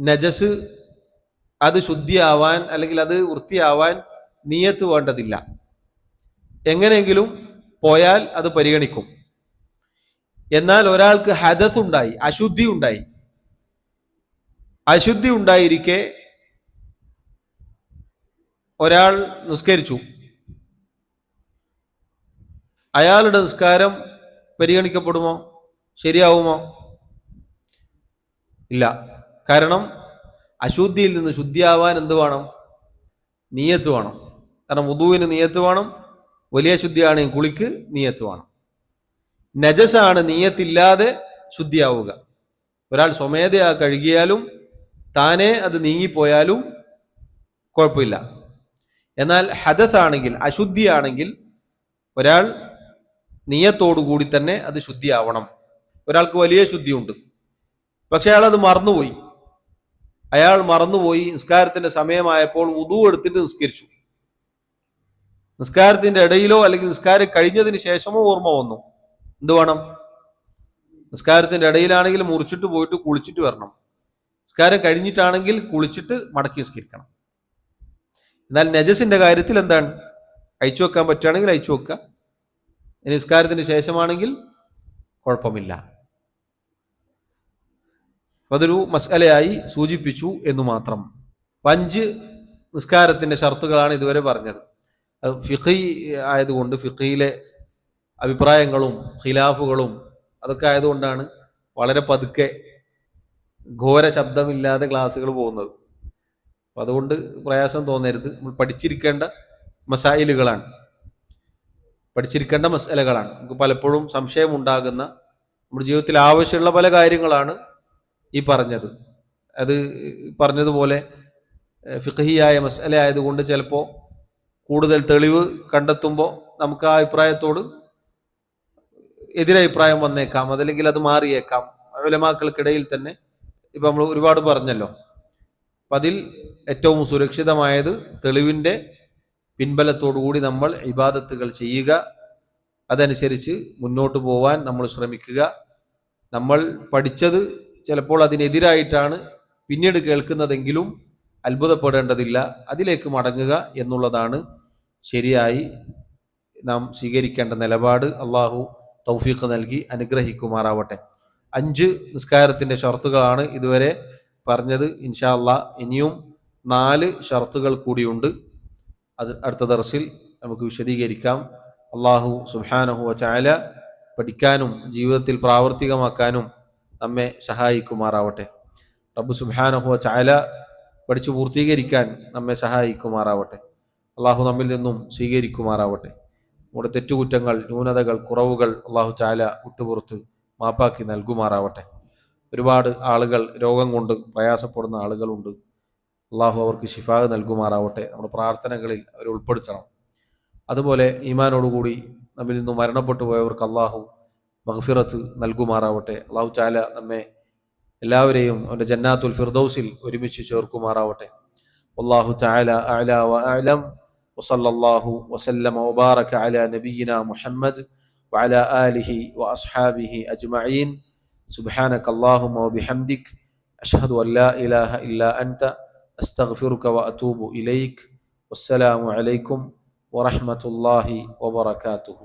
നജസ് അത് ശുദ്ധിയാവാൻ അല്ലെങ്കിൽ അത് വൃത്തിയാവാൻ നിയത്ത് വേണ്ടതില്ല, എങ്ങനെയെങ്കിലും പോയാൽ അത് പരിഗണിക്കും. എന്നാൽ ഒരാൾക്ക് ഹദസ് ഉണ്ടായി, അശുദ്ധി ഉണ്ടായി, അശുദ്ധി ഉണ്ടായിരിക്കെ ഒരാൾ നിസ്കരിച്ചു, അയാളുടെ നിസ്കാരം പരിഗണിക്കപ്പെടുമോ? ശരിയാവുമോ? ഇല്ല. കാരണം അശുദ്ധിയിൽ നിന്ന് ശുദ്ധിയാവാൻ എന്ത് വേണം? നിയത്ത് വേണം. കാരണം വുദൂവിന് നിയത്ത് വേണം, വലിയ ശുദ്ധിയാണെങ്കിൽ കുളിക്ക് നിയത്ത് വേണം. നജസാണ് നിയത്തില്ലാതെ ശുദ്ധിയാവുക. ഒരാൾ സ്വമേധയാ കഴുകിയാലും താനെ അത് നീങ്ങിപ്പോയാലും കുഴപ്പമില്ല. എന്നാൽ ഹദസ് ആണെങ്കിൽ, അശുദ്ധിയാണെങ്കിൽ ഒരാൾ നിയത്തോടുകൂടി തന്നെ അത് ശുദ്ധിയാവണം. ഒരാൾക്ക് വലിയ ശുദ്ധിയുണ്ട്, പക്ഷെ അയാൾ അത് മറന്നുപോയി. അയാൾ മറന്നുപോയി, നിസ്കാരത്തിന്റെ സമയമായപ്പോൾ വുദൂ എടുത്തിട്ട് നിസ്കരിച്ചു. നിസ്കാരത്തിന്റെ ഇടയിലോ അല്ലെങ്കിൽ നിസ്കാരം കഴിഞ്ഞതിന് ശേഷമോ ഓർമ്മ വന്നു, എന്ത് വേണം? നിസ്കാരത്തിന്റെ ഇടയിലാണെങ്കിൽ മുറിച്ചിട്ട് പോയിട്ട് കുളിച്ചിട്ട് വരണം. നിസ്കാരം കഴിഞ്ഞിട്ടാണെങ്കിൽ കുളിച്ചിട്ട് മടക്കി നിസ്കരിക്കണം. എന്നാൽ നജസിന്റെ കാര്യത്തിൽ എന്താണ്? അയച്ചു വെക്കാൻ പറ്റുകയാണെങ്കിൽ അയച്ചു വെക്കുക, ഇനി നിസ്കാരത്തിന് ശേഷമാണെങ്കിൽ കുഴപ്പമില്ല. അതൊരു മസ്അലയായി സൂചിപ്പിച്ചു എന്ന് മാത്രം. 5 നിസ്കാരത്തിന്റെ ഷർത്തുകളാണ് ഇതുവരെ പറഞ്ഞത്. ഫിഖ് ആയതുകൊണ്ട് ഫിഖിലെ അഭിപ്രായങ്ങളും ഖിലാഫുകളും അതൊക്കെ ആയതുകൊണ്ടാണ് വളരെ പതുക്കെ ഘോര ശബ്ദമില്ലാതെ ക്ലാസ്സുകൾ പോകുന്നത്. അപ്പം അതുകൊണ്ട് പ്രയാസം തോന്നരുത്. നമ്മൾ പഠിച്ചിരിക്കേണ്ട മസായിലുകളാണ്, പഠിച്ചിരിക്കേണ്ട മസലകളാണ്. നമുക്ക് പലപ്പോഴും സംശയമുണ്ടാകുന്ന, നമ്മുടെ ജീവിതത്തിൽ ആവശ്യമുള്ള പല കാര്യങ്ങളാണ് ഈ പറഞ്ഞത്. അത് പറഞ്ഞതുപോലെ ഫിഖഹിയായ മസല ആയതുകൊണ്ട് ചിലപ്പോൾ കൂടുതൽ തെളിവ് കണ്ടെത്തുമ്പോൾ നമുക്ക് ആ അഭിപ്രായത്തോട് എതിരഭിപ്രായം വന്നേക്കാം, അതല്ലെങ്കിൽ അത് മാറിയേക്കാം. ഉലമാക്കൾക്കിടയിൽ തന്നെ ഇപ്പം നമ്മൾ ഒരുപാട് പറഞ്ഞല്ലോ. അപ്പം അതിൽ ഏറ്റവും സുരക്ഷിതമായത് തെളിവിൻ്റെ പിൻബലത്തോടുകൂടി നമ്മൾ ഇബാദത്തുകൾ ചെയ്യുക, അതനുസരിച്ച് മുന്നോട്ട് പോവാൻ നമ്മൾ ശ്രമിക്കുക. നമ്മൾ പഠിച്ചത് ചിലപ്പോൾ അതിനെതിരായിട്ടാണ് പിന്നീട് കേൾക്കുന്നതെങ്കിലും അത്ഭുതപ്പെടേണ്ടതില്ല, അതിലേക്ക് മടങ്ങുക എന്നുള്ളതാണ് ശരിയായി നാം സ്വീകരിക്കേണ്ട നിലപാട്. അള്ളാഹു തൗഫീഖ് നൽകി അനുഗ്രഹിക്കുമാറാവട്ടെ. 5 നിസ്കാരത്തിന്റെ ഷർത്തുകളാണ് ഇതുവരെ പറഞ്ഞത്. ഇൻഷാ അള്ളാഹ് ഇനിയും 4 ഷർത്തുകൾ കൂടിയുണ്ട്. അത് അടുത്ത ദർസിൽ നമുക്ക് വിശദീകരിക്കാം. അള്ളാഹു സുബ്ഹാനഹു വ തആല പഠിക്കാനും ജീവിതത്തിൽ പ്രാവർത്തികമാക്കാനും നമ്മെ സഹായിക്കുമാറാവട്ടെ. റബ്ബ് സുബ്ഹാനഹു വ തആല പഠിച്ചു പൂർത്തീകരിക്കാൻ നമ്മെ സഹായിക്കുമാറാവട്ടെ. അള്ളാഹു നമ്മിൽ നിന്നും സ്വീകരിക്കുമാറാവട്ടെ. നമ്മുടെ തെറ്റുകുറ്റങ്ങൾ, ന്യൂനതകൾ, കുറവുകൾ അള്ളാഹു തആല വിട്ടുപുറത്ത് മാപ്പാക്കി നൽകുമാറാവട്ടെ. ഒരുപാട് ആളുകൾ രോഗം കൊണ്ട് പ്രയാസപ്പെടുന്ന ആളുകളുണ്ട്. അള്ളാഹു അവർക്ക് ശിഫാ നൽകുമാറാവട്ടെ. നമ്മുടെ പ്രാർത്ഥനകളിൽ അവരെ ഉൾപ്പെടുത്തണം. അതുപോലെ ഈമാനോടുകൂടി നമ്മിൽ നിന്നും മരണപ്പെട്ടു പോയവർക്ക് അള്ളാഹു മഗ്ഫിറത്ത് നൽകുമാറാവട്ടെ. അള്ളാഹു തആല നമ്മെ എല്ലാവരെയും അവൻ്റെ ജന്നാത്തുൽ ഫിർദൗസിൽ ഒരുമിച്ച് ചേർക്കുമാറാവട്ടെ. والله تعالى أعلى وأعلم. وصلى الله وسلم وبارك على نبينا محمد وعلى آله وأصحابه أجمعين. سبحانك اللهم وبحمدك أشهد أن لا إله إلا أنت أستغفرك وأتوب إليك. والسلام عليكم ورحمة الله وبركاته.